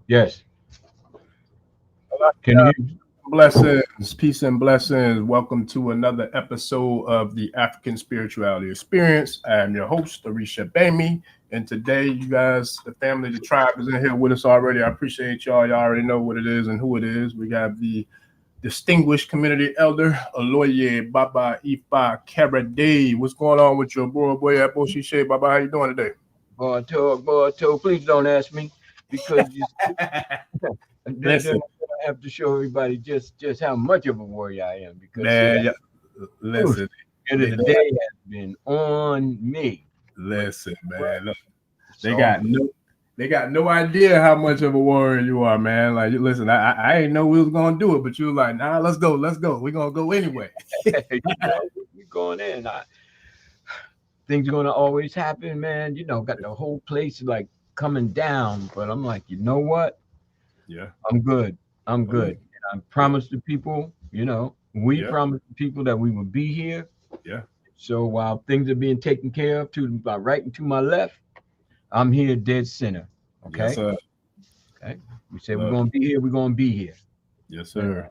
Yes. Can you? Blessings, peace and blessings. Welcome to another episode of the African Spirituality Experience. I am your host, Orisha Bami. And today, you guys, the family, the tribe is in here with us already. I appreciate y'all. Y'all already know what it is and who it is. We got the distinguished community elder, Aloye Baba Ifa Karade. What's going on with your boy Aboshishe? Baba, how you doing today? Boy, please don't ask me because then Listen, I have to show everybody just how much of a warrior I am because see, man, yeah, whew, listen, end of they, the they, day has been on me. But listen, what? man. Look, It's they all got good. no they got no idea how much of a warrior you are, man. Like, listen, I ain't know we was gonna do it, but you were like, nah, let's go. We're gonna go anyway. We going in. Things are gonna always happen, man. Got the whole place like coming down, but I'm like, you know what? Yeah. I'm good. I'm Oh yeah. good. And I Yeah. promised the people, we Yeah. promised the people that we would be here. Yeah. So while things are being taken care of to my right and to my left, I'm here dead center. Yes, Okay. sir. Okay. We said we're Look. gonna be here, we're gonna be here. Yes, Now,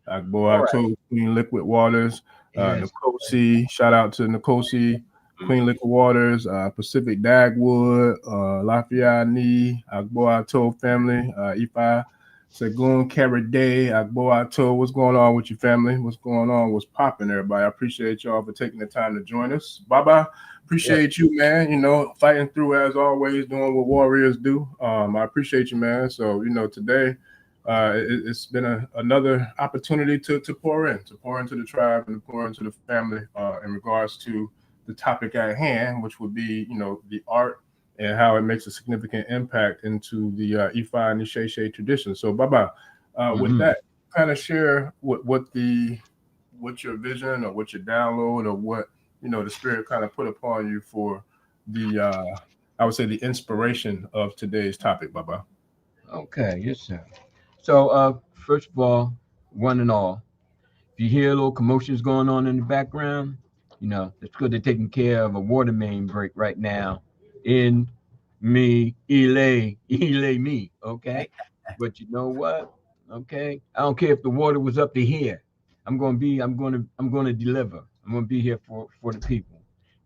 sir. Boy, all I right. told Queen Liquid Waters, Yes. Nkosi, shout out to Nkosi, Queen Liquid Waters, Pacific Dagwood, Lafayette Nee, Agbo Ato family, Ifa, Segun Karade, Agbo Ato. What's going on with your family? What's going on? What's popping, everybody? I appreciate y'all for taking the time to join us. Baba, Yes. appreciate you, man. Fighting through as always, doing what warriors do. I appreciate you, man. So, today it's been another opportunity to pour into the tribe and to pour into the family in regards to the topic at hand, which would be the art and how it makes a significant impact into the Ifa and Isheshe tradition. So, Baba, with Mm-hmm. that, kind of share what your vision or what your download or what the spirit kind of put upon you for the I would say the inspiration of today's topic, Baba. Okay. Yes, sir. So, first of all, one and all, if you hear little commotions going on in the background, it's because they're taking care of a water main break right now in me. Okay. But you know what? Okay. I don't care if the water was up to here. I'm gonna deliver. I'm gonna be here for the people.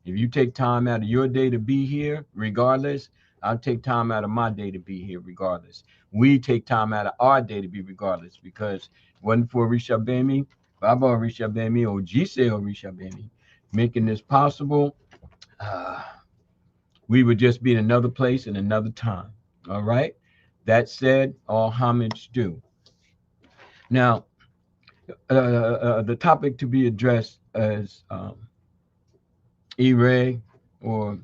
If you take time out of your day to be here, regardless, I'll take time out of my day to be here, regardless. We take time out of our day to be regardless, because it wasn't for Rishabemi, Baba Rishabemi, or Jise Rishabemi making this possible, uh, we would just be in another place in another time. All right. That said, all homage due. Now, the topic to be addressed as E-ray or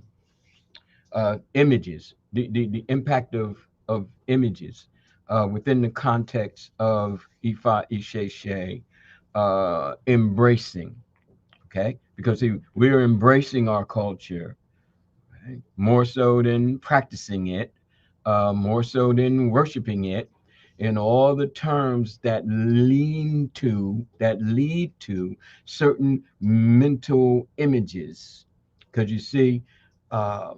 images, the impact of images within the context of Ifa Isheshe embracing, okay? Because see, we're embracing our culture, right? More so than practicing it, more so than worshiping it, in all the terms that lead to certain mental images. Because you see, uh,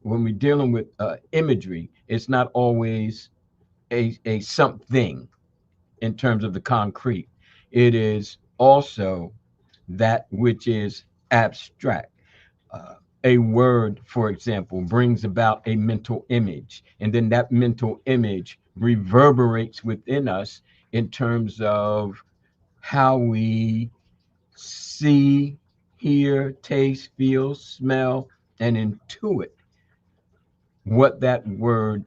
when we're dealing with imagery, it's not always a something in terms of the concrete. It is also that which is abstract. Uh, a word, for example, brings about a mental image, and then that mental image reverberates within us in terms of how we see, hear, taste, feel, smell, and intuit what that word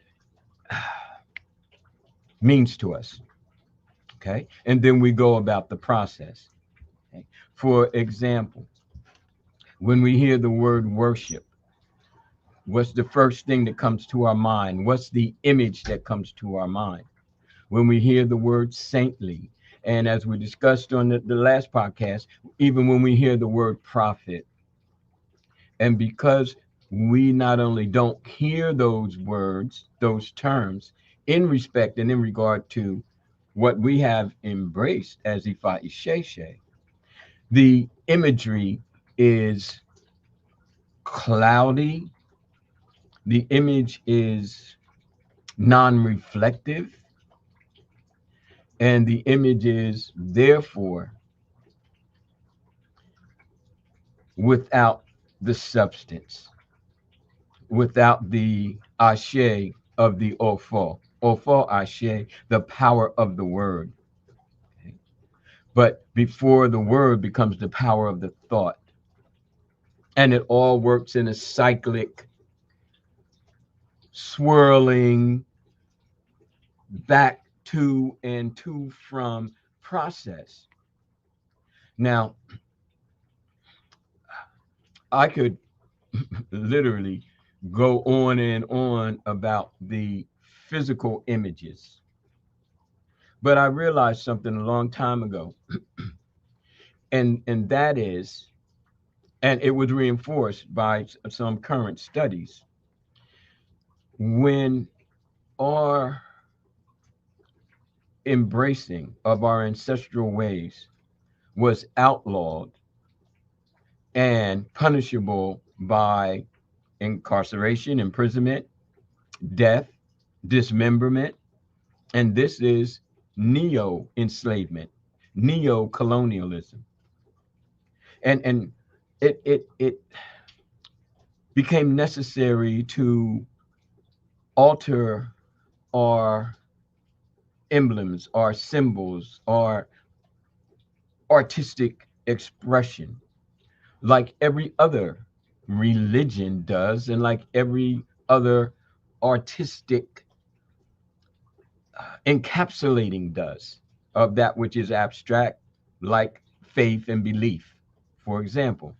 means to us. Okay. And then we go about the process. Okay? For example, when we hear the word worship, what's the first thing that comes to our mind? What's the image that comes to our mind? When we hear the word saintly, and as we discussed on the last podcast, even when we hear the word prophet, and because we not only don't hear those words, those terms, in respect and in regard to what we have embraced as Ifa Isheshe, the imagery is cloudy. The image is non-reflective, and the image is therefore without the substance, without the ashe of the ofo ashe, the power of the word. Okay? But before the word becomes the power of the thought, and it all works in a cyclic, swirling back to and to from process. Now, I could literally go on and on about the physical images, but I realized something a long time ago, and that is, and it was reinforced by some current studies, when our embracing of our ancestral ways was outlawed and punishable by incarceration, imprisonment, death, dismemberment, and this is neo enslavement, neo colonialism, and it became necessary to alter our emblems, our symbols, our artistic expression, like every other religion does, and like every other artistic encapsulating does of that which is abstract, like faith and belief, for example.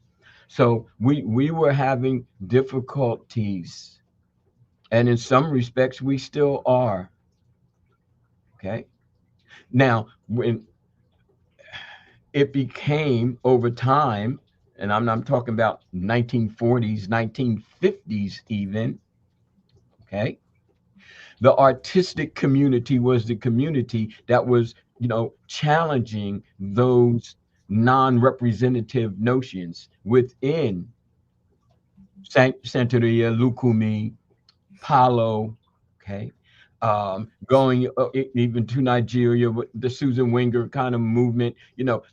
So we were having difficulties, and in some respects we still are. Okay. Now, when it became over time, and I'm talking about 1940s, 1950s even, okay, the artistic community was the community that was, challenging those non-representative notions within Santeria, Lukumi, Palo, okay, going even to Nigeria with the Susan Wenger kind of movement,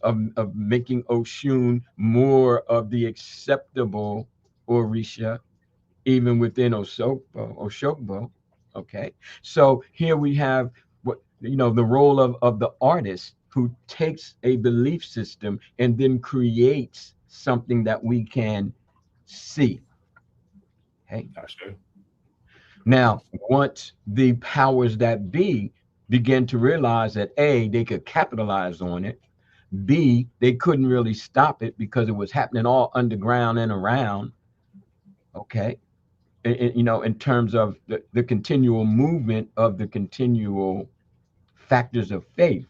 of making Oshun more of the acceptable Orisha, even within Oshogbo. Okay, so here we have what the role of the artist who takes a belief system and then creates something that we can see. Okay, Gotcha. now once the powers that be began to realize that A, they could capitalize on it, B, they couldn't really stop it because it was happening all underground and around. Okay, in terms of the continual movement of the continual factors of faith.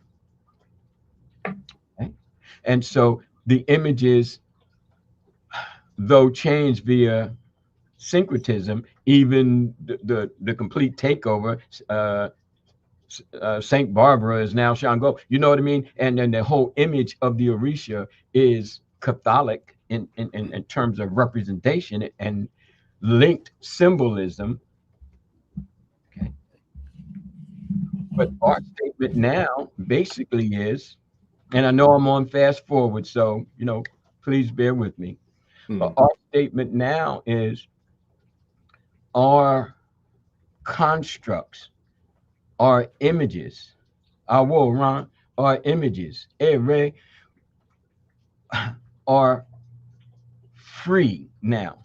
Okay? And so the images, though changed via syncretism, even the complete takeover, Saint Barbara is now Shango. You know what I mean? And then the whole image of the Orisha is Catholic in terms of representation and linked symbolism. Okay. But our statement now basically is, and I know I'm on fast forward, so please bear with me. But our statement now is our constructs, our images, Aworan, our images, are free now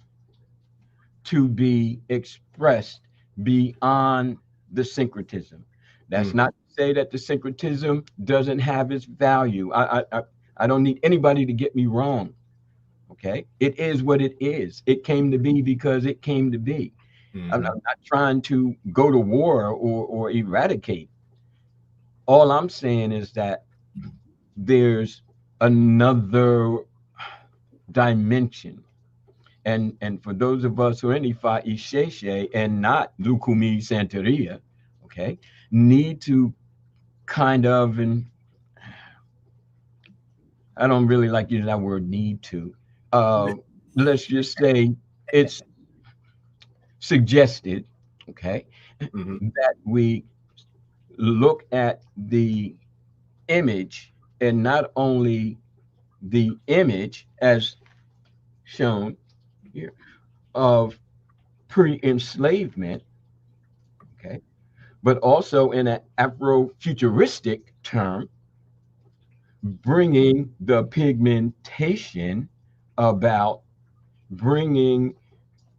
to be expressed beyond the syncretism. That's not to say that the syncretism doesn't have its value. I don't need anybody to get me wrong. Okay, it is what it is. It came to be because it came to be. I'm not trying to go to war or eradicate. All I'm saying is that there's another dimension. And for those of us who are in Ifa Isheshe and not Lukumi Santeria, okay, need to kind of, and I don't really like using that word need to, let's just say it's suggested, okay, that we look at the image, and not only the image as shown here of pre-enslavement, okay, but also in an Afrofuturistic term, bringing the pigmentation about, bringing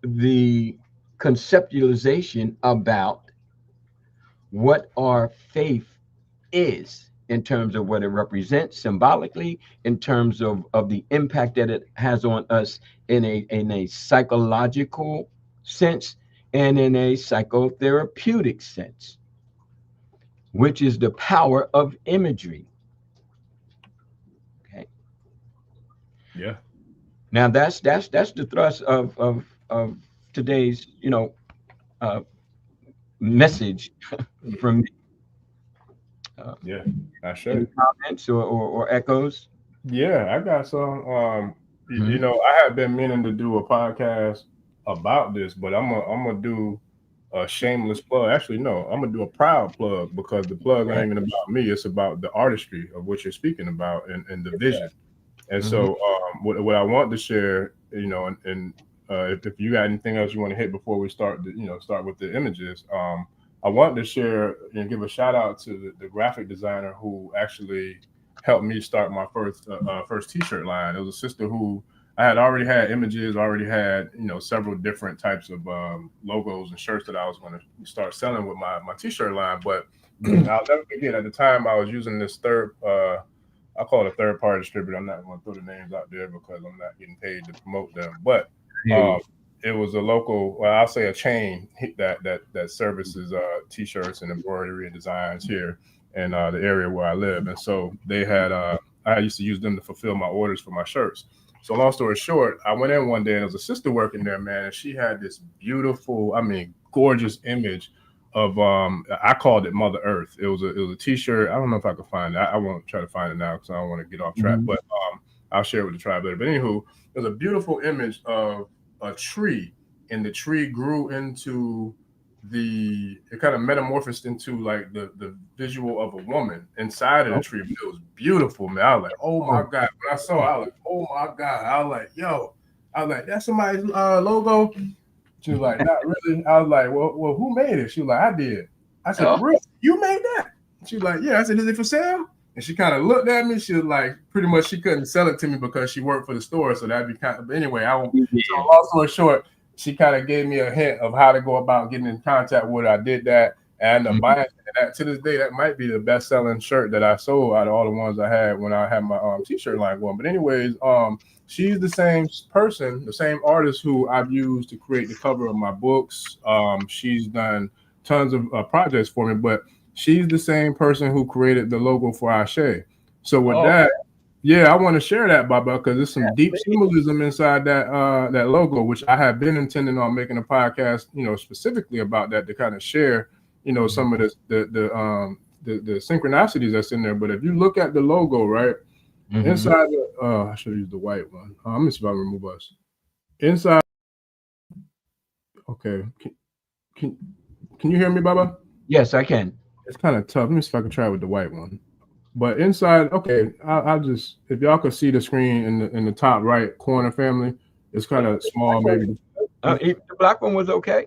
the conceptualization about what our faith is in terms of what it represents symbolically, in terms of the impact that it has on us in a psychological sense and in a psychotherapeutic sense, which is the power of imagery. Okay. Yeah. Now that's the thrust of today's uh, message from me. Yeah. I Any sure. comments or echoes? Yeah, I got some. Mhm. I had been meaning to do a podcast about this, but I'm gonna do a shameless plug. Actually, no, I'm gonna do a proud plug because the plug ain't even about me. It's about the artistry of what you're speaking about and the vision. And Mhm. so, what I want to share, if you got anything else you want to hit before we start, start with the images. I want to share and give a shout out to the graphic designer who actually helped me start my first T-shirt line. It was a sister who I had already had images, already had several different types of logos and shirts that I was going to start selling with my T-shirt line. But I'll never forget at the time I was using this I call it a third party distributor. I'm not going to throw the names out there because I'm not getting paid to promote them. But I hear um, you. it was a local, well, I'll say a chain that services t-shirts and embroidery and designs here in the area where I live. And so they had, I used to use them to fulfill my orders for my shirts. So long story short, I went in one day and there was a sister working there, man, and she had this beautiful, I mean, gorgeous image of I called it Mother Earth. It was a T-shirt. I don't know if I could find it. I won't try to find it now because I don't want to get off track. Mhm. But I'll share it with the tribe later. But anywho, there's a beautiful image of a tree, and the tree grew into it kind of metamorphosed into like the visual of a woman inside of the Oh, tree. It was beautiful, man. I was like, oh my oh, god. When I saw it, I was like, oh my god. I was like, yo. I was like, that's somebody's logo. She was like, not really. I was like, well, who made it? She was like, I did. I said, oh, really? You made that? She was like, yeah. I said, is it for sale? And she kind of looked at me. She was like, pretty much she couldn't sell it to me because she worked for the store. So that'd be kind of, but anyway, I won't. So yeah. long story short, she kind of gave me a hint of how to go about getting in contact with her. I did that. And the Mhm. buying that to this day, that might be the best selling shirt that I sold out of all the ones I had when I had my t-shirt line going. But anyways, she's the same person, the same artist who I've used to create the cover of my books. She's done tons of projects for me, but she's the same person who created the logo for Ashe. So with Oh, that, yeah, I want to share that, Baba, because there's some deep please. symbolism inside that logo, which I have been intending on making a podcast, specifically about that to kind of share, Mhm. some of the synchronicities that's in there. But if you look at the logo, right, Mhm. inside I should use the white one. Let me see if I remove us. Inside, okay. Can, can you hear me, Baba? Yes, I can. It's kind of tough. Let me see if I can try with the white one. But inside, okay, I'll just if y'all could see the screen in the top right corner, family, it's kind of small. Maybe The black one was okay.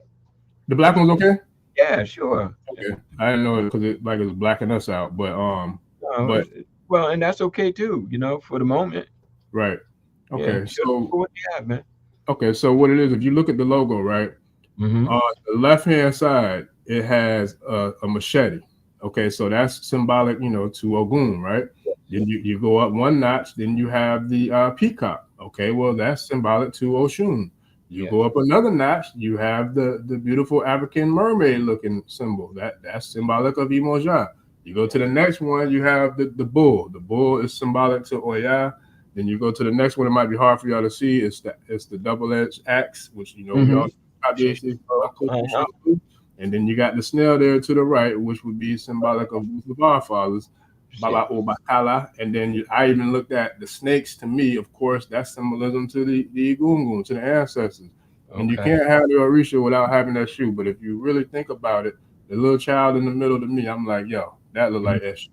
the black one's okay. Yeah, sure. Okay, I didn't know it because it was blacking us out. No, But well, and that's okay too. For the moment. right, Yeah, okay. just So go what you have, man. what it is, if you look at the logo, right, Mm-hmm. on the left hand side, it has a machete. Okay, so that's symbolic, to Ogun, right? Then you go up one notch, then you have the peacock. Okay, well that's symbolic to Oshun. You Yeah. go up another notch, you have the beautiful African mermaid looking symbol. That's symbolic of Imoja. You go to the next one, you have the bull. The bull is symbolic to Oya. Then you go to the next one. It might be hard for y'all to see. It's the double-edged axe, which we Mm-hmm. all Sure. obviously Uh-huh. Acculturation. And then you got the snail there to the right, which would be symbolic of both of our fathers, Yeah. Baba Obatala. And then I even looked at the snakes. To me, of course, that's symbolism to the Egungun, to the ancestors. And you Okay. can't have the Orisha without having that shoe. But if you really think about it, The little child in the middle to me, I'm like, yo, that look like Eshe.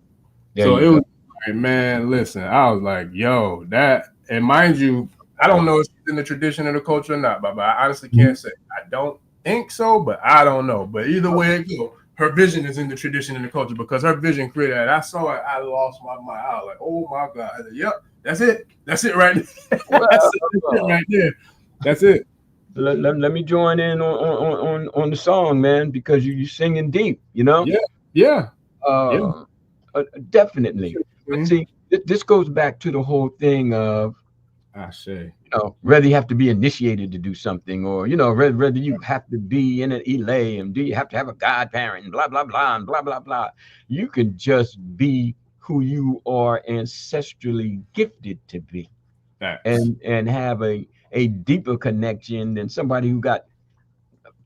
There So you it go. was like, man, listen, I was like, yo, that, and mind you, I don't know if it's in the tradition of the culture or not, but I honestly can't say. I don't think so, but I don't know. But either way it go, her vision is in the tradition and the culture because her vision created that. I saw it, I lost my mind. I was like, oh my God. I said, yep, that's it. That's it right there. Well, That's it right there. That's it. let me join in on the song, man, because you singing deep, you know. Yeah, yeah, yeah. Uh, Definitely. But Mhm. see, this goes back to the whole thing of, I say, whether you have to be initiated to do something, or whether you have to be in an elay, and do you have to have a godparent, and blah blah blah and blah blah blah. You can just be who you are ancestrally gifted to be, facts. and have a deeper connection than somebody who got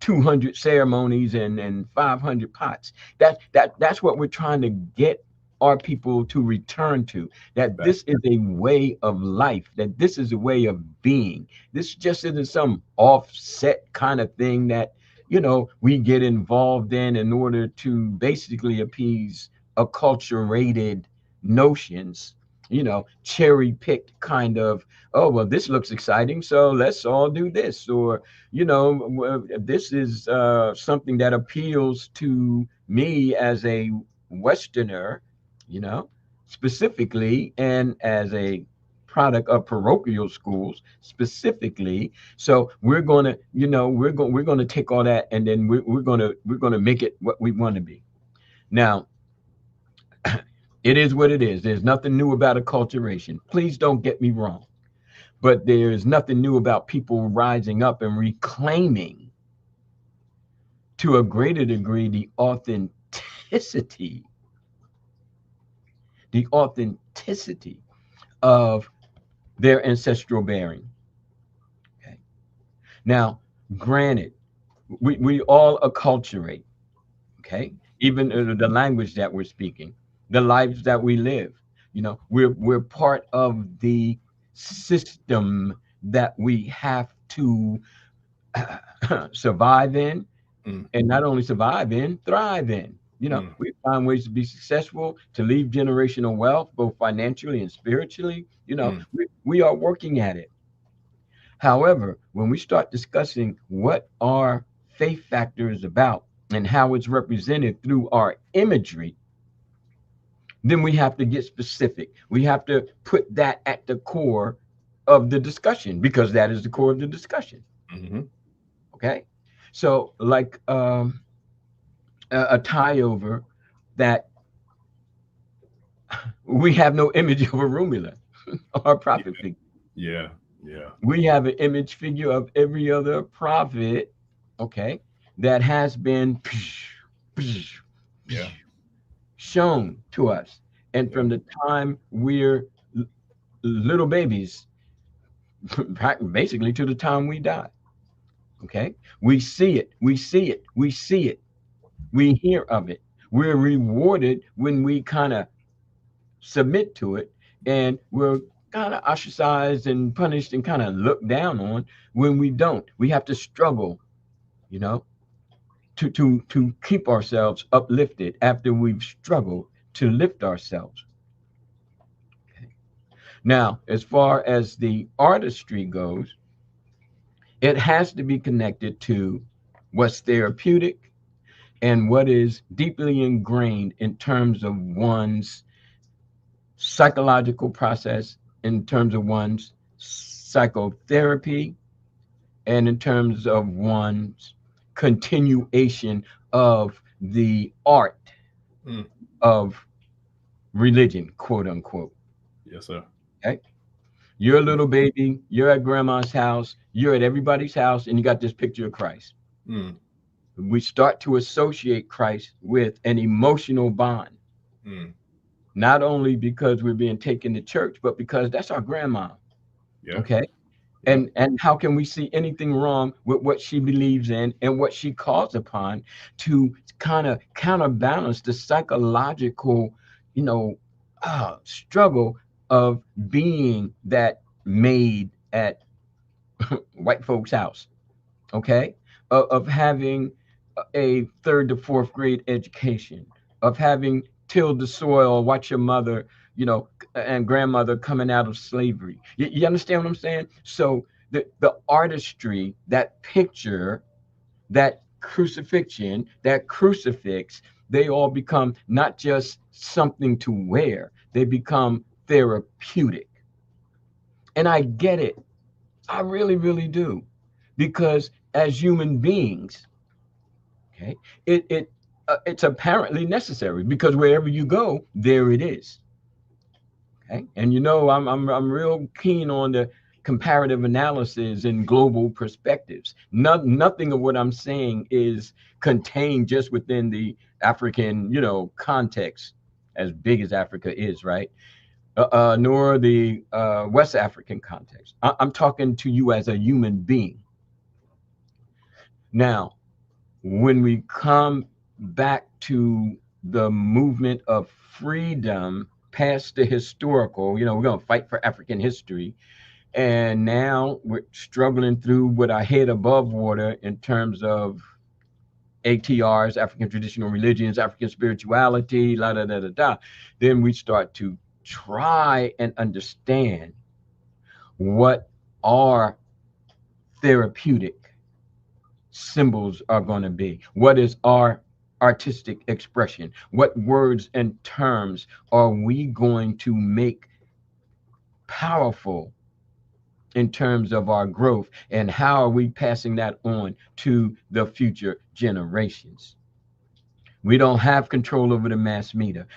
200 ceremonies and 500 pots. That's what we're trying to get our people to return to, that Facts. this is a way of life, that this is a way of being. This just isn't some offset kind of thing that we get involved in order to basically appease acculturated notions, cherry picked kind of, oh well, this looks exciting, so let's all do this, or this is something that appeals to me as a Westerner, you know, specifically, and as a product of parochial schools specifically. So we're gonna, we're gonna take all that, and then we're gonna make it what we want to be. Now, it is what it is. There's nothing new about acculturation. Please don't get me wrong, but there's nothing new about people rising up and reclaiming to a greater degree the authenticity of their ancestral bearing. Okay. Now, granted, we all acculturate, okay? Even the language that we're speaking, the lives that we live. We're part of the system that we have to survive in, Mm, and not only survive in, thrive in. mm, We find ways to be successful, to leave generational wealth, both financially and spiritually. mm. We are working at it. However, when we start discussing what our faith factor is about and how it's represented through our imagery, then we have to get specific. We have to put that at the core of the discussion, because that is the core of the discussion. Mhm. Okay. So, like, a tie over that we have no image of a Rumula or Yeah, prophet figure. yeah, yeah, We have an image figure of every other prophet, okay, that has been yeah, shown to us. And yeah. from the time we're little babies, basically to the time we die, okay, we see it, we see it, we see it, we hear of it. We're rewarded when we kind of submit to it, and we're kind of ostracized and punished and kind of looked down on when we don't. We have to struggle, you know, to keep ourselves uplifted after we've struggled to lift ourselves. Okay. Now, as far as the artistry goes, it has to be connected to what's therapeutic and what is deeply ingrained in terms of one's psychological process, in terms of one's psychotherapy, and in terms of one's continuation of the art Mm. of religion, quote unquote. Yes, sir. Okay. You're a little baby, you're at grandma's house, you're at everybody's house, and you got this picture of Christ. Mm, We start to associate Christ with an emotional bond, mm. not only because we're being taken to church, but because that's our grandma. Yeah, Okay. yeah. And how can we see anything wrong with what she believes in and what she calls upon to kind of counterbalance the psychological, you know, struggle of being that maid at white folks' house, okay? Of having a third to fourth grade education, of having tilled the soil, watch your mother, and grandmother coming out of slavery. You understand what I'm saying? So the artistry, that picture, that crucifixion, that crucifix, they all become not just something to wear, they become therapeutic. And I get it. I really, really do. Because as human beings, okay, it's apparently necessary, because wherever you go, there it is. Okay. And I'm real keen on the comparative analysis and global perspectives. Nothing of what I'm saying is contained just within the African, context, as big as Africa is, right? Nor the West African context. I'm talking to you as a human being. Now, when we come back to the movement of freedom past the historical, we're going to fight for African history. And now we're struggling through with our head above water in terms of ATRs, African traditional religions, African spirituality, la da da da da. Then we start to try and understand what our therapeutic symbols are going to be. What is our artistic expression? What words and terms are we going to make powerful in terms of our growth? And how are we passing that on to the future generations? We don't have control over the mass media.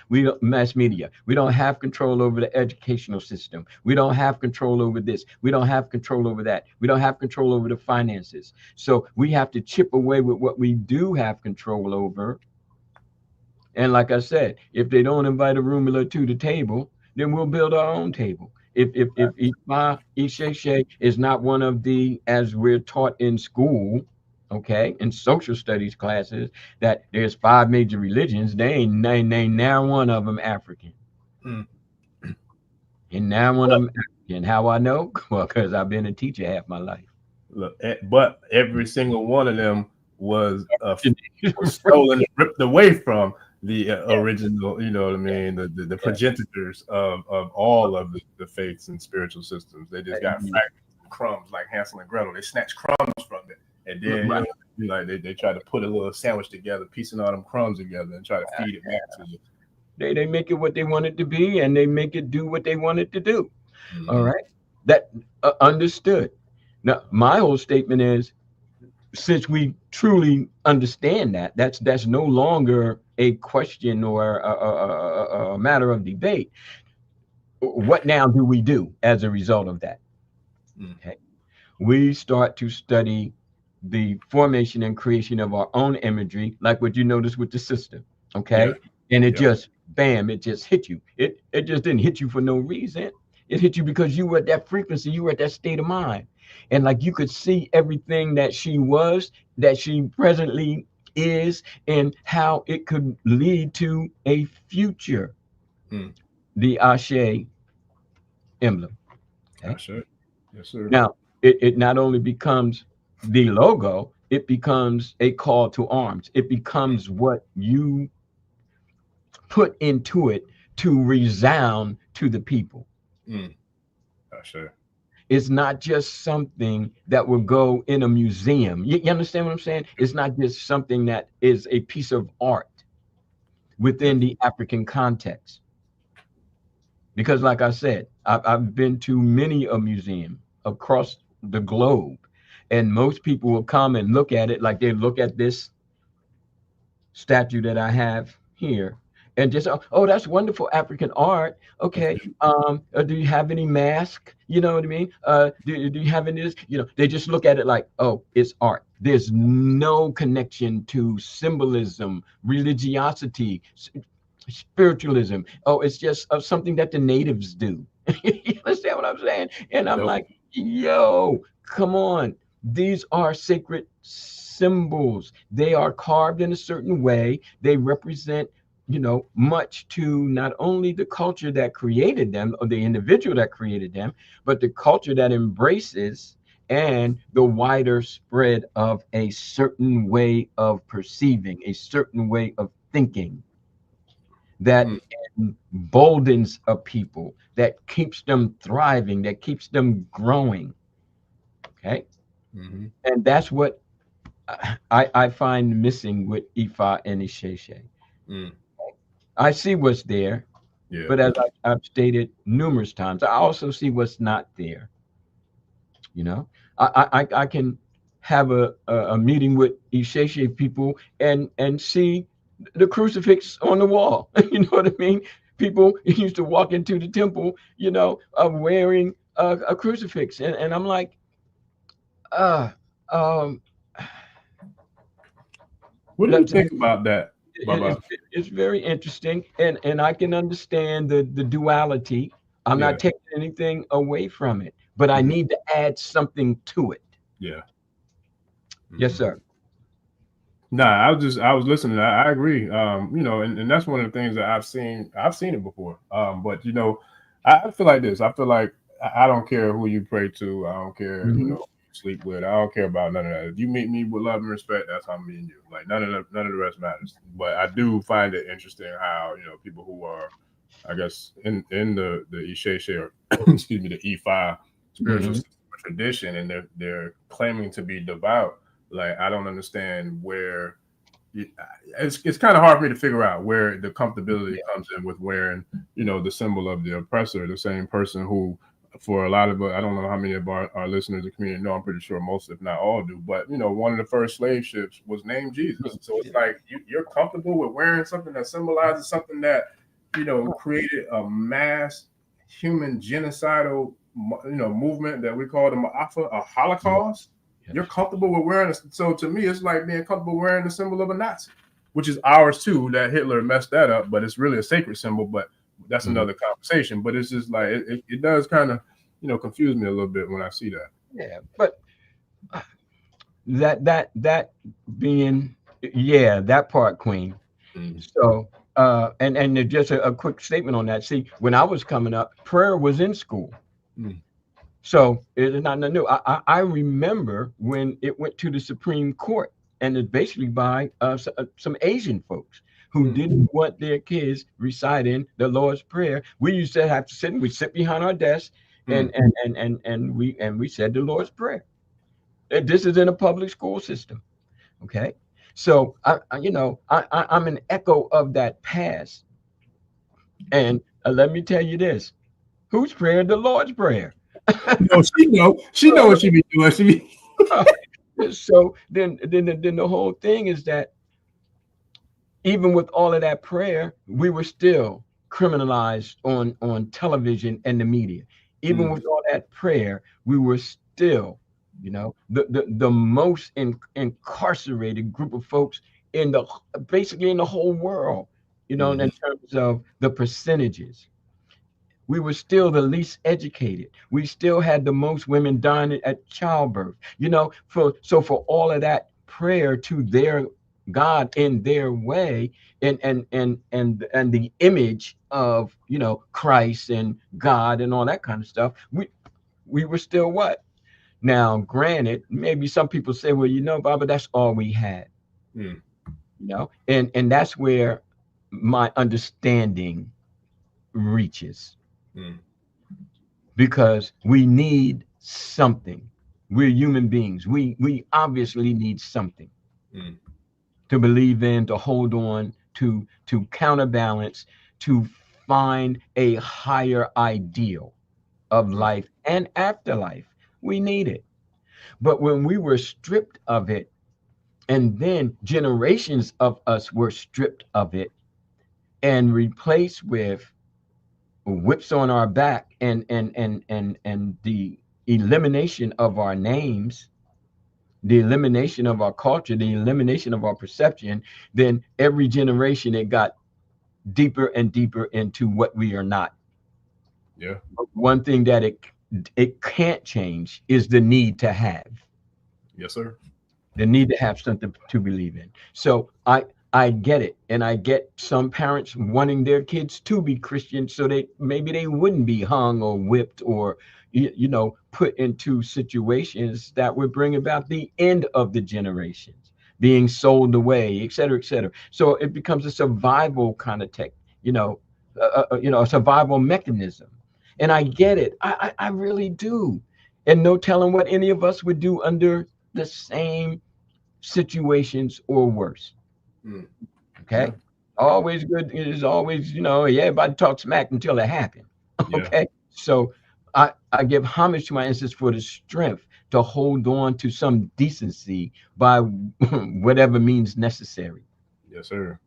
Mass media. We don't have control over the educational system. We don't have control over this. We don't have control over that. We don't have control over the finances. So we have to chip away with what we do have control over. And like I said, if they don't invite a Rumula to the table, then we'll build our own table. If Ifa Isese is not one of the, as we're taught in school, okay, in social studies classes, that there's 5 major religions, they ain't now one of them African. Mm. And now one of them African. How I know? Well, because I've been a teacher half my life. Look, but every single one of them was stolen, ripped away from the original, you know what I mean, the progenitors of all of the faiths and spiritual systems. They just got fragments, crumbs, like Hansel and Gretel. They snatched crumbs from it, and then they try to put a little sandwich together, piecing all them crumbs together, and try to feed it back to you. They make it what they want it to be, and they make it do what they want it to do. All right, that understood. Now, my whole statement is, since we truly understand that, that's no longer a question or a matter of debate. What now do we do as a result of that? Okay. We start to study the formation and creation of our own imagery, like what you noticed with the system. Okay. Yeah. And it just, bam, it just hit you. It just didn't hit you for no reason. It hit you because you were at that frequency, you were at that state of mind. And like you could see everything that she was, that she presently is, and how it could lead to a future. The Ashe emblem. Okay? Ashe. Yes, sir. Now, it not only becomes the logo, it becomes a call to arms. It becomes what you put into it to resound to the people. Ashe. It's not just something that will go in a museum. You understand what I'm saying? It's not just something that is a piece of art within the African context. Because like I said, I've been to many a museum across the globe, and most people will come and look at it like they look at this statue that I have here, and just, oh, that's wonderful African art. Okay, do you have any mask? You know what I mean? Do you have any? They just look at it like, oh, it's art. There's no connection to symbolism, religiosity, spiritualism. Oh, it's just something that the natives do. You understand what I'm saying? And I'm like, yo, come on. These are sacred symbols. They are carved in a certain way. They represent, much to not only the culture that created them or the individual that created them, but the culture that embraces and the wider spread of a certain way of perceiving, a certain way of thinking that emboldens a people, that keeps them thriving, that keeps them growing. Okay. And that's what I find missing with Ifa and Isese. I see what's there, Yeah. but as I've stated numerous times, I also see what's not there. You know, I can have a meeting with Isese people and see the crucifix on the wall. You know what I mean? People used to walk into the temple, you know, wearing a crucifix, and I'm like, uh, um, What do you think about that, Baba? it's very interesting, and I can understand the duality. I'm Yeah. not taking anything away from it, but I need to add something to it. Yeah. Yes, sir. Nah, I was listening. I agree. You know, and that's one of the things that I've seen. I've seen it before. But you know, I feel like this. I feel like I don't care who you pray to. I don't care, you know, who you sleep with. I don't care about none of that. If you meet me with love and respect, that's how I'm meeting you. Like none of the rest matters. But I do find it interesting how, you know, people who are, I guess, in the Isese or excuse me, the E5 spiritual system or tradition, and they're claiming to be devout. Like I don't understand where it's kind of hard for me to figure out where the comfortability comes in with wearing, you know, the symbol of the oppressor, the same person who, for a lot of I don't know how many of our listeners in the community know, I'm pretty sure most, if not all, do. But you know, one of the first slave ships was named Jesus. So it's like you're comfortable with wearing something that symbolizes something that, you know, created a mass human genocidal, you know, movement that we call the Ma'afa, a Holocaust. You're comfortable with wearing it. So to me, it's like being comfortable wearing the symbol of a Nazi, which is ours too. That Hitler messed that up, but it's really a sacred symbol. But that's another conversation. But it's just like it does kind of, you know, confuse me a little bit when I see that. Yeah, but that being, yeah, that part, Queen. So and just a quick statement on that. See, when I was coming up, prayer was in school. So it's not new. I remember when it went to the Supreme Court, and it's basically by some Asian folks who didn't want their kids reciting the Lord's Prayer. We used to have to we sit behind our desk, and we said the Lord's Prayer. And this is in a public school system. Okay, so I'm an echo of that past, and let me tell you this: whose prayer? The Lord's Prayer. No, she know what she be doing. She be So then the whole thing is that even with all of that prayer, we were still criminalized on television and the media. Even with all that prayer, we were still, you know, the most incarcerated group of folks in the basically in the whole world, you know, in terms of the percentages. We were still the least educated. We still had the most women dying at childbirth. You know, for all of that prayer to their God in their way, and the image of, you know, Christ and God and all that kind of stuff, we were still what? Now, granted, maybe some people say, well, you know, Baba, that's all we had. You know, and that's where my understanding reaches. Because we need something. We're human beings. We obviously need something to believe in, to hold on, to counterbalance, to find a higher ideal of life and afterlife. We need it. But when we were stripped of it, and then generations of us were stripped of it and replaced with whips on our back and the elimination of our names, the elimination of our culture, the elimination of our perception, then every generation it got deeper and deeper into what we are not. Yeah. One thing that it can't change is the need to have. Yes, sir. The need to have something to believe in. So I get it, and I get some parents wanting their kids to be Christian, so they maybe they wouldn't be hung or whipped or, put into situations that would bring about the end of the generations, being sold away, et cetera, et cetera. So it becomes a survival kind of a survival mechanism. And I get it. I really do. And no telling what any of us would do under the same situations or worse. Mm. Yeah. Okay. Always good. It is always, yeah, everybody talk smack until it happened. Yeah. Okay. So I give homage to my ancestors for the strength to hold on to some decency by whatever means necessary. Yes, sir.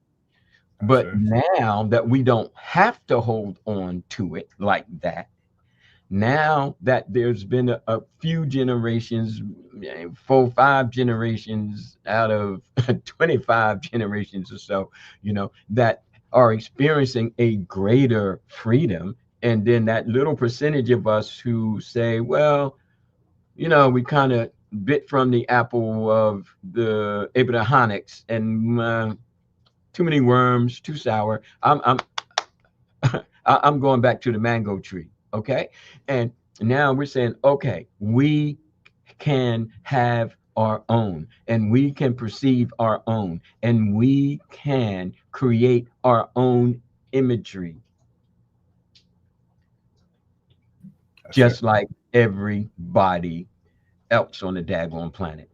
Yes, But sir. now that we don't have to hold on to it like that, now that there's been a few generations, 4, 5 generations out of 25 generations or so, that are experiencing a greater freedom. And then that little percentage of us who say, well, we kind of bit from the apple of the Abrahamics and too many worms, too sour. I'm going back to the mango tree. Okay. And now we're saying, okay, we can have our own and we can perceive our own and we can create our own imagery, Yes, sir. just like everybody else on the daggone planet.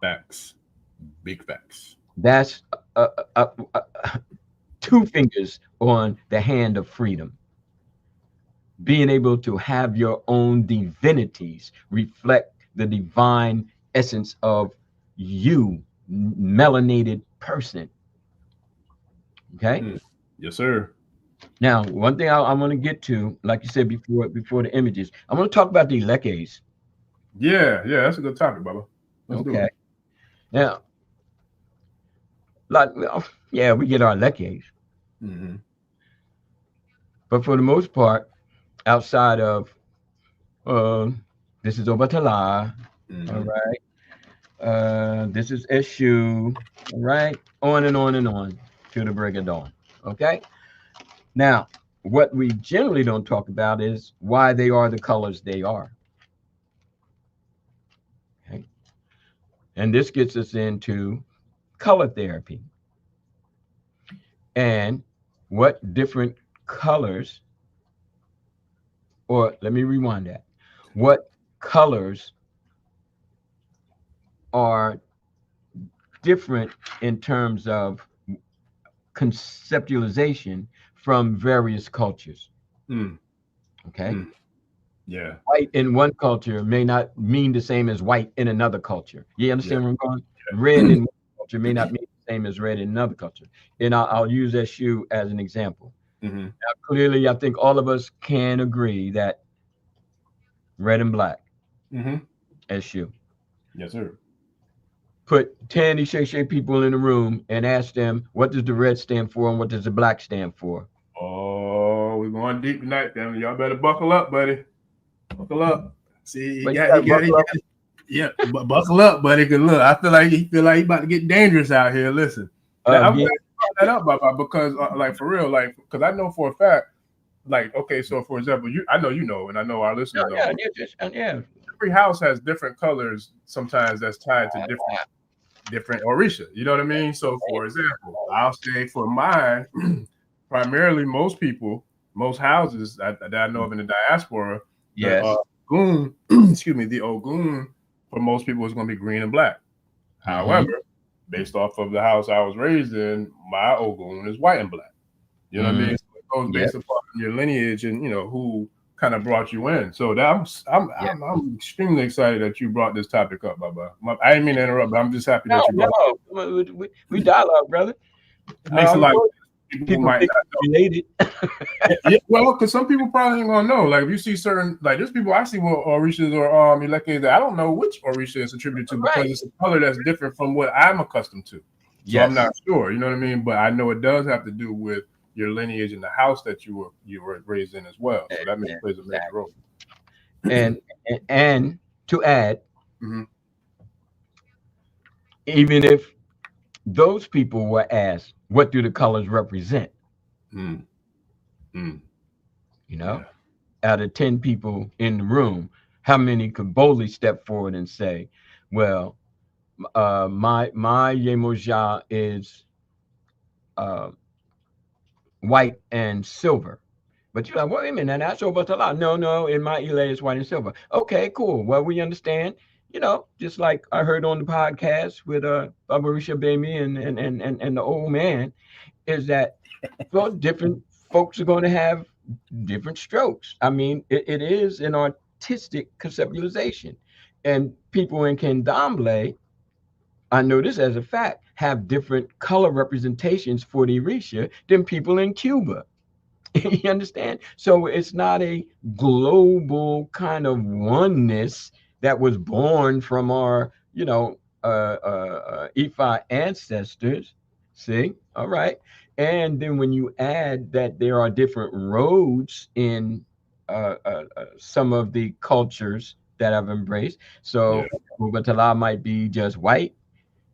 Facts. Big facts. That's uh, uh, uh, two fingers on the hand of freedom. Being able to have your own divinities reflect the divine essence of you, melanated person. Okay. Mm. Yes, sir. Now, one thing I want to get to, like you said before the images, I want to talk about the lekes. Yeah, yeah, that's a good topic, Baba. Let's do Okay. it. Now, like, well, yeah, we get our lekes, Mm-hmm. but for the most part, outside of this is Obatala, all Mm-hmm. right. This is issue, all right, on and on and on to the break of dawn. Okay. Now, what we generally don't talk about is why they are the colors they are. Okay. And this gets us into color therapy and what different colors, or let me rewind that. What colors are different in terms of conceptualization from various cultures. Mm. Okay. Mm. Yeah. White in one culture may not mean the same as white in another culture. You Yeah. understand where I'm going? Red in one culture may not mean the same as red in another culture. And I'll use that shoe as an example. Mm-hmm. Now, clearly, I think all of us can agree that red and black Mm-hmm. as shoe. Yes, sir. Put 10 Isese people in a room and ask them, what does the red stand for and what does the black stand for? Oh, we're going deep tonight, family. Y'all better buckle up, buddy. Buckle up. See, But you got to buckle up. yeah, buckle up, buddy. Cause look, I feel like he about to get dangerous out here. Listen, now, I'm glad Again, you brought that up, Baba, because like for real, like because I know for a fact, like okay, so for example, I know you know, and I know our listeners know. yeah, yeah. Every house has different colors. Sometimes that's tied to different Orisha. You know what I mean? So for example, I'll say for mine, primarily most people, most houses that I know of in the diaspora, the Yes. Ogun, excuse me, the Ogun for most people is going to be green and black. Mm-hmm. However, based off of the house I was raised in, my Ogun is white and black. You know what I mean? So it goes Yep. based upon your lineage and who kind of brought you in. So that Yep. I'm extremely excited that you brought this topic up, Baba. I didn't mean to interrupt, but I'm just happy that you brought it. No. We dialogue, brother. It makes a lot of people who People might think not it's related. yeah, well, because some people probably ain't gonna know. Like if you see certain, like there's people I see with Orishas or Ileke that I don't know which Orisha is attributed to because Right. it's a color that's different from what I'm accustomed to. So I'm not sure, you know what I mean? But I know it does have to do with your lineage and the house that you were raised in as well. So that plays a major role. And to add, Mm-hmm. even if those people were asked, what do the colors represent? Mm. Mm. You know, Yeah. out of 10 people in the room, how many could boldly step forward and say, well, my Yemoja is uh, white and silver. But you're like, wait a minute, that's Obatala. No, no, in my Ile is white and silver. Okay, cool. Well, we understand. Just like I heard on the podcast with Baba Ifa Karade and the old man, is that well, different folks are going to have different strokes. I mean, it is an artistic conceptualization. And people in Candomblé, I know this as a fact, have different color representations for the Orisha than people in Cuba. You understand? So it's not a global kind of oneness that was born from our, Ifa ancestors. See? All right. And then when you add that there are different roads in some of the cultures that I've embraced. Yeah. So Obatala might be just white,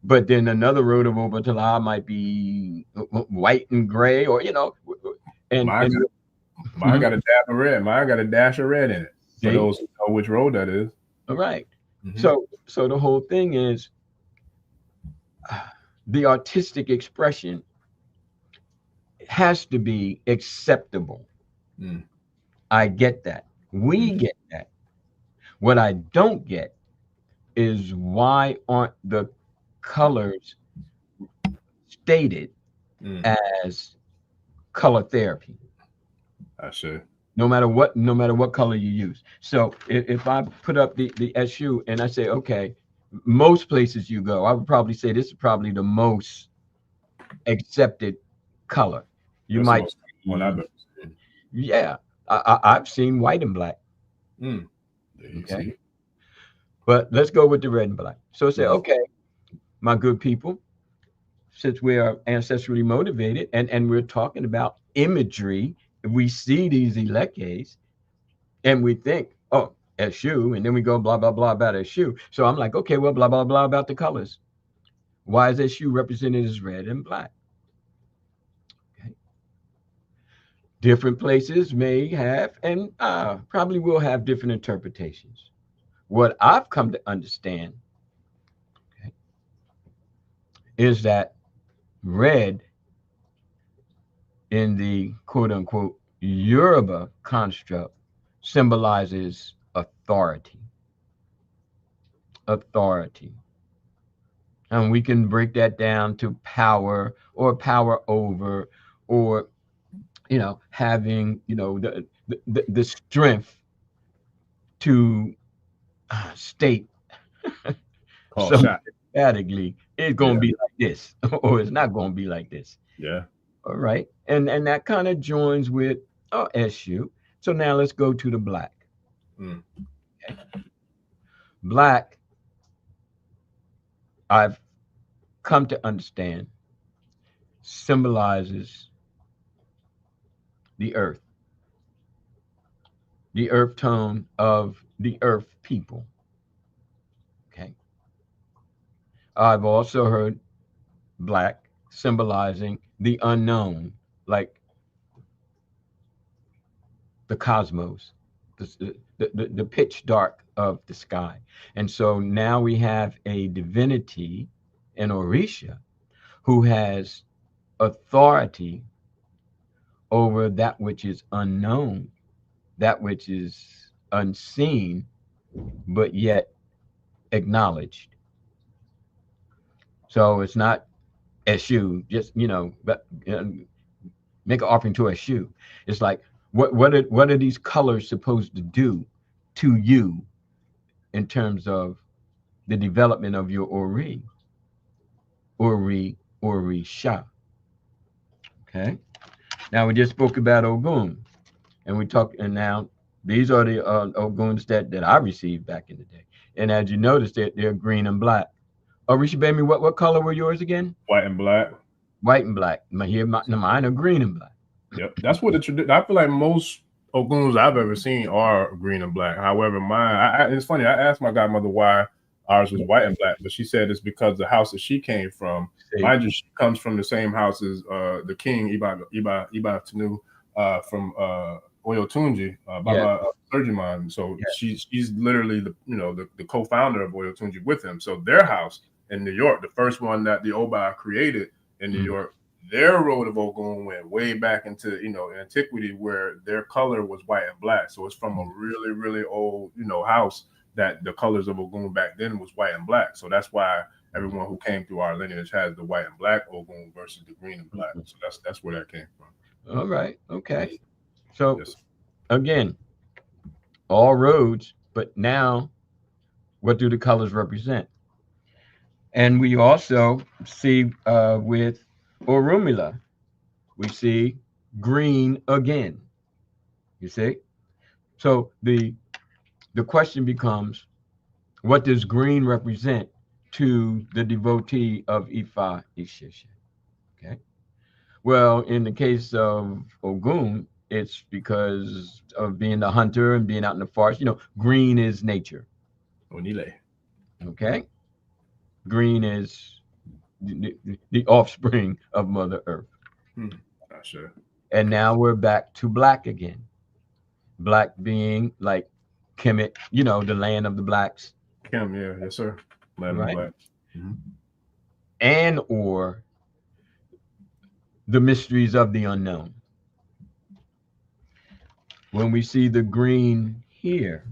but then another road of Obatala might be white and gray, or and Mine and Mine got a dab of red. Mine got a dash of red in it. For see, those who know which road that is. all right. Mhm. So the whole thing is the artistic expression has to be acceptable. Mm. I get that. We get that. What I don't get is why aren't the colors stated as color therapy? I see. No matter what color you use. So if I put up the SU and I say, okay, most places you go, I would probably say this is probably the most accepted color. You That's the might most one I've ever seen. yeah, I've seen white and black. Mm. There you Okay. see. But let's go with the red and black. So say, Mm. okay, my good people, since we are ancestrally motivated and we're talking about imagery, we see these elekes and we think, oh, SU, and then we go blah, blah, blah about SU. So I'm like, okay, well, blah, blah, blah about the colors. Why is SU represented as red and black? Okay. Different places may have, and probably will have different interpretations. What I've come to understand, okay, is that red in the quote unquote Yoruba construct symbolizes authority. Authority. And we can break that down to power or power over, or having the strength to state Call something shot. emphatically it's going to Yeah. be like this or it's not going to be like this. Yeah. All right. And that kind of joins with SU. So now let's go to the black. Mm. Okay. Black, I've come to understand, symbolizes the earth tone of the earth people. Okay. I've also heard black symbolizing the unknown, like the cosmos, the pitch dark of the sky. And so now we have a divinity, an Orisha, who has authority over that which is unknown, that which is unseen, but yet acknowledged. So it's not SU, just but make an offering to SU. It's like what are these colors supposed to do to you in terms of the development of your Orisha. Okay. Now we just spoke about Ogun, and we talked, and now these are the Oguns that I received back in the day. And as you notice, they're green and black. Orisha baby, what color were yours again? White and black. White and black. Mine are green and black. Yep. That's what I feel like most Oguns I've ever seen are green and black. However, mine, it's funny. I asked my godmother why ours was white and black, but she said it's because the house that she came from, mind you, she comes from the same house as the king, Iba Tanu, from Oyotunji, Yeah. Baba Surgeon. So Yeah. she's literally the co-founder of Oyotunji with him. So their house in New York, the first one that the Oba created in New York, their road of Ogun went way back into antiquity, where their color was white and black. So it's from a really, really old house that the colors of Ogun back then was white and black. So that's why everyone who came through our lineage has the white and black Ogun versus the green and black. So that's where that came from. All right. Okay. Yes. So Yes. again, all roads, but now what do the colors represent? And we also see with Orumila, we see green again. You see? So the question becomes, what does green represent to the devotee of Ifa Isheshe? Okay. Well, in the case of Ogun, it's because of being the hunter and being out in the forest. Green is nature. Onile. Okay. Green is the offspring of Mother Earth. Not sure. And now we're back to black again. Black being like Kemet, the land of the blacks, Kim, yeah, yes, sir. Land of the right? Black. And or the mysteries of the unknown. When we see the green here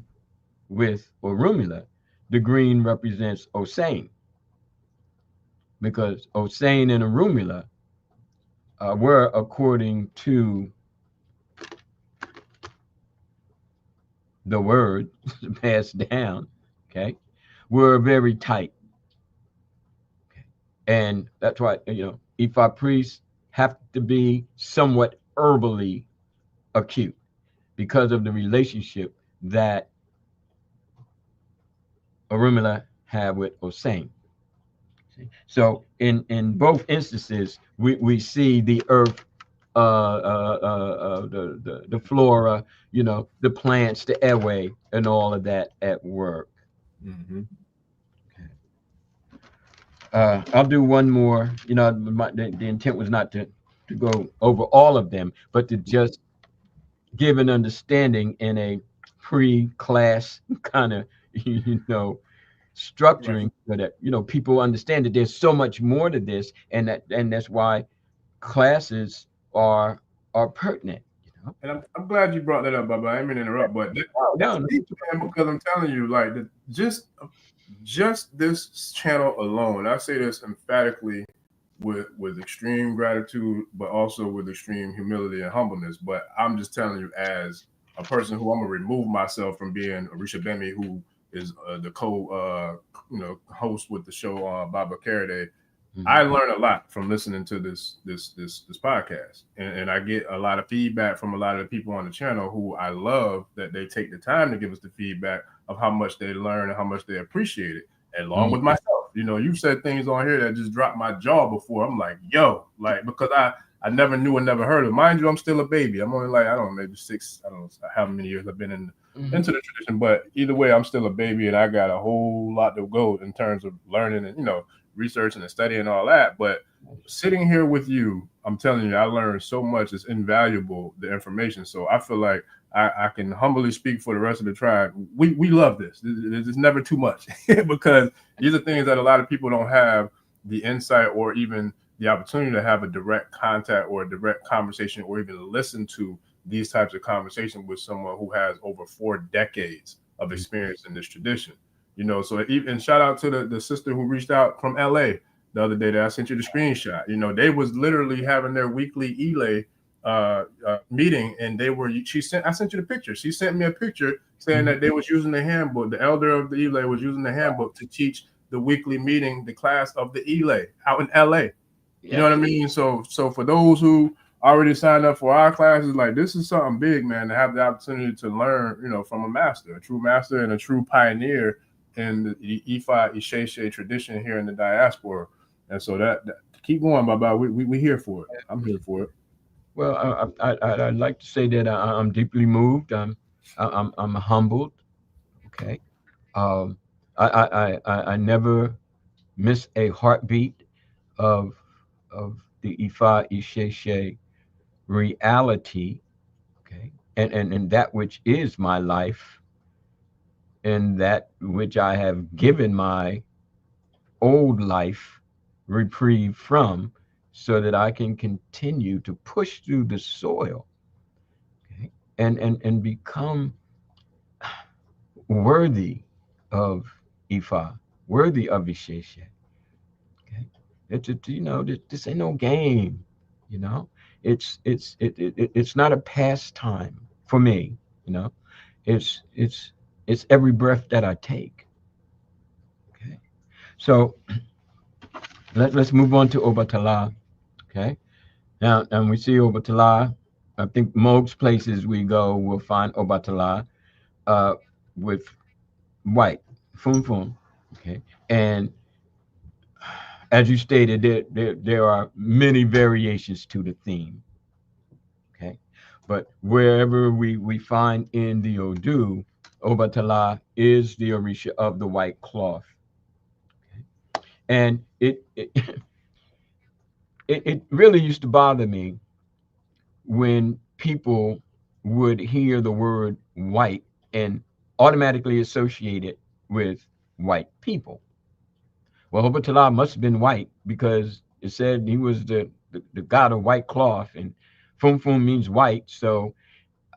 with Orumila, the green represents Osane, because Osane and Orumila were, according to the word passed down, okay, were very tight. Okay. And that's why, Ifa priests have to be somewhat herbally acute because of the relationship that Orumila had with Osane. So in both instances, we see the earth, the flora, the plants, the airway, and all of that at work. I'll do one more. The intent was not to go over all of them, but to just give an understanding in a pre-class kind of, structuring, so that people understand that there's so much more to this, and that's why classes are pertinent. And I'm glad you brought that up, Baba. I didn't mean to interrupt, but that's No. deep, man, because I'm telling you, like, just this channel alone, I say this emphatically with extreme gratitude, but also with extreme humility and humbleness. But I'm just telling you, as a person who I'm gonna remove myself from being Orisha Bemi, who is the host with the show Baba Karade. I learn a lot from listening to this podcast, and I get a lot of feedback from a lot of the people on the channel who I love, that they take the time to give us the feedback of how much they learn and how much they appreciate it. And along with myself, you said things on here that just dropped my jaw before. I'm like, yo, like, because I never knew and never heard of. Mind you, I'm still a baby. I'm only like, I don't know, maybe I don't know how many years I've been into the tradition, but either way, I'm still a baby, and I got a whole lot to go in terms of learning and researching and studying and all that. But sitting here with you, I'm telling you, I learned so much. It's invaluable, the information. So I feel like I can humbly speak for the rest of the tribe. We love this. It's never too much because these are things that a lot of people don't have the insight or even the opportunity to have a direct contact or a direct conversation, or even listen to these types of conversations with someone who has over 4 decades of experience in this tradition. So even shout out to the sister who reached out from LA the other day that I sent you the screenshot. They was literally having their weekly Ile meeting, and I sent you the picture. She sent me a picture saying that they was using the handbook. The elder of the Ile was using the handbook to teach the weekly meeting, the class of the Ile out in LA. You know what I mean? So for those who already signed up for our classes, like, this is something big, man, to have the opportunity to learn, from a master, a true master and a true pioneer in the Ifa Isheshe tradition here in the diaspora. And so that keep going, Baba. We here for it. I'm here for it. Well, I'd like to say that I'm deeply moved. I'm humbled. Okay. I never miss a heartbeat of the Ifa Isheshe reality. Okay. and that which is my life, and that which I have given my old life reprieve from, so that I can continue to push through the soil, okay, and become worthy of Ifa, worthy of Isese. Okay, this ain't no game. You know, it's not a pastime for me. You know, it's it's it's every breath that I take. Okay, so let's move on to Obatala. Okay, now and we see Obatala. I think most places we go will find Obatala uh, with white, fum fum. Okay, and as you stated, there are many variations to the theme. Okay, but wherever we find in the Odu, Obatala is the Orisha of the white cloth. Okay? And it really used to bother me when people would hear the word white and automatically associate it with white people. Well, Obatala must have been white because it said he was the god of white cloth, and Fum Fum means white. So,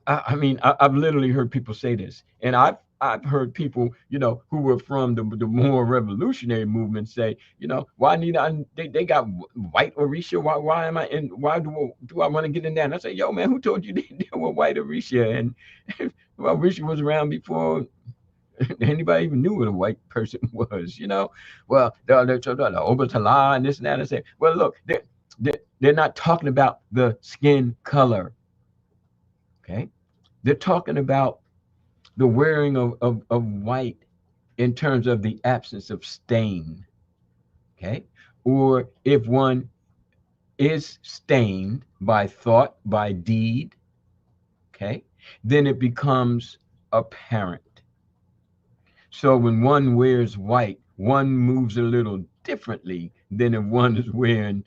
I've literally heard people say this, and I've heard people, who were from the more revolutionary movement say, why need I? They got white Orisha. Why am I in? Why do I want to get in there? And I say, yo, man, who told you they were white Orisha? And well, Orisha was around before anybody even knew what a white person was. Well, they're talking about the Obatala and this and that. And say, well, look, they're not talking about the skin color. Okay, they're talking about the wearing of white in terms of the absence of stain. Okay, or if one is stained by thought, by deed, okay, then it becomes apparent. So when one wears white, one moves a little differently than if one is wearing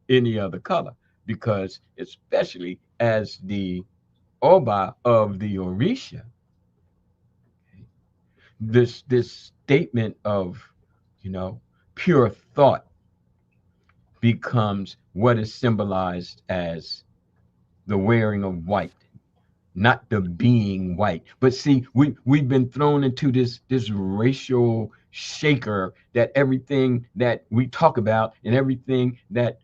any other color, because especially as the Oba of the Orisha, this statement of, you know, pure thought becomes what is symbolized as the wearing of white, not the being white. But see, we've been thrown into this racial shaker that everything that we talk about and everything that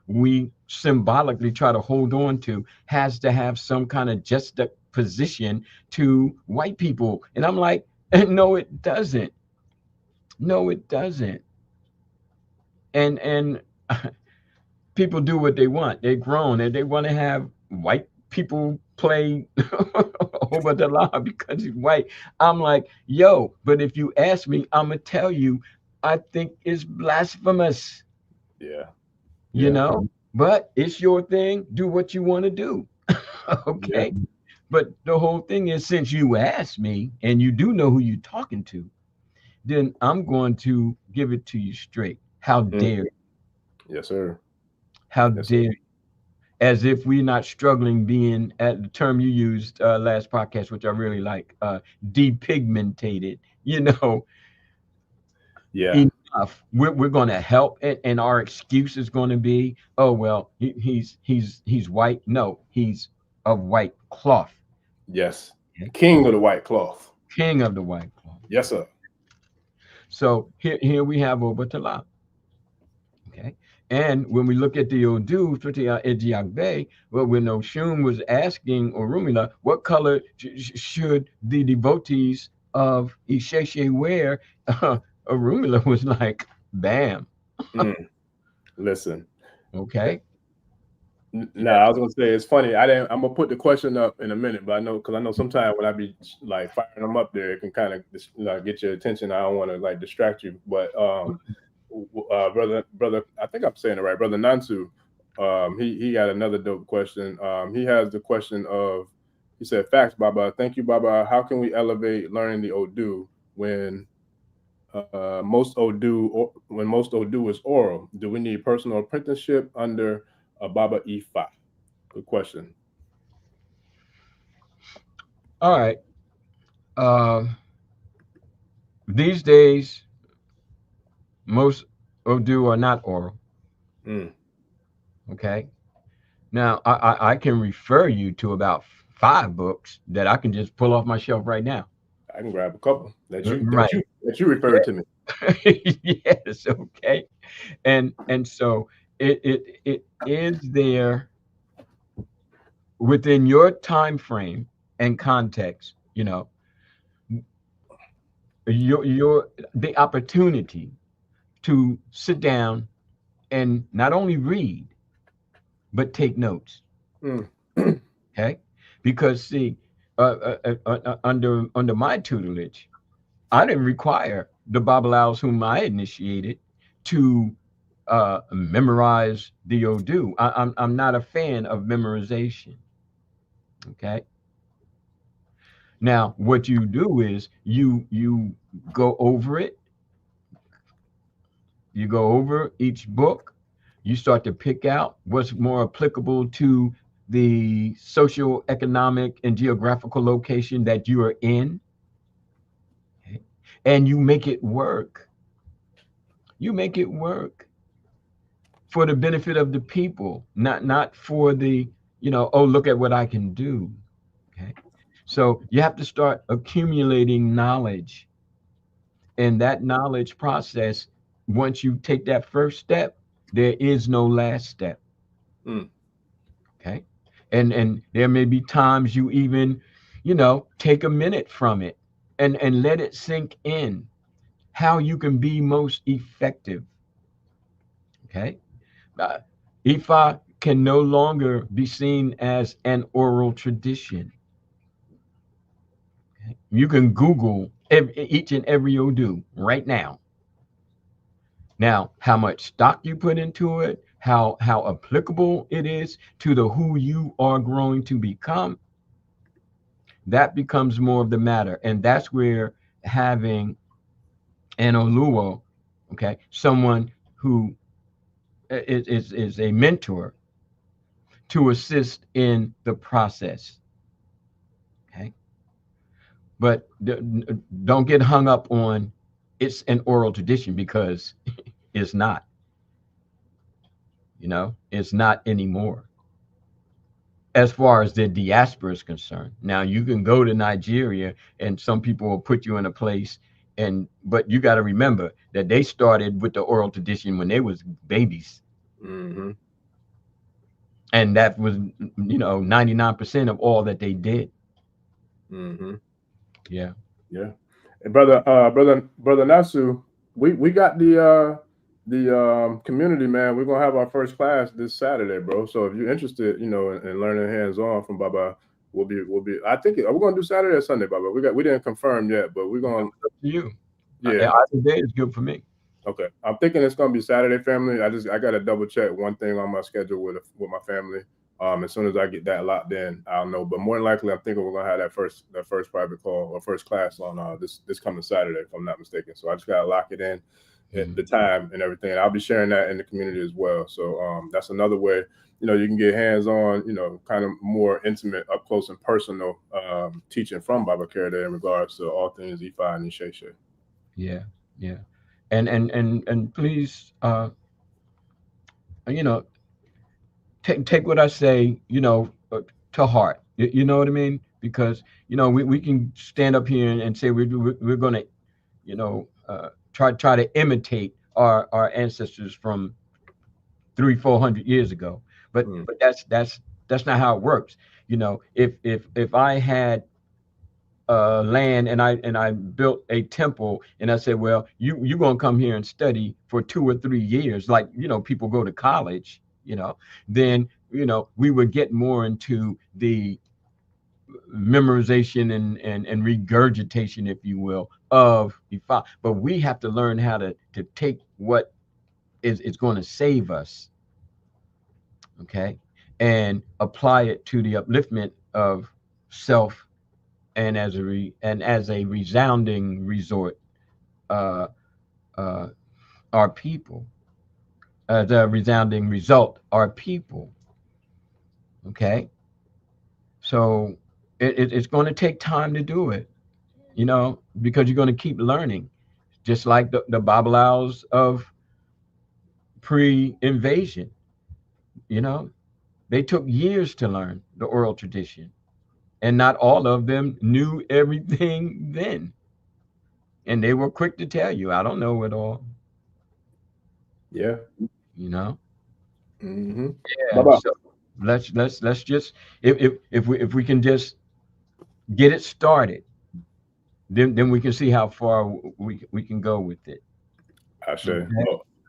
we symbolically try to hold on to has to have some kind of juxtaposition to white people. And I'm like, no, it doesn't. No, it doesn't. And people do what they want. They're grown and they want to have white people play over the law because he's white. I'm like, yo, but if you ask me, I'm gonna tell you, I think it's blasphemous, Yeah. you Yeah. know. But it's your thing. Do what you want to do, Yeah. okay? But the whole thing is, since you asked me and you do know who you're talking to, then I'm going to give it to you straight. How Mm. dare? Yes, sir. How Yes, sir. dare? As if we're not struggling being at the term you used last podcast, which I really like, depigmentated, Yeah. enough. We're going to help it, and our excuse is going to be, oh well, he's white. No, he's of white cloth. Yes. Okay? King of the white cloth. King of the white cloth. Yes, sir. So here we have Obatala. Okay. And when we look at the Odu, Ejiagbe, well, when Oshun was asking Orumila, what color should the devotees of Isheshe wear? Orumila was like, bam. Mm. Listen. Okay. No, Yeah. I was gonna say it's funny. I didn't. I'm gonna put the question up in a minute, but I know sometimes when I be like firing them up there, it can kind of get your attention. I don't want to like distract you, but brother, I think I'm saying it right, brother Nansu. He got another dope question. He has the question of, he said, "Facts, Baba. Thank you, Baba. How can we elevate learning the Odu when most Odu is oral? Do we need personal apprenticeship under a Baba Ifa?" Good question. All right. Uh, these days, most Odu are not oral. Mm. Okay. Now, I can refer you to about 5 books that I can just pull off my shelf right now. I can grab a couple that you that Right. you that you referred to me. Yes. Okay. And so it is there within your time frame and context. Your the opportunity to sit down and not only read but take notes. Mm. Okay, because see, under my tutelage, I didn't require the Babalawos whom I initiated to memorize the Odu. I'm not a fan of memorization. Okay. Now, what you do is you go over it. You go over each book. You start to pick out what's more applicable to the social, economic, and geographical location that you are in, okay? And you make it work. You make it work for the benefit of the people, not for the, oh, look at what I can do. Okay. So you have to start accumulating knowledge. And that knowledge process, once you take that first step, there is no last step. Mm. Okay. And there may be times you even, take a minute from it and let it sink in how you can be most effective. Okay. Uh, Ifa can no longer be seen as an oral tradition. Okay? You can Google each and every Odu right now. Now, how much stock you put into it, how applicable it is to the who you are growing to become, that becomes more of the matter. And that's where having an Oluo, okay, someone who is a mentor to assist in the process. Okay. But don't get hung up on it's an oral tradition because it's not, it's not anymore as far as the diaspora is concerned. Now you can go to Nigeria and some people will put you in a place, but you got to remember that they started with the oral tradition when they was babies. Mm-hmm. And that was 99% of all that they did. Mm-hmm. Yeah. Yeah. And brother Nasu, we got the community, man. We're gonna have our first class this Saturday, bro. So if you're interested, in learning hands on from Baba, we'll be. I think we're gonna do Saturday or Sunday, Baba. We didn't confirm yet, but we're gonna. Up to you. Yeah. Either day is good for me. Okay. I'm thinking it's gonna be Saturday, family. I gotta double check one thing on my schedule with my family. As soon as I get that locked in, I'll know. But more than likely, I'm thinking we're gonna have that first private call or first class on this coming Saturday, if I'm not mistaken. So I just gotta lock it in, Mhm. the time and everything. And I'll be sharing that in the community as well. So that's another way, you can get hands on, kind of more intimate, up close and personal teaching from Baba Karade in regards to all things Ifa and Isese. Yeah. Yeah. And please, you know, take what I say, to heart. You know what I mean? Because we can stand up here and say we're going to try to imitate our ancestors from 300-400 years ago, but Mm. that's not how it works. If I had land and I built a temple and I said, well, you're gonna come here and study for 2 or 3 years, like people go to college, then we would get more into the memorization and regurgitation, if you will, of Ifa. But we have to learn how to take what is going to save us, okay, and apply it to the upliftment of self, and as a resounding resort, uh, uh, our people, as a resounding result, our people. Okay, so it's going to take time to do it, because you're going to keep learning, just like the Babalawos of pre-invasion. You know, they took years to learn the oral tradition, and not all of them knew everything then. And they were quick to tell you, I don't know it all. Yeah. You know, Mm-hmm. yeah. Baba. So let's just, if we can just get it started, then we can see how far we can go with it. I say. Okay.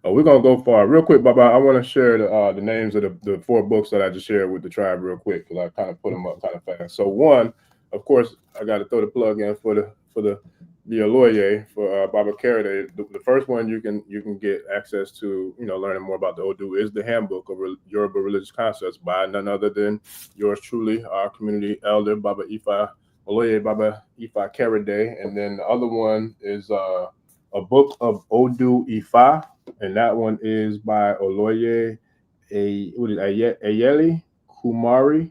We're gonna go far real quick, Baba. I want to share the names of the four books that I just shared with the tribe real quick because I kind of put them up kind of fast. So one, of course, I got to throw the plug in for the Aloye for Baba Karade. The first one you can get access to, learning more about the Odu is the Handbook of Yoruba Religious Concepts by none other than yours truly, our community elder Baba Ifa Aloye Baba Ifa Karade, and then the other one is a book of Odu Ifa, and that one is by Oloye Ayeli Kumari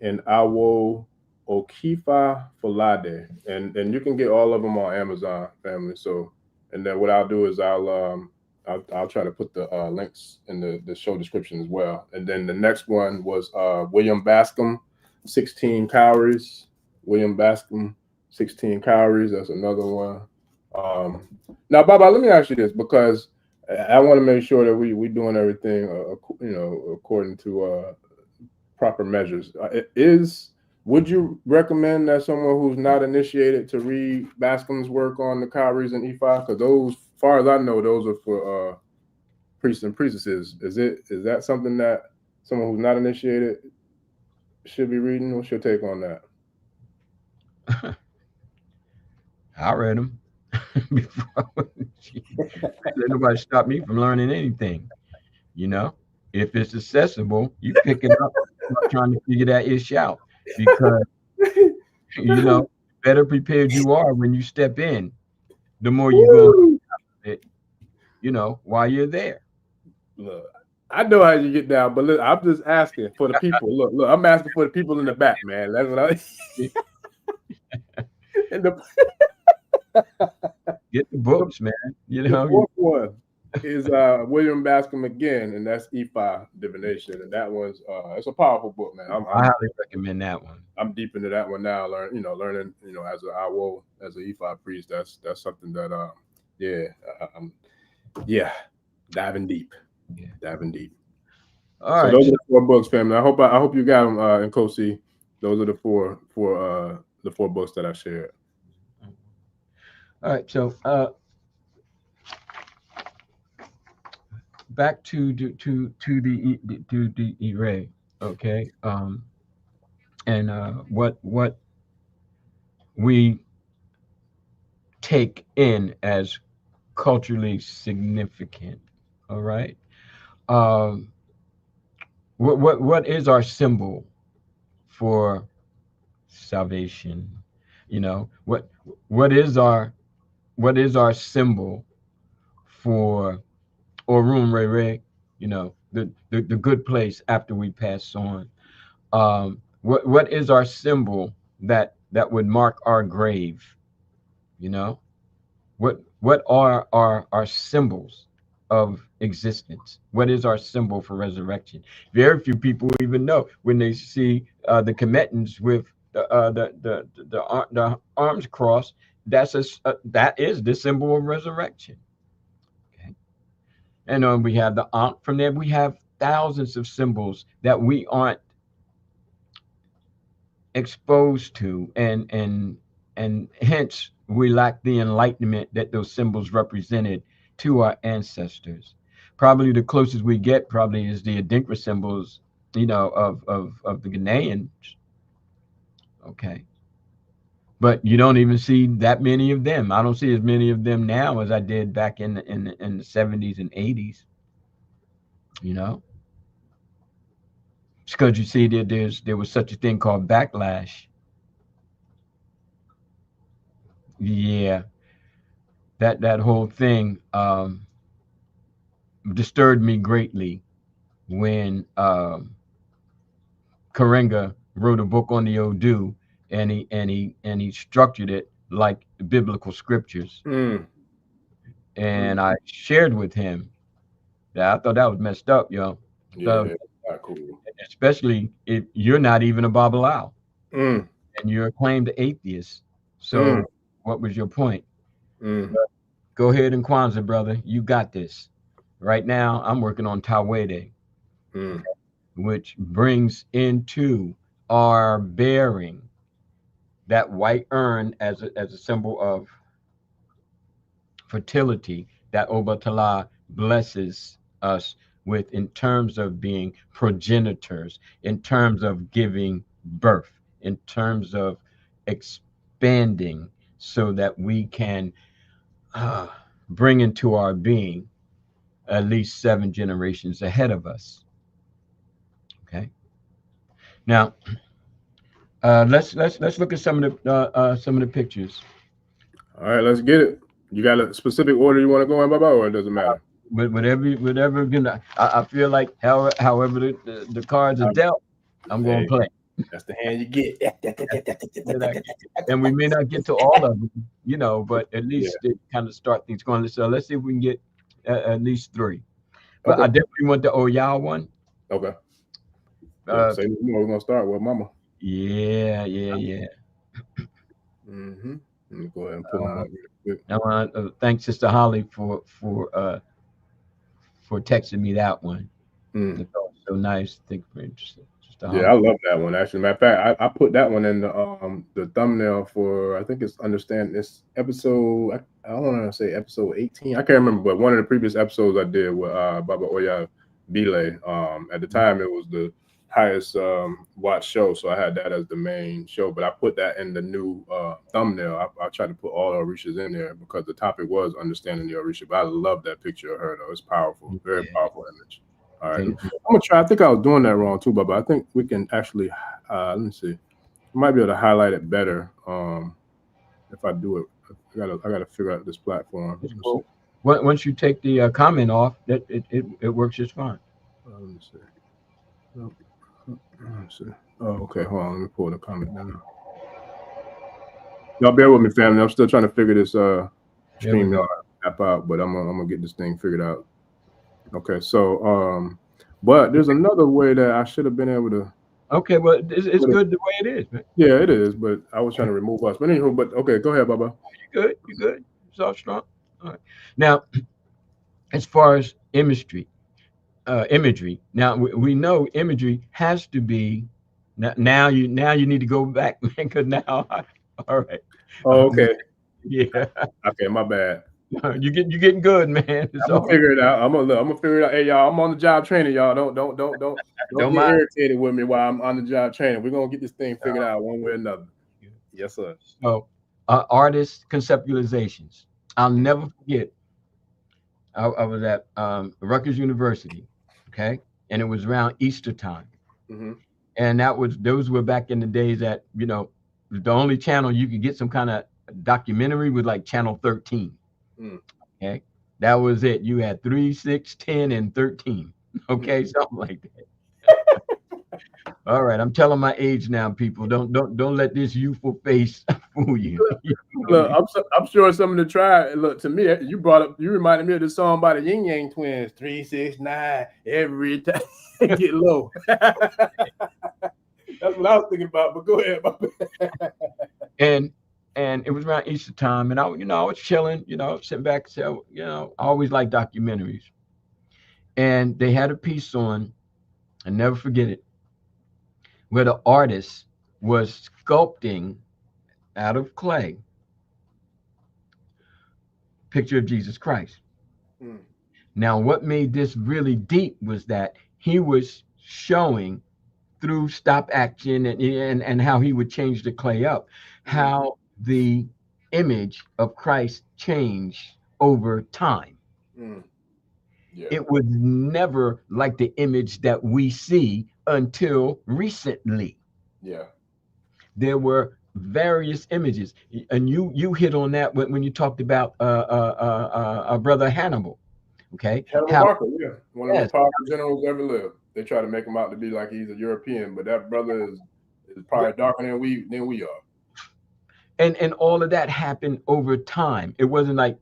and Awo Okifa Falade, and you can get all of them on Amazon, family. So, and then what I'll do is I'll try to put the links in the show description as well. And then the next one was William Bascom, 16 Calories. William Bascom, 16 Calories. That's another one. Um, Now, Baba, let me ask you this because I want to make sure that we doing everything, according to proper measures. Would you recommend that someone who's not initiated to read Bascom's work on the Cowries and E5? Because those, as far as I know, those are for priests and priestesses. Is that something that someone who's not initiated should be reading? What's your take on that? I read them before. Let nobody stop me from learning anything. You know, if it's accessible, you pick it up. Start trying to figure that ish out, because you know, better prepared you are when you step in, the more you're going to Woo! learn it. While you're there. Look, I know how you get down, but look, I'm just asking for the people. Look, I'm asking for the people in the back, man. That's what I. And Get the the, books, man. the fourth one is William Bascom again, and that's Ifa divination, and that one's it's a powerful book, man. I highly recommend that one. I'm deep into that one now. Learning, as an Awo, as an Ifa priest. That's something that yeah, I'm yeah, diving deep, Yeah. diving deep. All So right. those are So, the four books, family. I hope you got them in Kosi. Those are the four books that I shared. all right. So, back to the array. Okay. And what we take in as culturally significant. All right. Um, what is our symbol for salvation? What is our symbol for Orun Rere? The good place after we pass on. What is our symbol that would mark our grave? You know, what are our symbols of existence? What is our symbol for resurrection? Very few people even know when they see the commetants with the arms crossed. That is the symbol of resurrection. Okay, and we have the Ankh. From there, we have thousands of symbols that we aren't exposed to, and hence we lack the enlightenment that those symbols represented to our ancestors. Probably the closest we get probably is the Adinkra symbols, of the Ghanaians. Okay, but you don't even see that many of them. I don't see as many of them now as I did back in the 70s and 80s. You know, it's because you see that there was such a thing called backlash. Yeah, that whole thing disturbed me greatly when Karenga wrote a book on the Odu, and he structured it like the biblical scriptures. Mm. And I shared with him that I thought that was messed up, yo. Yeah, So, not cool. especially if you're not even a Babalawo Mm. and you're a claimed atheist. Mm. So, what was your point? Mm. Go ahead and Kwanzaa, brother. You got this. Right now, I'm working on Tawede, Mm. which brings into our bearing that white urn as a symbol of fertility that Obatala blesses us with in terms of being progenitors, in terms of giving birth, in terms of expanding so that we can uh, bring into our being at least 7 generations ahead of us. Okay. Now, let's look at some of the pictures. All right, let's get it. You got a specific order you want to go in, Baba, or it doesn't matter? But whatever I feel like however the cards are dealt, I'm going Hey, to play. that's the hand you get. And we may not get to all of them, but at Yeah. least it kind of start things going. So let's see if we can get at least 3. But I Okay. definitely want the Oya one. Okay. Yeah. Uh, Say more. We're gonna start with Mama. yeah. Mm-hmm. Let me go ahead and pull them up real quick. I want to thank Sister Holly for texting me that one. Mm. It's so nice. Thank you for interested, Sister Yeah, Holly. I love that one. Actually, matter of fact, I put that one in the thumbnail for, I think it's understand this episode. I don't want to say episode 18. I can't remember, but one of the previous episodes I did with Baba Oya Bile. At the time, it was the highest watched show, so I had that as the main show. But I put that in the new thumbnail. I tried to put all the Orishas in there because the topic was understanding the Orisha. But I love that picture of her though. It's powerful, very Yeah, powerful image. All right, thank you. I'm gonna try. I think I was doing that wrong too, but I think we can actually. Let me see. I might be able to highlight it better. If I do it, I gotta figure out this platform. Let It's me see. cool. Once you take the comment off, that it works just fine. Let me see. Nope. Let me see. Oh, okay. Hold on. Let me pull the comment down. Y'all bear with me, family. I'm still trying to figure this There we stream go. app out, but I'm gonna get this thing figured out. Okay. So but there's another way that I should have been able to. Okay, well, it's good the way it is, man. Yeah, it is, but I was trying to remove us. But anywho, but okay, go ahead, Baba. You good. It's all strong. All right. Now, as far as imagery. Now we know imagery has to be. Now you need to go back, man, because now, all right, Oh, okay. yeah, Okay, my bad. you getting good, man. It's I'm gonna all figure it out. I'm gonna figure it out. Hey, y'all, I'm on the job training. Y'all don't don't get mind. irritated with me while I'm on the job training. We're gonna get this thing figured out one way or another. Yes, sir. So, artist conceptualizations. I'll never forget. I was at Rutgers University, okay, and it was around Easter time. Mm-hmm. And those were back in the days that the only channel you could get some kind of documentary was like channel 13. Mm. Okay, that was it. You had 3, 6, 10, and 13. Okay, Mm-hmm. something like that. All right, I'm telling my age now, people. Don't let this youthful face fool you. Look, I'm sure some of the tribe. Look, to me, you reminded me of the song by the Yin Yang Twins, 369 every time get low. That's what I was thinking about. But go ahead. and it was around Easter time, and I was chilling, sitting back. So I always like documentaries, and they had a piece on. I never forget it, where the artist was sculpting out of clay picture of Jesus Christ. Mm. Now, what made this really deep was that he was showing through stop action and how he would change the clay up, how the image of Christ changed over time. Mm. Yeah. It was never like the image that we see until recently. Yeah. There were various images, and you hit on that when you talked about brother Hannibal. Okay, Hannibal how Barker, yeah, one of the yes, most powerful generals ever lived. They try to make him out to be like he's a European, but that brother is is probably darker than we are. And all of that happened over time. It wasn't like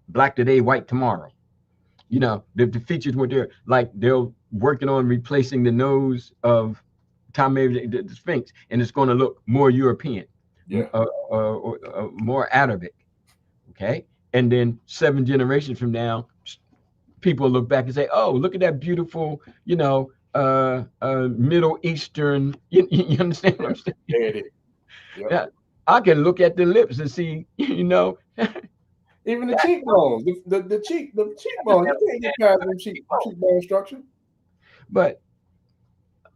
black today, white tomorrow. You know, the features were there. Like they're working on replacing the nose of Tom Mary the Sphinx, and it's going to look more European, Yeah. more Arabic. Okay, and then 7 generations from now, people look back and say, "Oh, look at that beautiful, Middle Eastern." You understand what I'm saying? Yeah, it is. Yep. Yeah, I can look at the lips and see, Even the cheekbones, the cheekbone, you can't get past them cheekbone structure. But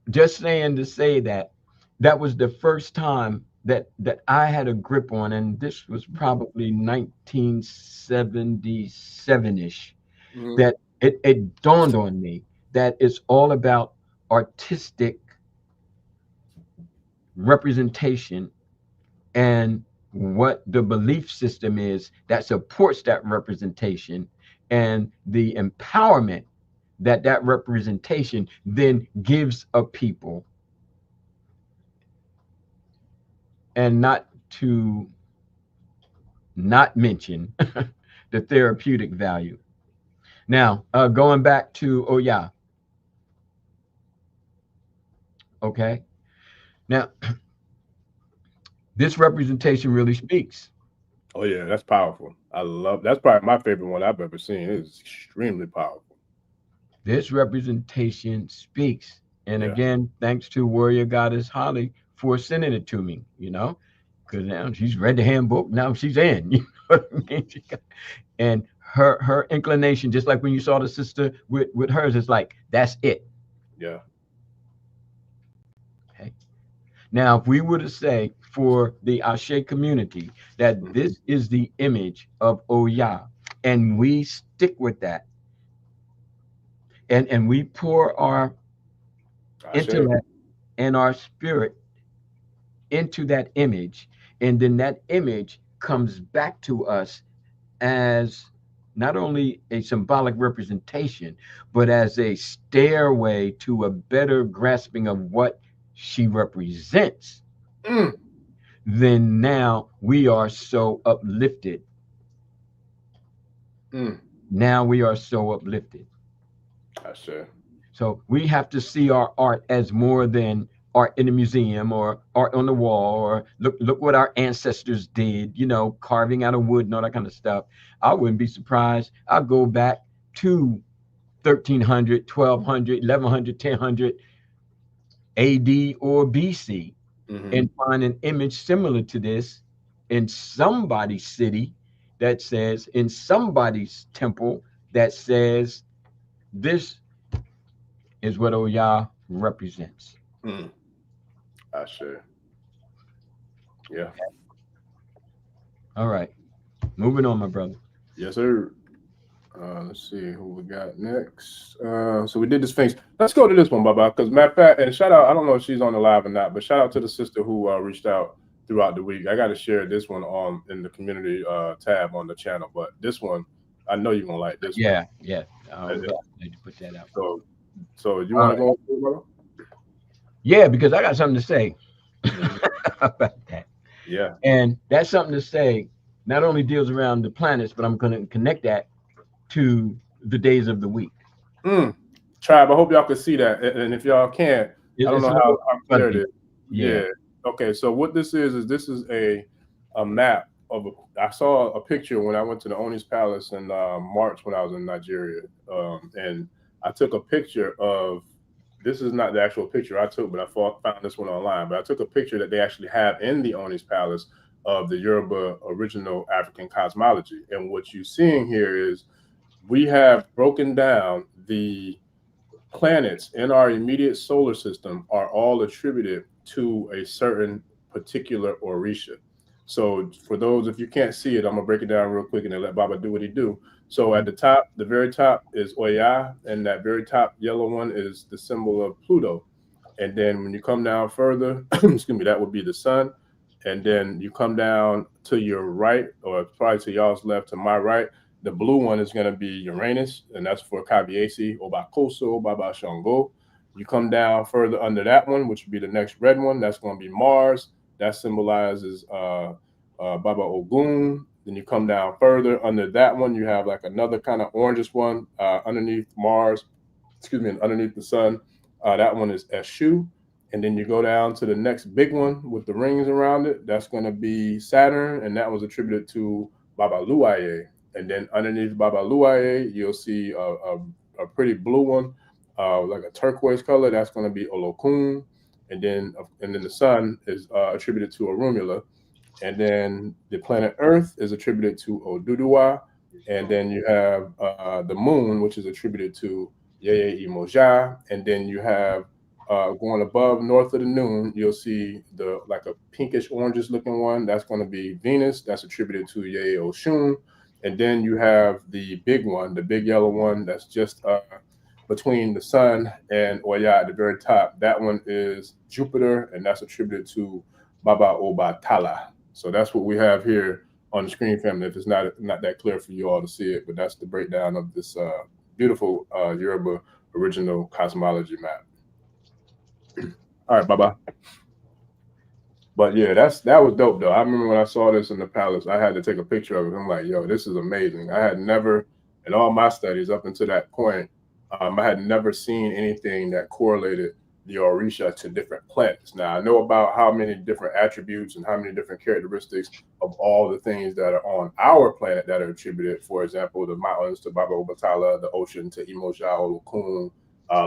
just saying to say that that was the first time that I had a grip on, and this was probably 1977-ish, that it dawned on me that it's all about artistic representation and what the belief system is that supports that representation and the empowerment that that representation then gives a people, and not to not mention the therapeutic value. Now, going back to Oya, okay? Now, this representation really speaks. Oh yeah, that's powerful. That's probably my favorite one I've ever seen. It's extremely powerful. This representation speaks. And Yeah. again, thanks to Warrior Goddess Holly for sending it to me, because now she's read the handbook. Now she's in, you know what I mean? And her inclination, just like when you saw the sister with hers, is like, that's it. Yeah. Okay. Now, if we were to say for the Ashe community that this is the image of Oya, and we stick with that, and we pour our intellect and our spirit into that image, and then that image comes back to us as not only a symbolic representation, but as a stairway to a better grasping of what she represents, then now we are so uplifted. Now we are so uplifted. I see. So we have to see our art as more than art in a museum or art on the wall, or look what our ancestors did, carving out of wood and all that kind of stuff. I wouldn't be surprised. I'll go back to 1300, 1200, 1100, 1000 AD or BC and find an image similar to this in somebody's city that says, in somebody's temple that says, this is what Oya represents. I see. Yeah. All right. Moving on, my brother. Yes, sir. Let's see who we got next. So we did the Sphinx. Let's go to this one, Baba. Because matter of fact, and shout out, I don't know if she's on the live or not, but shout out to the sister who reached out throughout the week. I got to share this one on in the community tab on the channel. But this one, I know you're gonna like this. Yeah, one. yeah. I need to put that out. So you want to go, brother? Yeah, because I got something to say about that. Yeah. And that's something to say not only deals around the planets, but I'm going to connect that to the days of the week. Tribe, I hope y'all can see that. And if y'all can't, I don't know how clear it is. Yeah. Okay, so what this is this is a map of I saw a picture when I went to the Oni's Palace in March when I was in Nigeria. And I took a picture of, this is not the actual picture I took, but I found this one online. But I took a picture that they actually have in the Oni's Palace of the Yoruba original African cosmology. And what you're seeing here is we have broken down the planets in our immediate solar system are all attributed to a certain particular Orisha. So for those, if you can't see it, I'm gonna break it down real quick and then let Baba do what he do. So at the top, the very top is Oya, and that very top yellow one is the symbol of Pluto. And then when you come down further, excuse me, that would be the sun. And then you come down to your right, or probably to y'all's left, to my right. The blue one is going to be Uranus, and that's for Kabiesi, Obakoso, Baba Shango. You come down further under that one, which would be the next red one. That's going to be Mars. That symbolizes Baba Ogun. Then you come down further under that one, you have like another kind of orangish one underneath Mars. Excuse me, and underneath the sun. That one is Eshu. And then you go down to the next big one with the rings around it. That's going to be Saturn, and that was attributed to Baba Luaye. And then underneath Baba Luaye, you'll see a pretty blue one, like a turquoise color. That's going to be Olokun. And then the sun is attributed to Orunmila. And then the planet Earth is attributed to Oduduwa. And then you have the moon, which is attributed to Yeye Imoja. And then you have going above north of the noon, you'll see the like a pinkish orangish looking one. That's going to be Venus. That's attributed to Yeye Oshun. And then you have the big one, the big yellow one. That's just between the sun and Oya at the very top. That one is Jupiter, and that's attributed to Baba Obatala. So that's what we have here on the screen, family. If it's not that clear for you all to see it, but that's the breakdown of this beautiful Yoruba original cosmology map. All right, Baba. But yeah, that was dope though. I remember when I saw this in the palace, I had to take a picture of it. I'm like, yo, this is amazing. I had never, in all my studies up until that point, I had never seen anything that correlated the Orisha to different planets. Now I know about how many different attributes and how many different characteristics of all the things that are on our planet that are attributed. For example, the mountains to Baba Obatala, the ocean to Imoja Olokun,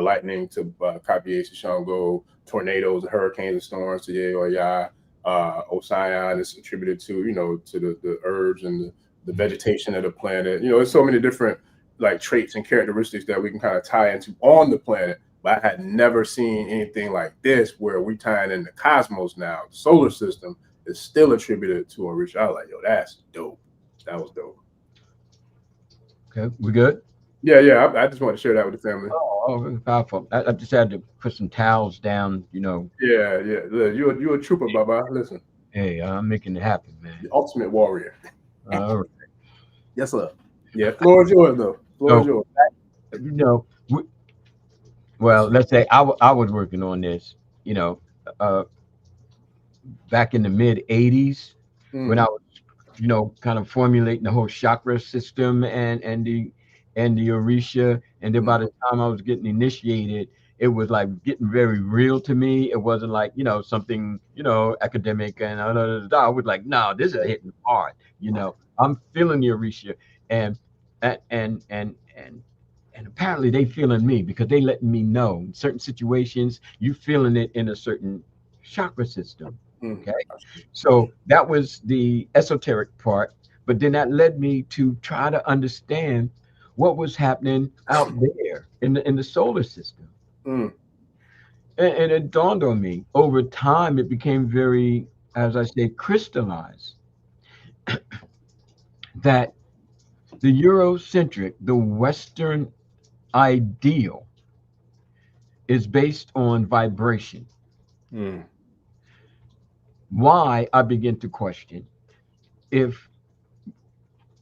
lightning to Kabiyesi Shango, tornadoes, hurricanes, and storms to Yeoya. Osayan is attributed to, to the herbs and the vegetation of the planet. There's so many different like traits and characteristics that we can kind of tie into on the planet. But I had never seen anything like this where we tying in the cosmos now. The solar system is still attributed to Orisha. I was like, yo, that's dope. That was dope. Okay, we good? Yeah. I just want to share that with the family. Oh, powerful. I just had to put some towels down, Yeah. You're a trooper, Baba. Listen. Hey, I'm making it happen, man. The ultimate warrior. All right. Yes, sir. Yeah, floor is yours, though. Floor is yours. Well, let's say I was working on this, back in the mid 80s when I was, kind of formulating the whole chakra system and the Orisha. And then by the time I was getting initiated, it was like getting very real to me. It wasn't like, something, academic and I was like, no, this is hitting hard. I'm feeling the Orisha and apparently they feeling me because they letting me know in certain situations you feeling it in a certain chakra system. Okay. So that was the esoteric part, but then that led me to try to understand what was happening out there in the solar system. And it dawned on me over time, it became very, as I say, crystallized that the Eurocentric, the Western ideal is based on vibration. Why, I begin to question, if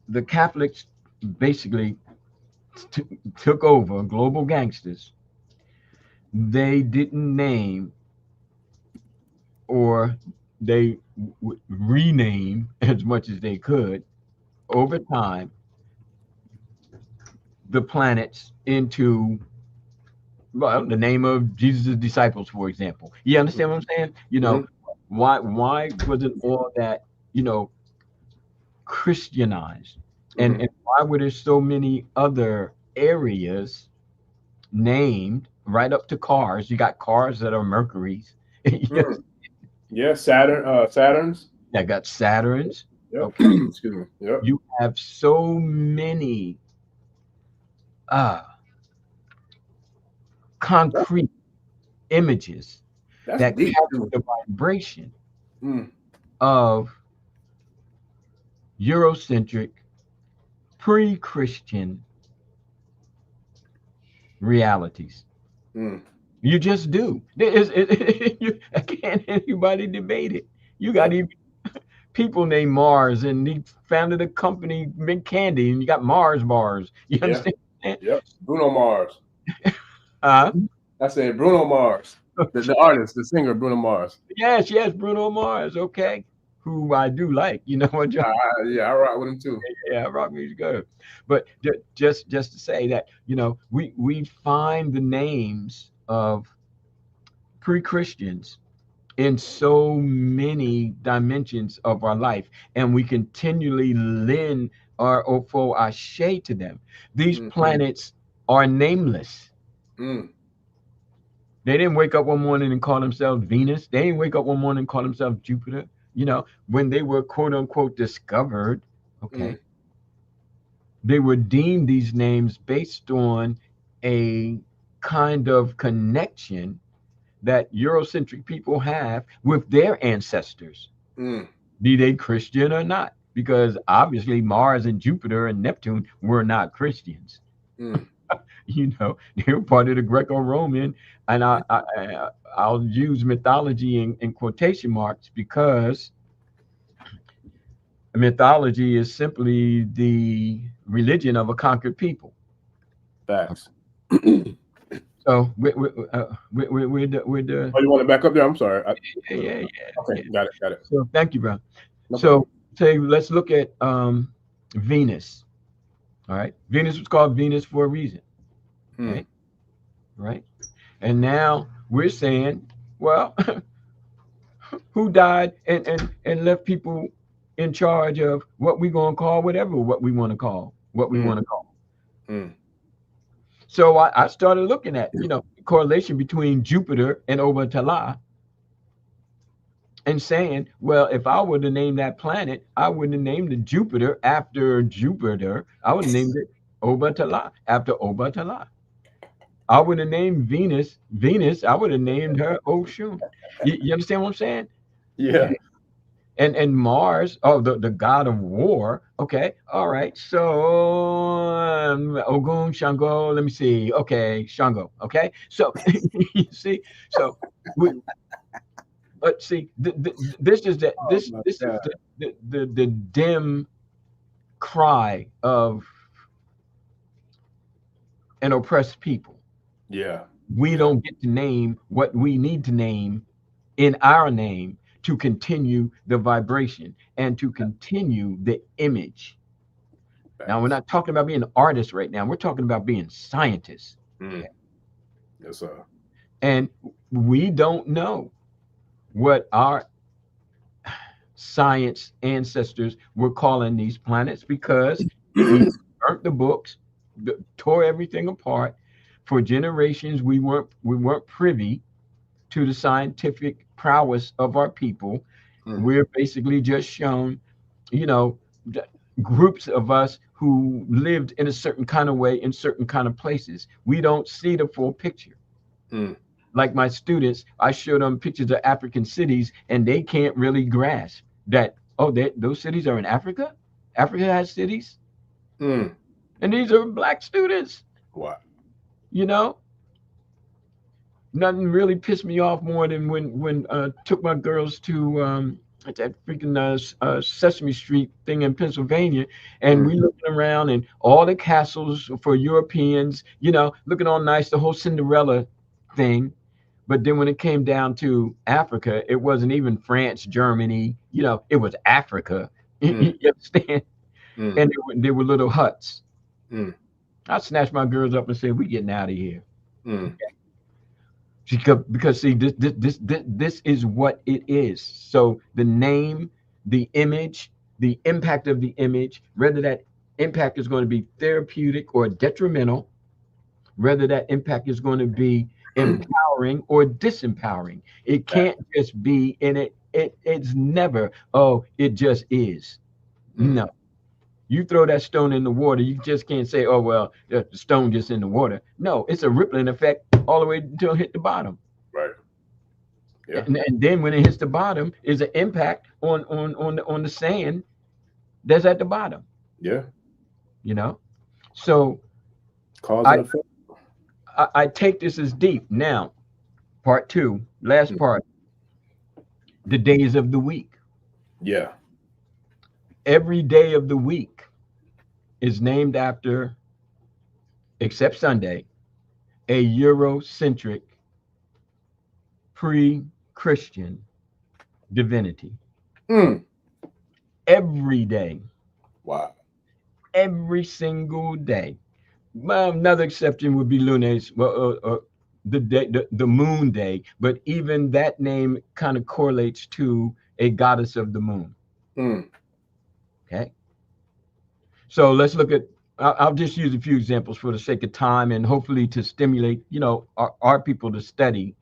the Catholics basically took over, global gangsters, they didn't name or they would rename as much as they could over time the planets into, well, the name of Jesus' disciples, for example. You understand what I'm saying? Why wasn't all that, Christianized? And why were there so many other areas named right up to cars? You got cars that are Mercury's. Yeah, Saturns. I got Saturns. Yep. Okay. Excuse me. Yep. You have so many concrete images that capture the vibration of Eurocentric, pre-Christian realities. You just do. Can't anybody debate it. You got even people named Mars, and he founded a company, Big Candy, and you got Mars bars. You understand? Yep. Bruno Mars. I said Bruno Mars, the artist, the singer Bruno Mars. Yes, yes, Bruno Mars. Okay, who I do like. You know what, John? Yeah, I rock with him too. Yeah, rock music good. But just to say that, we find the names of pre-Christians in so many dimensions of our life, and we continually lend our ofo ashe to them. These planets are nameless. Mm. They didn't wake up one morning and call themselves Venus. They didn't wake up one morning and call themselves Jupiter. When they were quote unquote discovered, okay, they were deemed these names based on a kind of connection that Eurocentric people have with their ancestors, be they Christian or not, because obviously Mars and Jupiter and Neptune were not Christians. They were part of the Greco-Roman, and I'll use mythology in quotation marks, because mythology is simply the religion of a conquered people. Facts. So we're the Oh, you want to back up there? I'm sorry. yeah. Okay, got it. So thank you, bro. No So let's look at Venus. All right, Venus was called Venus for a reason. Okay, right. And now we're saying, well, who died and left people in charge of what we're gonna call whatever what we want to call what we want to call. So I started looking at correlation between Jupiter and Obatala, and saying, well, if I were to name that planet, I wouldn't have named it Jupiter after Jupiter. I would have named it Obatala after Obatala. I would have named Venus Venus. I would have named her Oshun. You understand what I'm saying? Yeah. And Mars, oh, the god of war. Okay, all right. So Ogun, Shango. Let me see. Okay, Shango. Okay, so you see, so we. But see, this is the dim cry of an oppressed people. Yeah. We don't get to name what we need to name in our name to continue the vibration and to continue the image. Now, we're not talking about being artists right now. We're talking about being scientists. Okay? Yes, sir. And we don't know what our science ancestors were calling these planets, because we burnt the books, tore everything apart. For generations, we weren't privy to the scientific prowess of our people. We're basically just shown, groups of us who lived in a certain kind of way in certain kind of places. We don't see the full picture. Like my students, I showed them pictures of African cities, and they can't really grasp that, oh, those cities are in Africa. Africa has cities, and these are Black students. What? Nothing really pissed me off more than when took my girls to that freaking Sesame Street thing in Pennsylvania, and we looking around, and all the castles for Europeans, looking all nice, the whole Cinderella thing. But then when it came down to Africa, it wasn't even France, Germany, it was Africa. You understand? And there were little huts. I snatched my girls up and said, "We getting out of here." Because see, this is what it is. So the name, the image, the impact of the image, whether that impact is going to be therapeutic or detrimental, whether that impact is going to be empowering or disempowering. It can't just be in it. It's never, oh, it just is. No. You throw that stone in the water, you just can't say, oh, well, the stone just in the water. No, it's a rippling effect all the way until it hit the bottom. Right. Yeah. And then when it hits the bottom, is an impact on the sand that's at the bottom. Yeah. So cause and effect. I take this as deep. Now, part two, last part, the days of the week. Yeah. Every day of the week is named after, except Sunday, a Eurocentric pre-Christian divinity. Mm. Every day, Wow. every single day. Well, another exception would be lunes, well, the day, the moon day. But even that name kind of correlates to a goddess of the moon. Mm. Okay, so let's look at. I'll just use a few examples for the sake of time, and hopefully to stimulate, our people to study.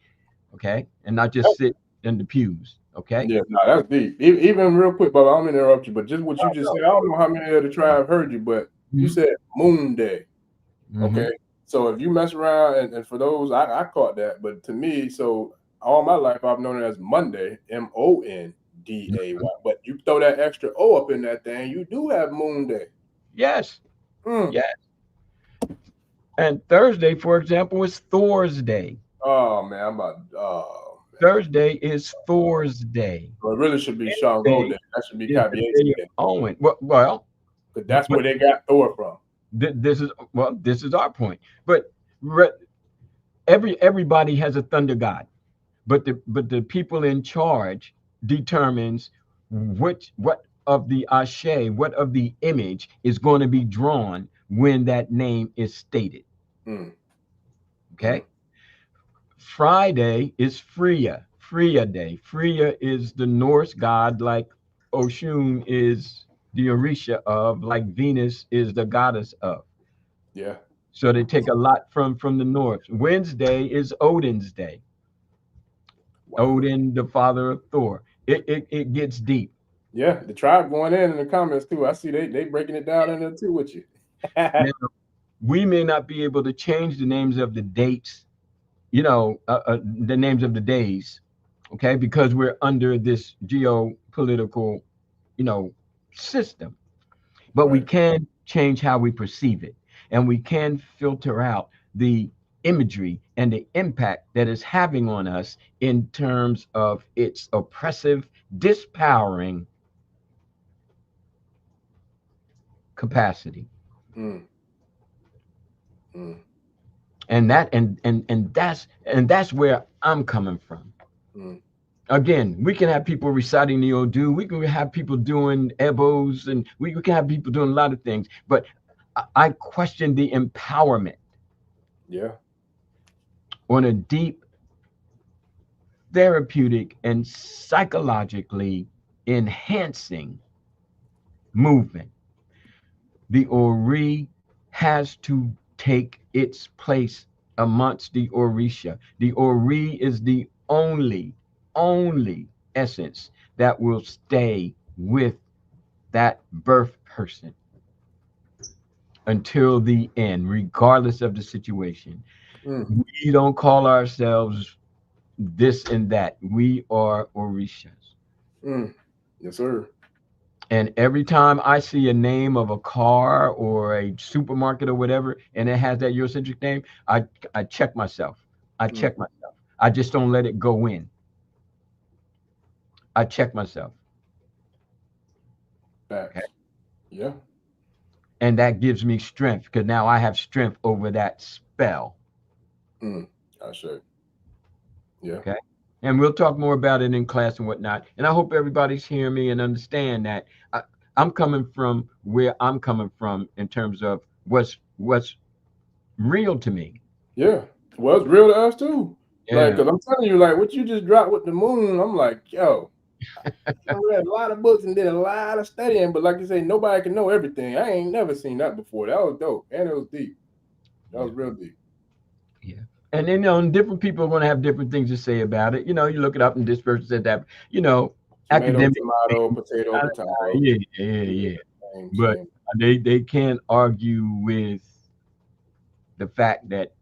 Okay, and not just sit in the pews. Okay. Yeah, no, that's deep. Even real quick, Baba, I don't interrupt you, but just what you just said, I don't know how many of the tribe heard you, but you Mm-hmm. said Moon Day. Mm-hmm. Okay. So if you mess around, and for those, I caught that, but to me, so all my life I've known it as Monday, Monday. But you throw that extra O up in that thing, you do have Moon Day. Yes. Mm. Yes. And Thursday, for example, is Thor's Day. Oh man, I'm about. Oh man. Thursday is Thor's Day. So it really should be Shango Day Day. That should be is the Kabiesi day of Day. Owen. Well, Because that's but where they got Thor from. this is our point. But everybody has a thunder god, but the people in charge determines what of the ashe, what of the image is going to be drawn when that name is stated. Mm. Mm. Okay. Friday is Freya Day. Freya is the Norse god, like Oshun is the Orisha of, like Venus is the goddess of. Yeah. So they take a lot from the North. Wednesday is Odin's Day. Wow. Odin, the father of Thor. It gets deep. Yeah, the tribe going in the comments too. I see they breaking it down in there too with you. Now, we may not be able to change the names of the dates, the names of the days, okay, because we're under this geopolitical, you know, system. But we Right. can change how we perceive it, and we can filter out the imagery and the impact that is having on us in terms of its oppressive, dispowering capacity. Mm. Mm. And that's where I'm coming from. Mm. Again, we can have people reciting the Odu, we can have people doing ebos, and we can have people doing a lot of things, but I question the empowerment Yeah. on a deep therapeutic and psychologically enhancing movement. The Ori has to take its place amongst the Orisha. The Ori is the only essence that will stay with that birth person until the end, regardless of the situation. Mm. We don't call ourselves this and that. We are Orishas. Mm. Yes, sir. And every time I see a name of a car or a supermarket or whatever, and it has that Eurocentric name, I check myself. I Mm. check myself. I just don't let it go in. I check myself. Okay. Facts. Yeah. And that gives me strength because now I have strength over that spell. Mm. I say. Yeah. Okay. And we'll talk more about it in class and whatnot. And I hope everybody's hearing me and understand that I'm coming from where I'm coming from in terms of what's real to me. Yeah. Well, it's real to us too. Like, Yeah. cause I'm telling you, like, what you just dropped with the moon, I'm like, yo, I read a lot of books and did a lot of studying, but like you say, nobody can know everything. I ain't never seen that before. That was dope, and it was deep. That was Yeah. real deep. Yeah. And then, different people are going to have different things to say about it. You look it up and this person said that, Tomato, academic. tomato, potato, potato. Yeah, yeah, Yeah, yeah. same, But same. they can't argue with the fact that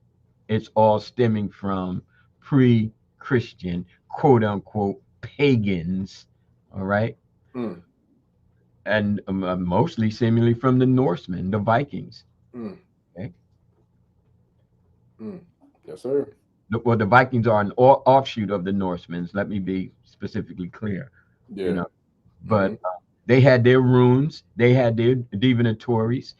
it's all stemming from pre-Christian, quote unquote, pagans. All right. Mm, And mostly seemingly from the Norsemen, the Vikings. mm, Okay. mm. Yes, sir. Well, the Vikings are an offshoot of the Norsemen. Let me be specifically clear. You Yeah. know, but Mm-hmm. they had their runes, they had their divinatories.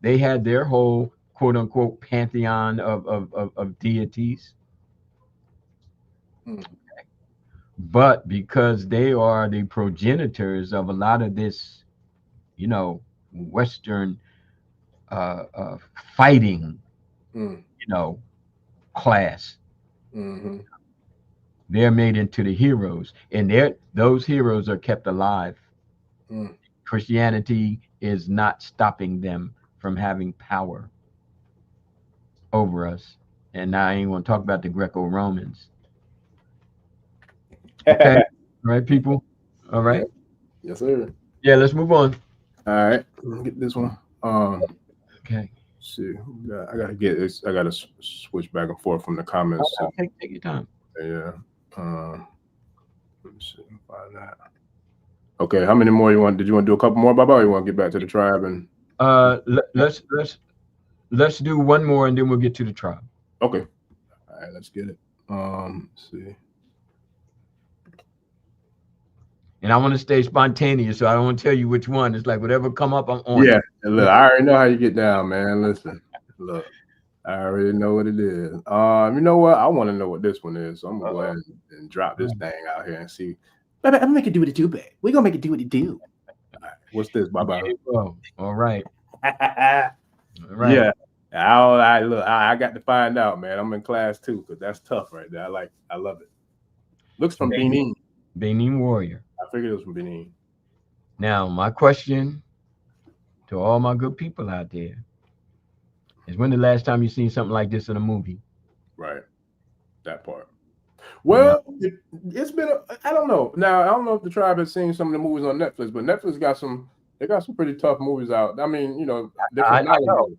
They had their whole quote unquote pantheon of deities. Mm. But because they are the progenitors of a lot of this, Western uh, fighting, Mm. you know, class, Mm-hmm. they're made into the heroes, and those heroes are kept alive. Mm. Christianity is not stopping them from having power over us. And now I ain't going to talk about the Greco-Romans. Okay, all right, people. All Yeah. right. Yes, sir. Yeah, let's move on. All right. Let me get this one. Okay. Let's see. I gotta get this. I gotta switch back and forth from the comments to Take your time. yeah. Let me see. Find that. Okay. How many more you want? Did you want to do a couple more, Baba? Or you want to get back to the tribe and? Let's do one more and then we'll get to the tribe. Okay. All right. Let's get it. Let's see. And I want to stay spontaneous, so I don't want to tell you which one. It's like whatever come up, I'm on. Yeah. Look, I already know how you get down, man. Listen. Look. I already know what it is. You know what? I want to know what this one is. So I'm gonna go ahead and drop this thing out here and see. I'm gonna make it do what it do, babe. We're gonna make it do what it do. All right. What's this? Bye-bye. All right. All right. Yeah. I got to find out, man. I'm in class too, because that's tough right there. I love it. Looks from Benin. Benin warrior. I figured it was from Benin. Now, my question to all my good people out there is, when the last time you seen something like this in a movie? Right. That part. Well, it's been. I don't know. Now, I don't know if the tribe has seen some of the movies on Netflix, but Netflix got some. They got some pretty tough movies out. I mean, different. I know.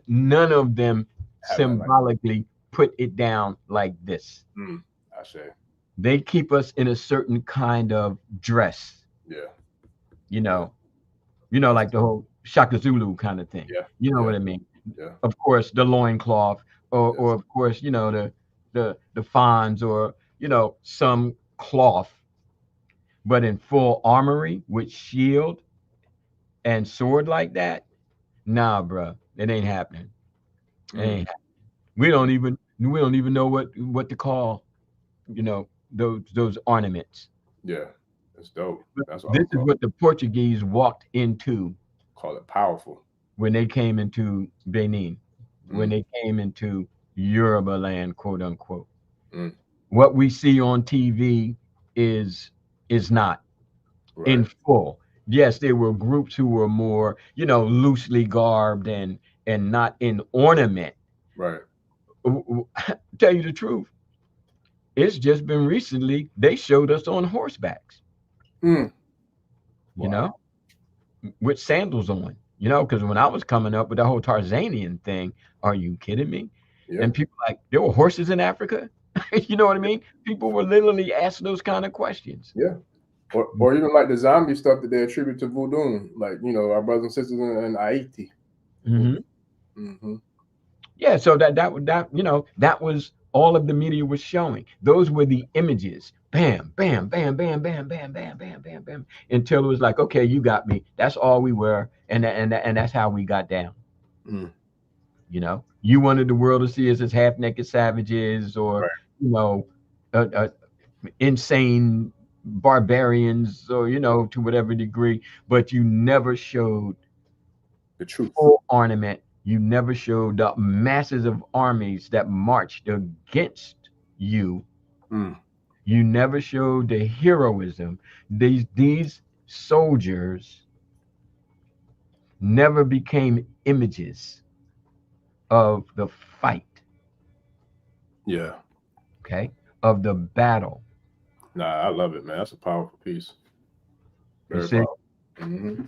None of them symbolically put it down like this. I say. They keep us in a certain kind of dress. Yeah. Like the whole Shaka Zulu kind of thing. Yeah. You know what I mean? Yeah. Of course, the loincloth, or of course, the fawns, or some cloth, but in full armory with shield and sword like that. Nah, bro, it ain't happening. It ain't happening. We don't even know what to call, those ornaments. Yeah, it's dope. That's this is what the Portuguese walked into. Call it powerful. When they came into Benin, when they came into Yoruba land, quote unquote. What we see on TV is not in full. Yes, there were groups who were more, loosely garbed and not in ornament. Right. Tell you the truth, it's just been recently they showed us on horsebacks. With sandals on. Because when I was coming up with that whole Tarzanian thing, are you kidding me? Yeah. And people there were horses in Africa. You know what I mean? People were literally asked those kind of questions. Yeah. Or even like the zombie stuff that they attribute to voodoo, like our brothers and sisters in Haiti. Yeah, so that was all of the media was showing. Those were the images. Bam, bam, bam, bam, bam, bam, bam, bam, bam, bam. Until it was like, okay, you got me. That's all we were, and that's how we got down. You wanted the world to see us as half-naked savages, or insane barbarians, or to whatever degree, but you never showed the truth. Full ornament. You never showed the masses of armies that marched against you. You never showed the heroism. These soldiers never became images of the fight. Yeah. Okay. Of the battle. Nah, I love it, man. That's a powerful piece. Very powerful.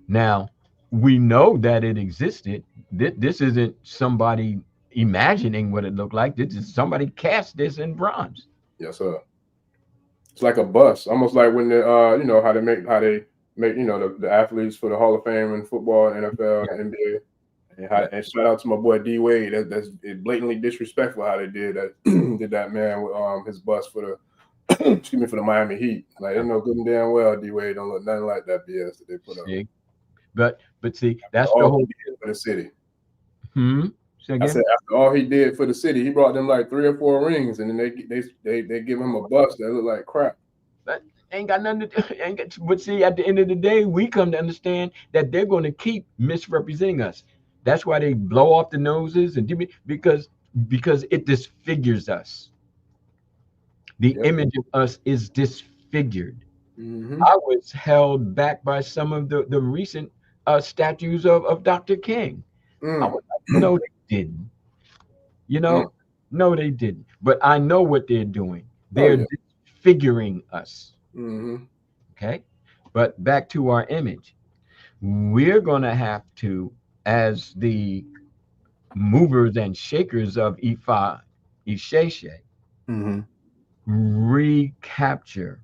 Now, we know that it existed. This isn't somebody imagining what it looked like. This is somebody cast this in bronze. Yes, sir. It's like a bus, almost like when they, how they make the athletes for the Hall of Fame in football, NFL, and NBA. And shout out to my boy D Wade. That's blatantly disrespectful how they did that man with his bus for the for the Miami Heat. Like, they know good and damn well D Wade don't look nothing like that BS that they put up. But see, that's the All whole. he did for the city. Hmm. Say I again. said after all he did for the city, he brought them like 3 or 4 rings, and then they give him a bus that look like crap. But ain't got nothing to do. But see, at the end of the day, we come to understand that they're going to keep misrepresenting us. That's why they blow off the noses and because it disfigures us. The Yep. image of us is disfigured. Mm-hmm. I was held back by some of the recent statues of Dr. King. I Mm. was like, no, they didn't. You Mm. know, no, they didn't. But I know what they're doing. Oh They're yeah. disfiguring us. Mm-hmm. Okay. But back to our image. We're going to have to, as the movers and shakers of Ifa, Isheshe, Mm-hmm. recapture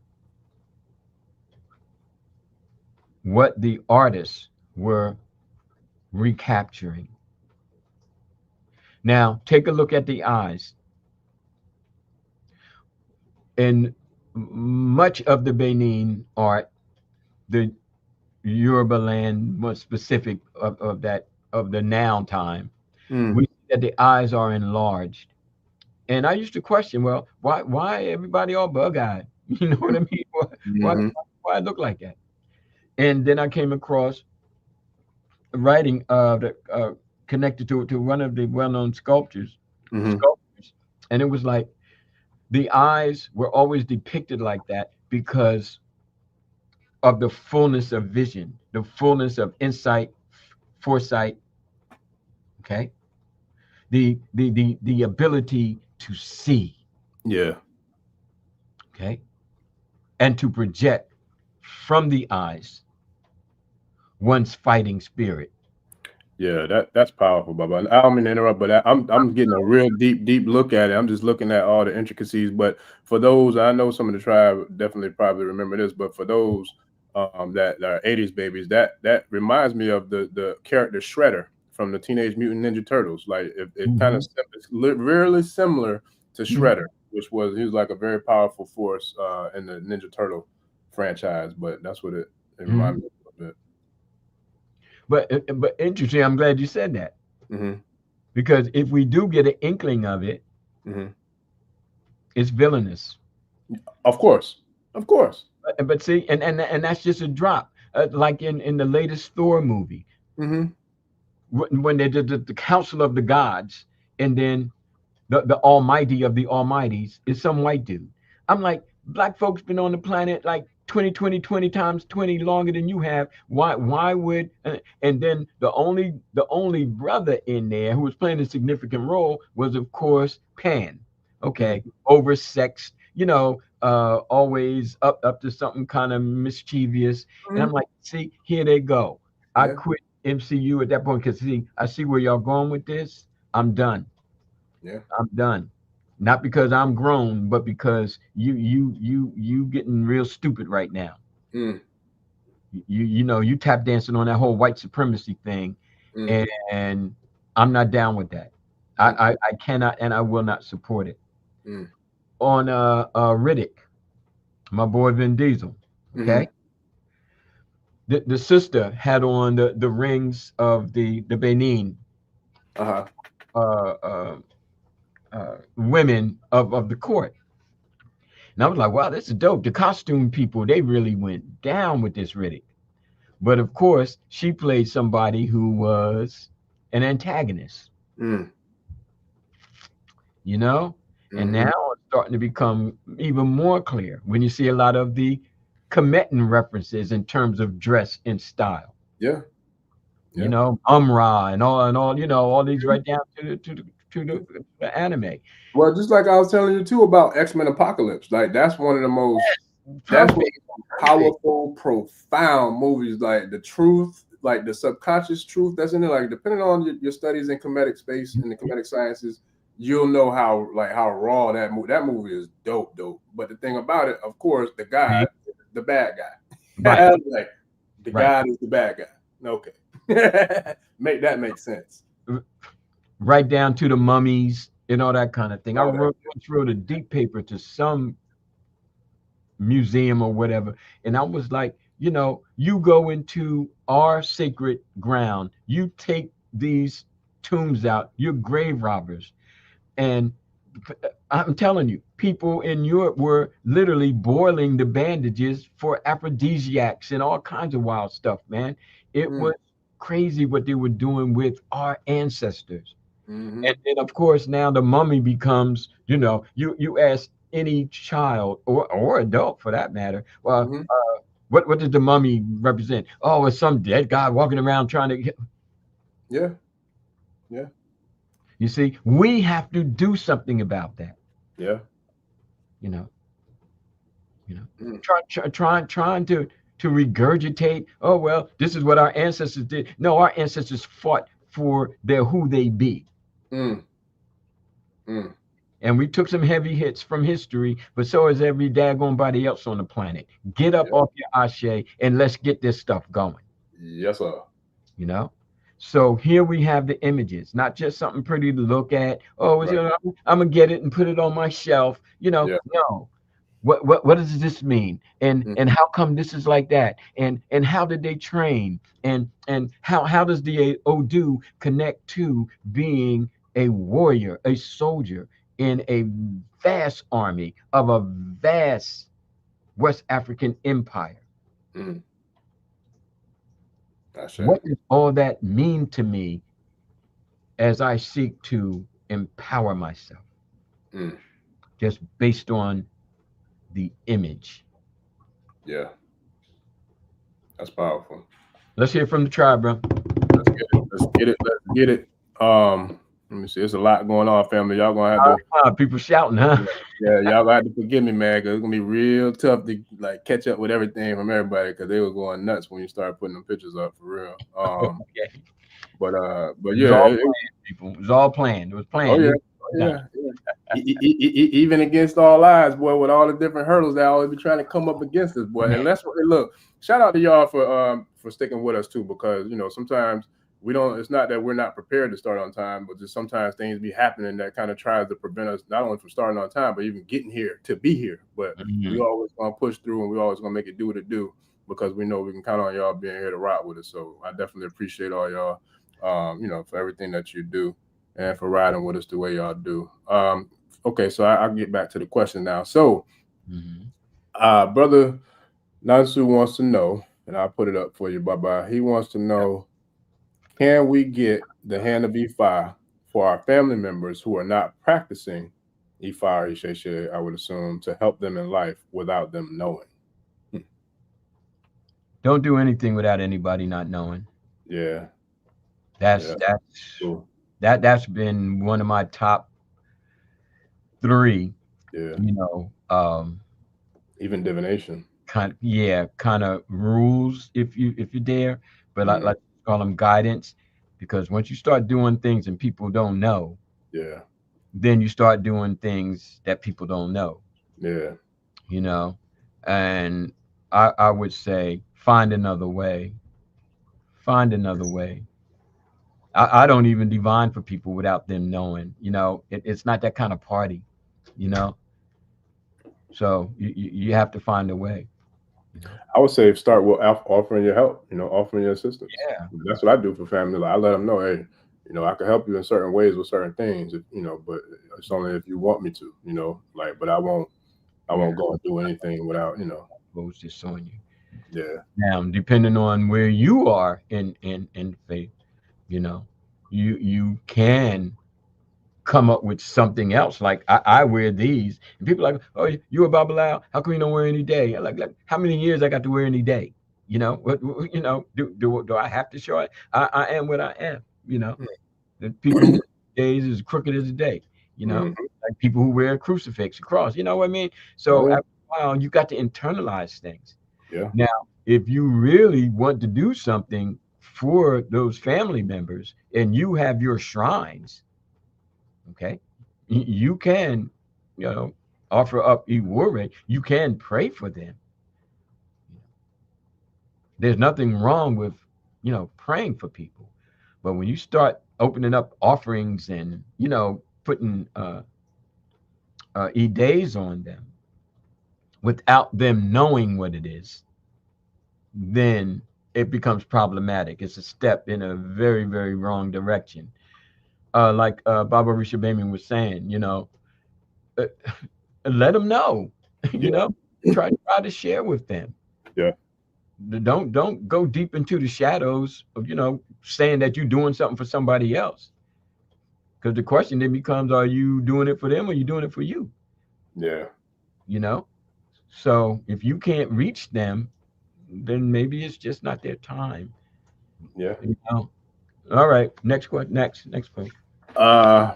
what the artists were recapturing. Now, take a look at the eyes. In much of the Benin art, the Yoruba land, more specific of that of the noun time, Mm. we see that the eyes are enlarged. And I used to question, well, why everybody all bug-eyed? You know what I mean? Why Mm-hmm. why look like that? And then I came across writing that connected to one of the well-known Mm-hmm. sculptors, and it was like the eyes were always depicted like that because of the fullness of vision, the fullness of insight, foresight, okay? The ability to see, Yeah. okay? And to project from the eyes one's fighting spirit. Yeah, that's powerful, Baba. I don't mean to interrupt, but I'm getting a real deep look at it. I'm just looking at all the intricacies. But for those, I know some of the tribe definitely probably remember this. But for those that are '80s babies, that reminds me of the character Shredder from the Teenage Mutant Ninja Turtles. Like it kind of Mhm. it's really similar to Mhm. Shredder, which was he was like a very powerful force in the Ninja Turtle franchise. But that's what it Mhm. reminded me of a bit. But interesting. I'm glad you said that Mm-hmm. because if we do get an inkling of it, Mm-hmm. it's villainous. Of course, of course. But see, and that's just a drop. Like in the latest Thor movie, Mhm. when they did the Council of the Gods, and then the Almighty of the Almighties is some white dude. I'm like, black folks been on the planet like 20 times 20 longer than you have. Why would and then the only brother in there who was playing a significant role was of course Pan. Mhm. Okay, oversexed, always up to something kind of mischievous. And I'm Mhm. like, see, here they go. I Yeah, quit MCU at that point because see, I see where y'all going with this. I'm done. yeah. I'm done. Not because I'm grown, but because you getting real stupid right now. Mm, You tap dancing on that whole white supremacy thing, mm, and I'm not down with that. I mm, I, I cannot and I will not support it. mm. On Riddick, my boy Vin Diesel. Mhm. Okay, the sister had on the rings of the Benin Uh-huh. uh, uh, women of the court. And I was like, wow, this is dope. The costume people, they really went down with this Riddick. But of course, she played somebody who was an antagonist, Mm, you know? And now mhm. it's starting to become even more clear when you see a lot of the Cometan references in terms of dress and style. Yeah, yeah. Umra and all, all these right down to the anime. Well, just like I was telling you too about X-Men Apocalypse, like that's one of the most that's one of Perfect. the most Perfect. powerful, profound movies. Like the truth, like the subconscious truth that's in it. Like depending on your studies in comedic space and the comedic sciences, you'll know how raw that movie is dope. But the thing about it, of course, the guy, See? the bad Right, guy, like the right. guy is the bad guy. Okay, make that make sense. Right down to the mummies and all that kind of thing. I All that. once wrote a deep paper to some museum or whatever, and I was like, you know, you go into our sacred ground, you take these tombs out, you're grave robbers. And I'm telling you, people in Europe were literally boiling the bandages for aphrodisiacs and all kinds of wild stuff, man. It Mm. was crazy what they were doing with our ancestors. Mm-hmm. And then, of course, now the mummy becomes, you know, you ask any child or adult for that matter, well, Mm-hmm. what does the mummy represent? Oh, it's some dead guy walking around trying to get. Yeah. Yeah. You see, we have to do something about that. Yeah. You know, you know, Mm. trying to regurgitate. Oh well, this is what our ancestors did. No, our ancestors fought for their who they be, Mm. Mm. and we took some heavy hits from history, but so is every daggone body else on the planet. Get up Yeah. off your ashe and let's get this stuff going. Yes, sir. You know. So here we have the images, not just something pretty to look at. Oh, you Right. know, I'm gonna get it and put it on my shelf. You know, Yeah. no. What does this mean, Mm. and how come this is like that, and how did they train, and how does the Odu connect to being a warrior, a soldier in a vast army of a vast West African empire? Mm. That's it. What does all that mean to me as I seek to empower myself, Mm. just based on the image? Yeah. That's powerful. Let's hear from the tribe, bro. Let's get it. Let's get it. Let's get it. Let me see. There's a lot going on, family. Y'all gonna have to. People shouting, huh? Yeah, y'all gonna have to forgive me, man. Cause it's gonna be real tough to like catch up with everything from everybody. Cause they were going nuts when you started putting them pictures up for real. Okay. But It was yeah. all planned, people. It was all planned. It was Oh planned. yeah. Oh, yeah. Even against all odds, boy, with all the different hurdles that always be trying to come up against us, boy. And let's look. Shout out to y'all for sticking with us too, because you know sometimes we don't. It's not that we're not prepared to start on time, but just sometimes things be happening that kind of tries to prevent us not only from starting on time, but even getting here to be here. But we always gonna push through, and we always gonna make it do what it do because we know we can count on y'all being here to rock with us. So I definitely appreciate all y'all, you know, for everything that you do and for riding with us the way y'all do. Okay, so I'll get back to the question now. So, brother Nansu wants to know, and I'll put it up for you, Baba. He wants to know, can we get the hand of Ifa for our family members who are not practicing Ifa or Isese, I would assume, to help them in life without them knowing? Don't do anything without anybody not knowing. Yeah. That's Cool. that's been one of my top three. Yeah. You know, Even divination. kind of rules if you dare, but like call them guidance, because once you start doing things and people don't know, Yeah. then you start doing things that people don't know. Yeah. You know, and I would say find another way. Find another way. I don't even divine for people without them knowing. You know, it's not that kind of party. You know, so you have to find a way. You know? I would say start with offering your help, you know, offering your assistance. Yeah. That's what I do for family. Like, I let them know, hey, you know, I can help you in certain ways with certain things, you know, but it's only if you want me to, you know, like, but I won't go and do anything without, you know. Was just on you. Yeah. Now, depending on where you are in faith, you know, you can come up with something else. Like I wear these, and people are like, oh, you a Babalawo? How come you don't wear any day? I'm like how many years I got to wear any day? You know, you know, do I have to show it? I am what I am. You know, the people who wear days is crooked as a day. You know, like people who wear a crucifix, a cross. You know what I mean? So Oh, yeah. after a while, you got to internalize things. Yeah. Now, if you really want to do something for those family members and you have your shrines, okay, you can, you know, offer up Iwure. You can pray for them. There's nothing wrong with, you know, praying for people. But when you start opening up offerings and, you know, putting E days on them without them knowing what it is, then it becomes problematic. It's a step in a very, very wrong direction. Like Baba Rishabami was saying, uh, let them know, you Yeah. know, try to share with them. Yeah. Don't go deep into the shadows of, saying that you're doing something for somebody else. Because the question then becomes, are you doing it for them or are you doing it for you? Yeah. You know? So if you can't reach them, then maybe it's just not their time. Yeah. You know? All right. Next question. Next point. Uh,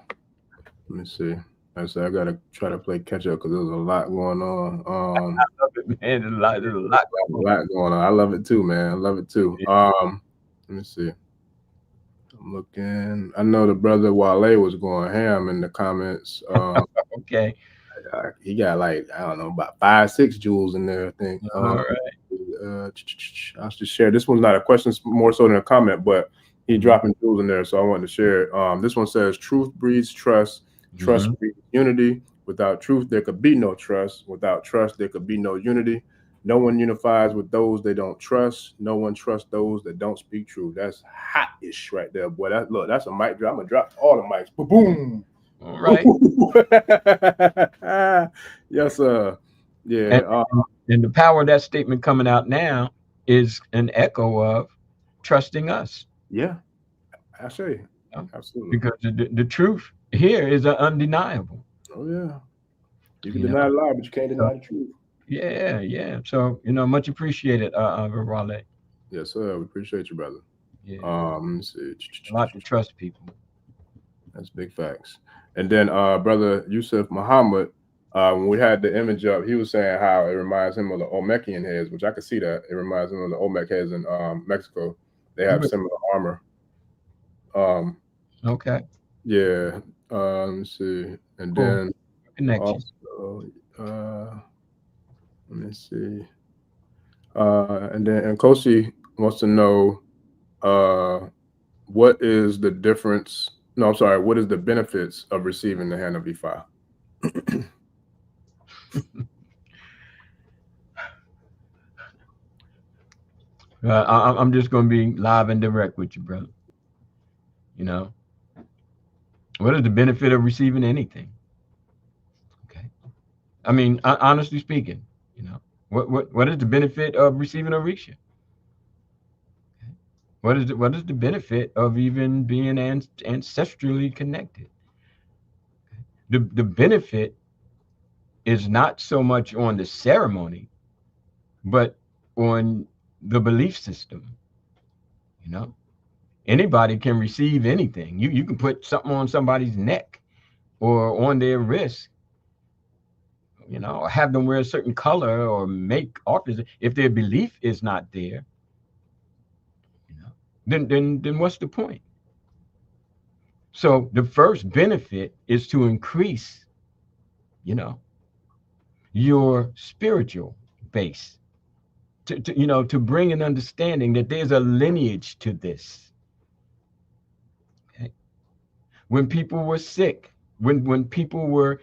Let me see. I said I gotta try to play catch up because there's a lot going on. I love it, man. There's a lot A going lot going on. I love it too, man. I love it too. on. Let me see. I'm looking. I know the brother Wale was going ham in the comments. Okay. He got like I don't know about 5, 6 jewels in there. I think. All right. I'll just share. This one's not a question, it's more so than a comment, but he Mhm. dropping jewels in there, so I wanted to share it. This one says, "Truth breeds trust. Trust Mhm. breeds unity. Without truth, there could be no trust. Without trust, there could be no unity. No one unifies with those they don't trust. No one trusts those that don't speak truth." That's hot-ish right there, boy. That's a mic drop. I'm gonna drop all the mics. Boom. All right. Yes, sir. And, Yeah. and the power of that statement coming out now is an echo of trusting us. Yeah. I say, You know? absolutely. Because the truth here is undeniable. Oh yeah. You can You know. deny a lie, but you can't So deny the truth. yeah, yeah. So much appreciated, Raleigh. Yes, sir. We appreciate you, brother. Yeah, Let me see. a lot to trust people. That's big facts. And then brother Yusuf Muhammad, when we had the image up, he was saying how it reminds him of the Olmecan heads, which I could see that. It reminds him of the Olmec heads in Mexico. They have Good. similar armor. Um, Okay, yeah. Let me see. And cool then connection. also, let me see. And Kosi wants to know uh, what is the difference? No, I'm sorry. What is the benefits of receiving the hand of Ifa? I'm just going to be live and direct with you, brother. You know, what is the benefit of receiving anything? Okay, I mean, honestly speaking, you know, what is the benefit of receiving a Orisha? What is the benefit of even being ancestrally connected? The benefit is not so much on the ceremony, but on the belief system. You know, anybody can receive anything. You can put something on somebody's neck or on their wrist. Or have them wear a certain color or make altars. If their belief is not there, you know, then what's the point? So the first benefit is to increase, you know, your spiritual base. To bring an understanding that there's a lineage to this. Okay? When people were sick, when people were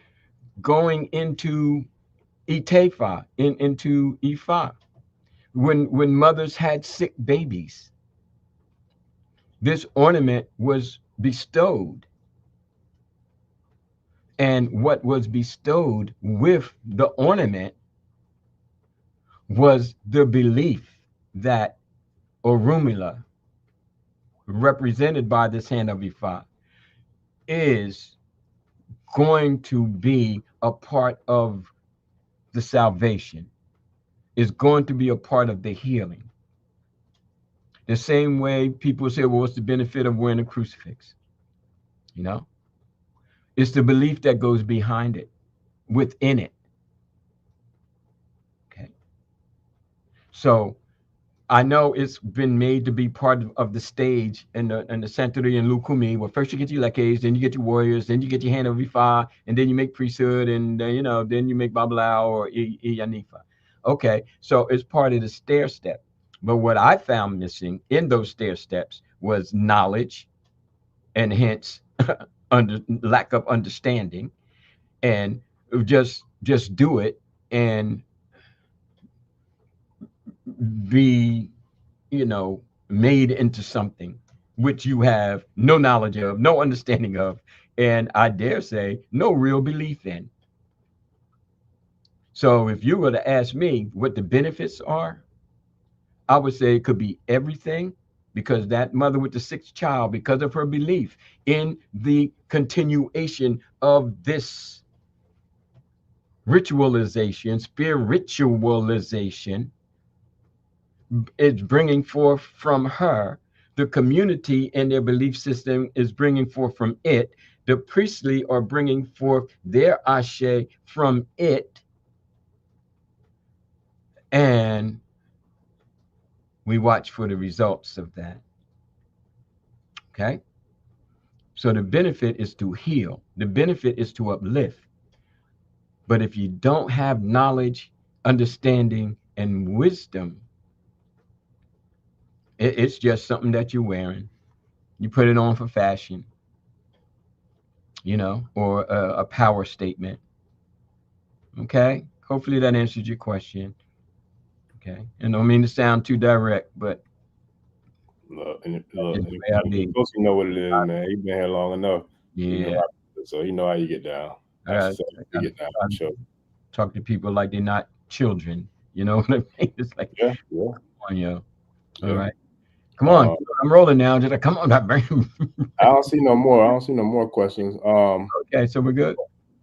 going into Itefa, into Ifa, when mothers had sick babies, this ornament was bestowed. And what was bestowed with the ornament was the belief that Orumila, represented by this hand of Ifa, is going to be a part of the salvation, is going to be a part of the healing. The same way people say, well, what's the benefit of wearing a crucifix? You know, it's the belief that goes behind it, within it. Okay. So I know it's been made to be part of the stage in the Sanctuary and Lukumi, where first you get your lekes, then you get your warriors, then you get your hand of Ifa, and then you make priesthood, and then you make Babalawo or Iyanifa. Okay, so it's part of the stair step. But what I found missing in those stair steps was knowledge, and hence lack of understanding, and just do it, and be, made into something which you have no knowledge of, no understanding of, and I dare say no real belief in. So if you were to ask me what the benefits are, I would say it could be everything, because that mother with the sixth child, because of her belief in the continuation of this spiritualization, is bringing forth from her. The community and their belief system is bringing forth from it. The priestly are bringing forth their ashe from it. And we watch for the results of that. Okay. So the benefit is to heal, the benefit is to uplift. But if you don't have knowledge, understanding, and wisdom, it's just something that you're wearing. You put it on for fashion, or a power statement. Okay. Hopefully that answers your question. Okay. And don't mean to sound too direct, but Look, it's the way I and be. folks, you know what it is, man. He been here long enough. He know Yeah. how, so he know how you get down. I That's gotta, just how I you gotta get down. try For to sure. talk to people like they're not children. You know what I mean? It's like, Yeah, yeah, come on, yo. All yeah. right. Come on. Uh, I'm rolling now. Just like, come on, not bring. I don't see no more. I don't see no more questions. Okay, so we're good.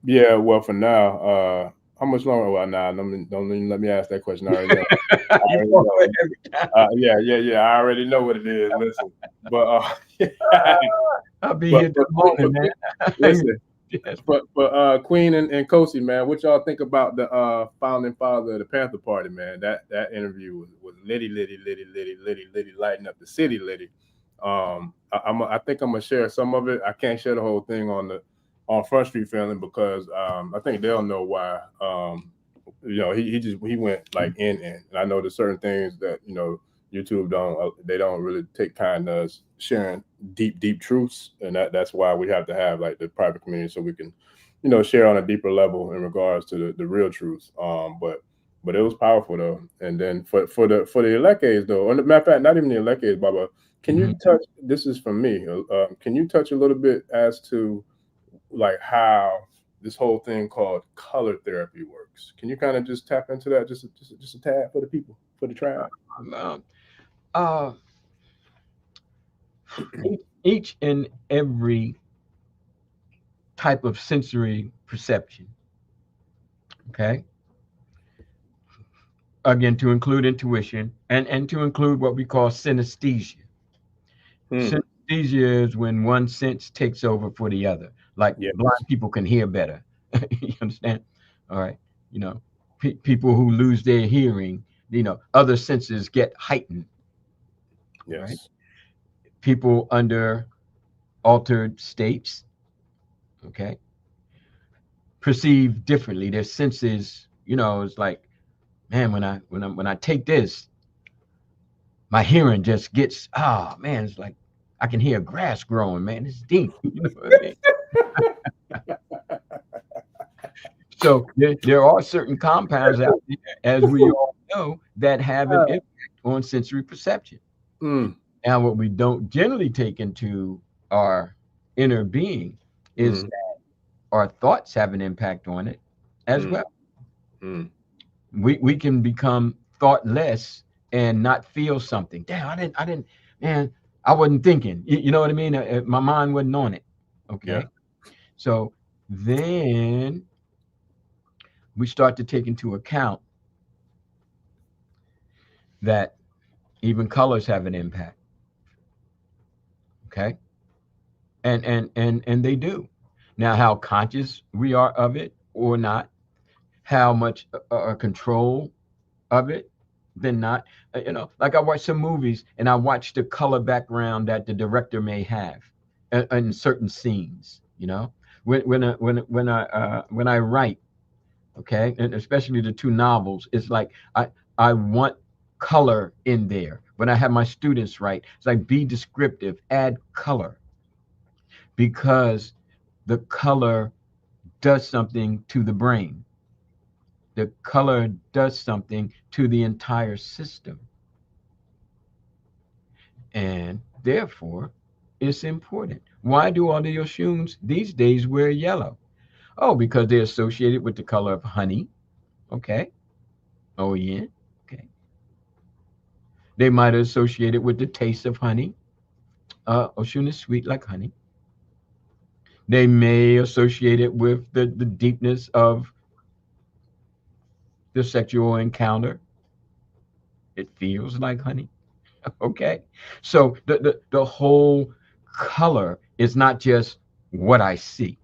Yeah. Well, for now, how much longer? Well, nah, don't even let me ask that question. I already know. I You already fall for know. it every time. Yeah. I already know what it is. Listen, but I'll be but here till but the morning, man. listen. Yes. But Queen and Kosi, man, what y'all think about the founding father of the Panther Party, man? That interview was litty, lighting up the city, litty. I think I'm gonna share some of it. I can't share the whole thing on Front Street Family because I think they'll know why. He went like in, and I know there's certain things that YouTube they don't really take kind of sharing deep truths, and that's why we have to have like the private community so we can share on a deeper level in regards to the real truth. But it was powerful though. And then for the Elekes though, on the matter of fact, not even the Elekes, Baba. Can you Mhm. touch? This is from me. Can you touch a little bit as to like how this whole thing called color therapy works? Can you kind of just tap into that just a tad for the people, for the tribe? Um, uh, each and every type of sensory perception, okay, again, to include intuition and to include what we call synesthesia. Hmm. Synesthesia is when one sense takes over for the other. Like Yes. blind people can hear better. You understand? All right. You know, people who lose their hearing, other senses get heightened. All right. Yes. People under altered states, okay, perceive differently. Their senses, it's like, man, when I take this, my hearing just gets, man, it's like I can hear grass growing, man. It's deep. You know what I mean? So there are certain compounds out there, as we all know, that have an impact on sensory perception. Mm, Now, what we don't generally take into our inner being is mm, that our thoughts have an impact on it as mm, well. mm. We can become thoughtless and not feel something. Damn, I didn't, man, I wasn't thinking. You know what I mean? My mind wasn't on it. Yeah. Okay. So then we start to take into account that even colors have an impact. Okay. And they do. Now, how conscious we are of it or not, how much control of it than not. Like I watch some movies and I watch the color background that the director may have in certain scenes. When I write, okay, and especially the two novels, it's like I want color in there. When I have my students write, it's like be descriptive, add color, because the color does something to the brain. the color does something to the entire system. And therefore, it's important. Why do all of your shoes these days wear yellow? Oh, because they're associated with the color of honey. Okay. Oh, yeah. Okay. They might associate it with the taste of honey. Oshun is sweet like honey. They may associate it with the deepness of the sexual encounter. It feels like honey. Okay. So the whole color is not just what I see,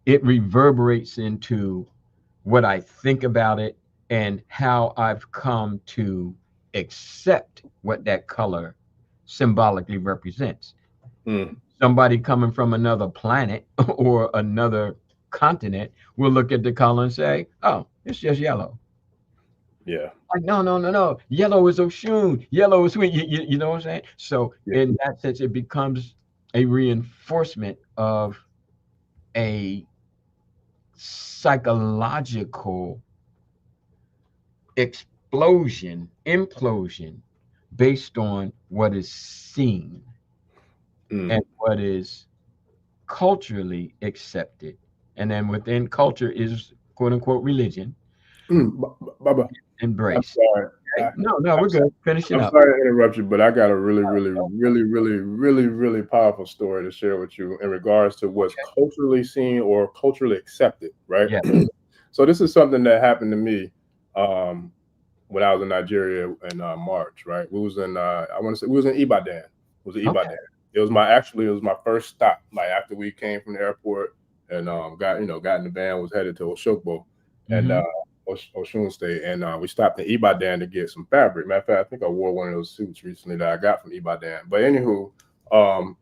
it reverberates into what I think about it and how I've come to accept what that color symbolically represents. Mm. Somebody coming from another planet or another continent will look at the color and say, oh, it's just yellow. Yeah. Like, no, no, no, no. Yellow is Oshun. Yellow is sweet. You know what I'm saying? So, Yeah. in that sense, it becomes a reinforcement of a psychological implosion based on what is seen Mm. and what is culturally accepted. And then within culture is quote unquote religion Baba, I'm embraced. sorry. Okay? No, no, we're good. Finishing I'm up. sorry to interrupt you, but I got a really powerful story to share with you in regards to what's culturally seen or culturally accepted, right? Yeah. So this is something that happened to me when I was in Nigeria in March, right? We was in I want to say we was in Ibadan. It was in Ibadan. Okay. It was my first stop. Like after we came from the airport and got in the van, was headed to Oshogbo and Mhm. Oshun State, and we stopped in Ibadan to get some fabric. Matter of fact, I think I wore one of those suits recently that I got from Ibadan. But anywho, um,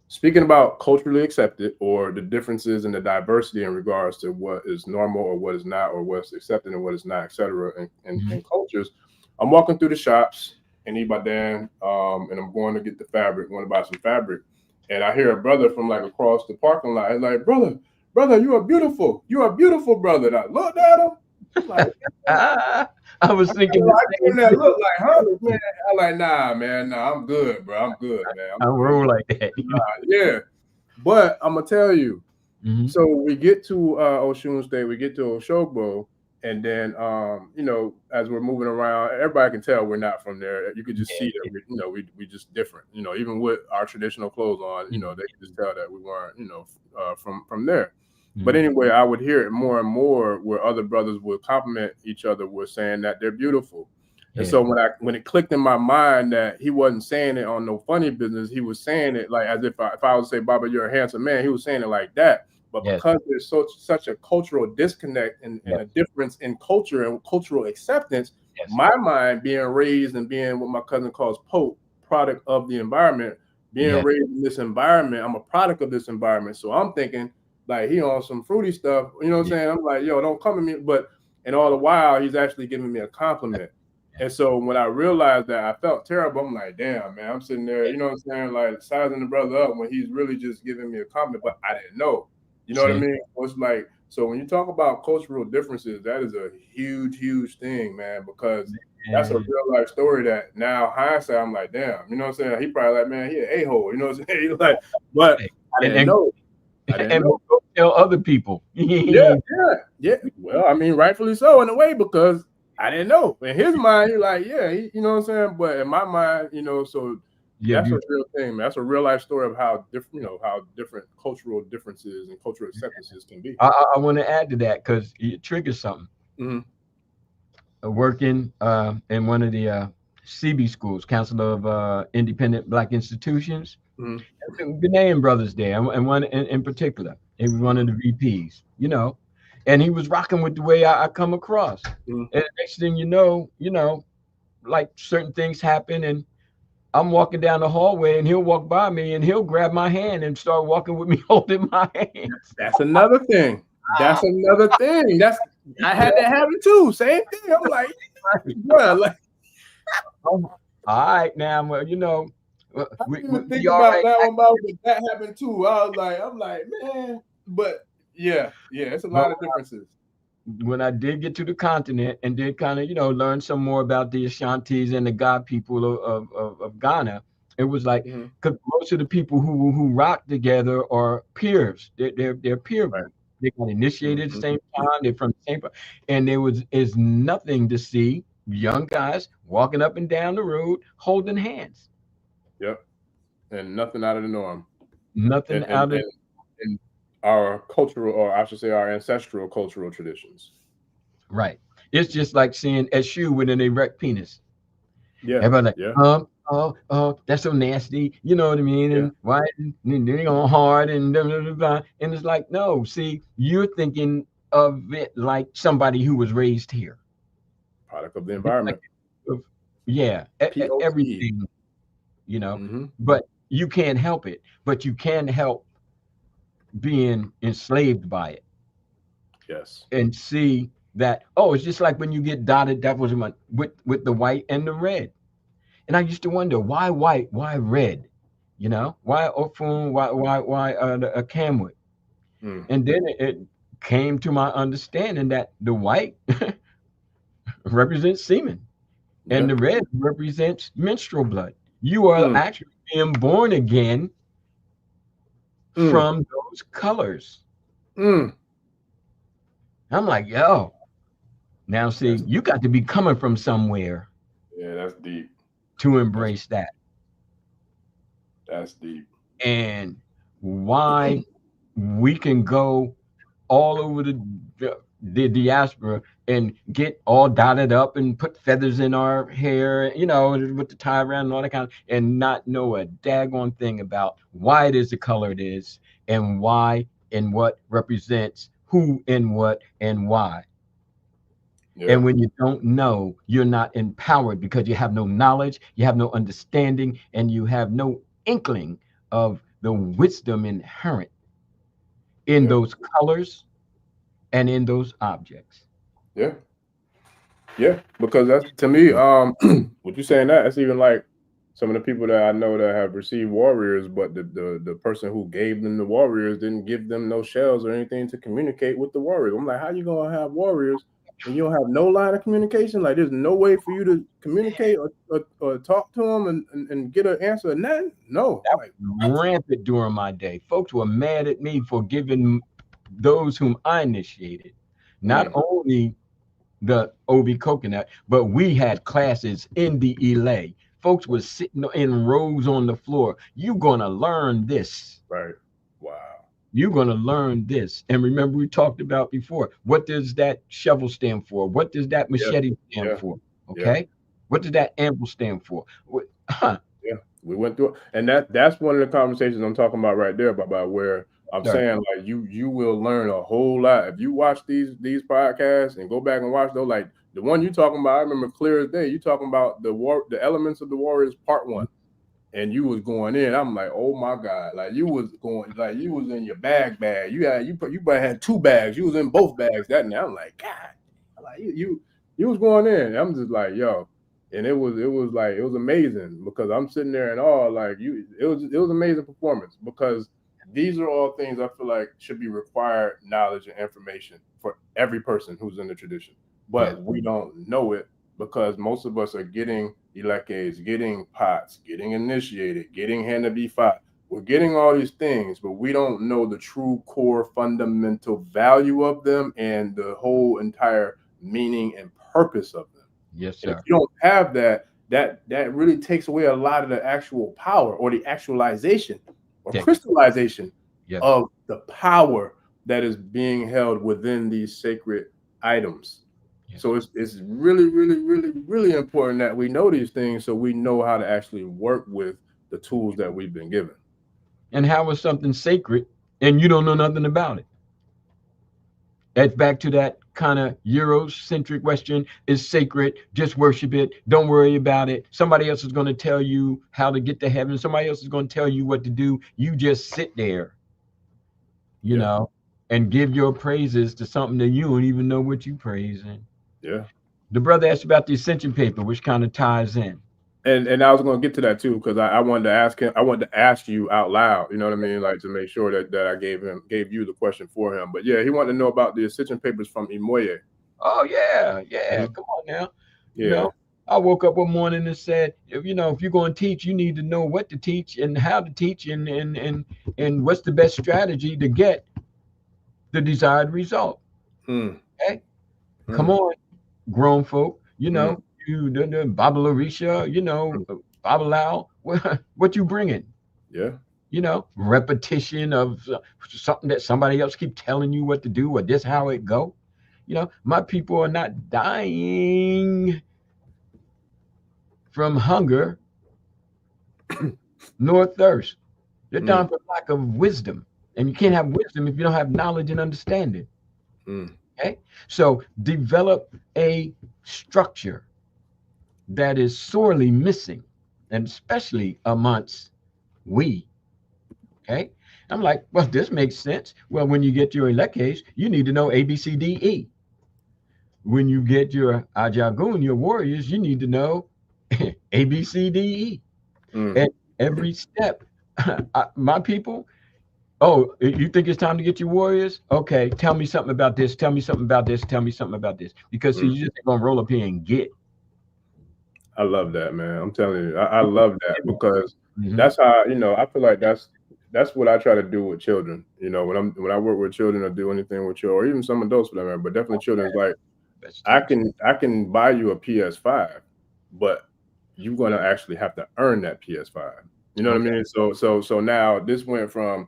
speaking about culturally accepted or the differences in the diversity in regards to what is normal or what is not, or what's accepted and what is not, etc. In cultures, I'm walking through the shops in Ibadan, and I'm going to get the fabric, going to buy some fabric, and I hear a brother from like across the parking lot. He's like, brother, you are beautiful, brother. And I looked at him. I'm like, I was thinking the I same gave him that thing. look like, huh, man? I'm like, nah, man, nah, I'm good, bro. I'm good, man. I roll like that. Yeah. But I'm gonna tell you. Mhm. So we get to Oshun State, we get to Oshogbo, and then as we're moving around, everybody can tell we're not from there. You could just see that we just different. Even with our traditional clothes on, they could just tell that we weren't from there. But anyway, I would hear it more and more where other brothers would compliment each other with saying that they're beautiful. And so when it clicked in my mind that he wasn't saying it on no funny business, he was saying it like as if I was to say, Baba, you're a handsome man. He was saying it like that. But Yes. because there's such a cultural disconnect and a difference in culture and cultural acceptance, my mind being raised and being what my cousin calls product of the environment, being raised in this environment, I'm a product of this environment. So I'm thinking like he on some fruity stuff, you know what I'm saying? I'm like, yo, don't come at me. But and all the while he's actually giving me a compliment. And so when I realized that, I felt terrible. I'm like, damn, man, I'm sitting there, you know what I'm saying, like sizing the brother up when he's really just giving me a compliment, but I didn't know. You know what I mean? It's like, so when you talk about cultural differences, that is a huge thing, man, because that's a real life story that now hindsight, I'm like, damn, you know what I'm saying? He probably like, man, he an a-hole, you know what I'm saying? He's like, but I didn't know. And we'll go tell other people. Yeah. Well, I mean, rightfully so in a way, because I didn't know. In his mind, you're like, yeah, you know what I'm saying? But in my mind, so that's a real thing, man. That's a real life story of how different, how different cultural differences and cultural acceptances can be. I want to add to that because it triggers something. Working in one of the CB schools, Council of Independent Black Institutions, Ghanaian brothers there, and one in particular, he was one of the VPs, and he was rocking with the way I come across. And the next thing you know, like certain things happen, and I'm walking down the hallway, and he'll walk by me, and he'll grab my hand and start walking with me, holding my hand. That's another thing. That's another thing. I had that happen too. Same thing. I'm like, bro, like, all right, now, well, I didn't even think about that one, but that happened too. I'm like, man, but yeah, it's a lot of differences. when I did get to the continent and did kind of, learn some more about the Ashantis and the God people of Ghana, it was like, Mm-hmm. because most of the people who rock together are peers. They're peer Right. group. They got initiated at the Mm-hmm. same time. They're from the same, and there is nothing to see young guys walking up and down the road holding hands. Yep. And nothing out of the norm. Nothing And and out of and, and our cultural, or I should say, our ancestral cultural traditions. right. It's just like seeing a shoe with an erect penis. Yeah. Everybody like, Yeah. that's so nasty. You know what I mean? Yeah. And why they're on hard and blah, blah, blah, blah. And it's like, no, see, you're thinking of it like somebody who was raised here. Product of the It's like, environment. yeah, POC. everything, Mm-hmm. but you can't help it. But you can help being enslaved by it Yes. and see that, oh, it's just like when you get dotted, that was my, with the white and the red. And I used to wonder why white, why red, why Ofun, why a Camwood. Mm. And then it came to my understanding that the white represents semen and Yeah. the red represents menstrual blood. You are Mm. actually being born again Mm. from those colors. Mm. I'm like, yo, now see, That's you got to be coming from somewhere yeah. That's deep. to That's embrace that. that's deep. And why we can go all over the diaspora and get all dotted up and put feathers in our hair, with the tie around and all that kind of, and not know a daggone thing about why it is the color it is and why and what represents who and what and why. Yeah. And when you don't know, you're not empowered because you have no knowledge, you have no understanding, and you have no inkling of the wisdom inherent in Yeah. those colors and in those objects. Yeah. Yeah. Because that's to me. What you saying that's even like some of the people that I know that have received warriors, but the person who gave them the warriors didn't give them no shells or anything to communicate with the warriors. I'm like, how you gonna have warriors and you don't have no line of communication? Like, there's no way for you to communicate or talk to them and get an answer. And then no, That like what? was rampant during my day. Folks were mad at me for giving those whom I initiated not Mm, only the OB coconut, but we had classes in the Elay. Folks were sitting in rows on the floor. You're gonna learn this. right. Wow. You're gonna learn this. And remember, we talked about before. What does that shovel stand for? What does that Yeah. machete stand Yeah. for? Yeah. Okay. What does that anvil stand for? Huh. Yeah, we went through it. And that's one of the conversations I'm talking about right there, about where I'm Sir. saying like you will learn a whole lot if you watch these podcasts and go back and watch those. Like the one you talking about, I remember clear as day. You talking about the elements of the Warriors Part 1, and you was going in. I'm like, oh my God, like you was going, like you was in your bag. You probably had 2 bags. You was in both bags that night. I'm like, God, like you was going in. I'm just like, yo. And it was amazing because I'm sitting there in awe, like it was amazing performance because these are all things I feel like should be required knowledge and information for every person who's in the tradition. Yeah. But we don't know it because most of us are getting elekes, getting pots, getting initiated, getting hand to B5. We're getting all these things, but we don't know the true core fundamental value of them and the whole entire meaning and purpose of them. Yes, And if sir. you don't have that, that really takes away a lot of the actual power or the actualization or Take it. crystallization Yes. of the power that is being held within these sacred items. Yes. So it's really, really, really, really important that we know these things so we know how to actually work with the tools that we've been given. And how is something sacred and you don't know nothing about it? That's back to that kind of Eurocentric question is sacred. Just worship it. Don't worry about it. Somebody else is going to tell you how to get to heaven. Somebody else is going to tell you what to do. You just sit there, Yeah. and give your praises to something that you don't even know what you praising. Yeah. The brother asked about the ascension paper, which kind of ties in. And I was going to get to that too, because I wanted to ask him. I wanted to ask you out loud. You know what I mean, like to make sure that I gave you the question for him. But yeah, he wanted to know about the ascension papers from Imoye. Oh yeah, yeah. Mhm. Come on now. You Yeah. know, I woke up one morning and said, if you're going to teach, you need to know what to teach and how to teach, and what's the best strategy to get the desired result. Mm, Okay, come mm, on, grown folk. mm, The Baba Larisha, mm. Baba Lao. What you bringing? Yeah. Repetition of something that somebody else keep telling you what to do, or this how it go. My people are not dying from hunger nor thirst. They're Mm, dying for lack of wisdom. And you can't have wisdom if you don't have knowledge and understanding. mm, Okay? So develop a structure that is sorely missing, and especially amongst we. Okay? I'm like, well, this makes sense. Well, when you get your elecades, you need to know A, B, C, D, E. When you get your Ajagun, your warriors, you need to know A, B, C, D, E. mm. At every step. My people, oh, you think it's time to get your warriors? Okay, tell me something about this. Tell me something about this. Tell me something about this. Because see, Mm. you just ain't gonna roll up here and get. I love that, man. I'm telling you, I love that because Mm-hmm. that's how I feel like that's what I try to do with children. When I work with children or do anything with children, or even some adults for that matter, but definitely children. Is like Best I teach. can I can buy you a PS5, but you're gonna actually have to earn that PS5. You know what I Okay. mean? So now this went from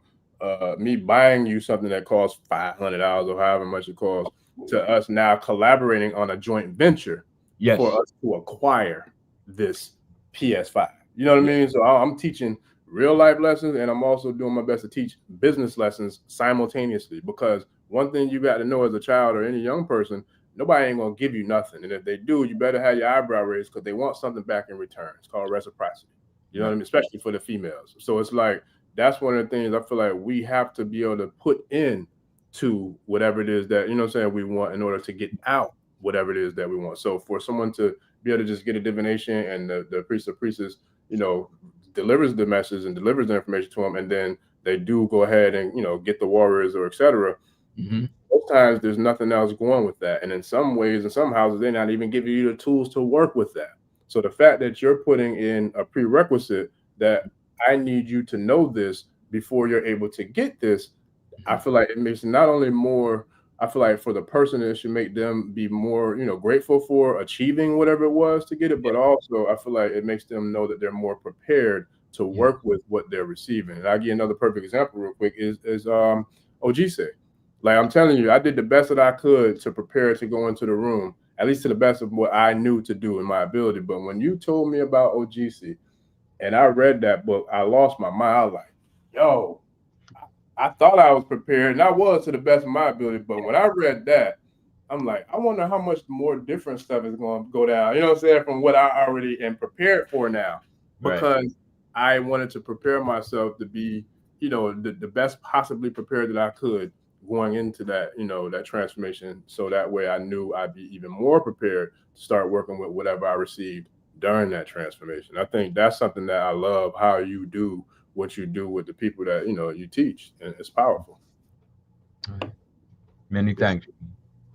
me buying you something that costs $500 or however much it costs to us now collaborating on a joint venture for Yes. us to acquire this PS5. You know what I Yeah. mean? So I'm teaching real life lessons and I'm also doing my best to teach business lessons simultaneously because one thing you got to know as a child or any young person, nobody ain't gonna give you nothing. And if they do, you better have your eyebrow raised because they want something back in return. It's called reciprocity. You know what I Right. mean? Especially for the females. So it's like that's one of the things I feel like we have to be able to put in to whatever it is that, what I'm saying, we want in order to get out whatever it is that we want. So for someone to be able to just get a divination and the priest or priestess, you know, delivers the message and delivers the information to them, and then they do go ahead and get the warriors or etc. Mm-hmm. Most times there's nothing else going with that, and in some ways, in some houses, they're not even giving you the tools to work with that. So the fact that you're putting in a prerequisite that I need you to know this before you're able to get this, I feel like it makes not only more. I feel like for the person, it should make them be more, grateful for achieving whatever it was to get it. But also, I feel like it makes them know that they're more prepared to Yeah. work with what they're receiving. And I give you another perfect example, real quick, is Ojise. Like I'm telling you, I did the best that I could to prepare to go into the room, at least to the best of what I knew to do in my ability. But when you told me about OGC and I read that book, I lost my mind. I was like, yo, I thought I was prepared, and I was to the best of my ability. But when I read that, I'm like, I wonder how much more different stuff is going to go down. You know what I'm saying? From what I already am prepared for now, Right. because I wanted to prepare myself to be, the best possibly prepared that I could going into that, that transformation. So that way I knew I'd be even more prepared to start working with whatever I received during that transformation. I think that's something that I love how you do what you do with the people that you teach, and it's powerful. All right. Many Yes, thanks.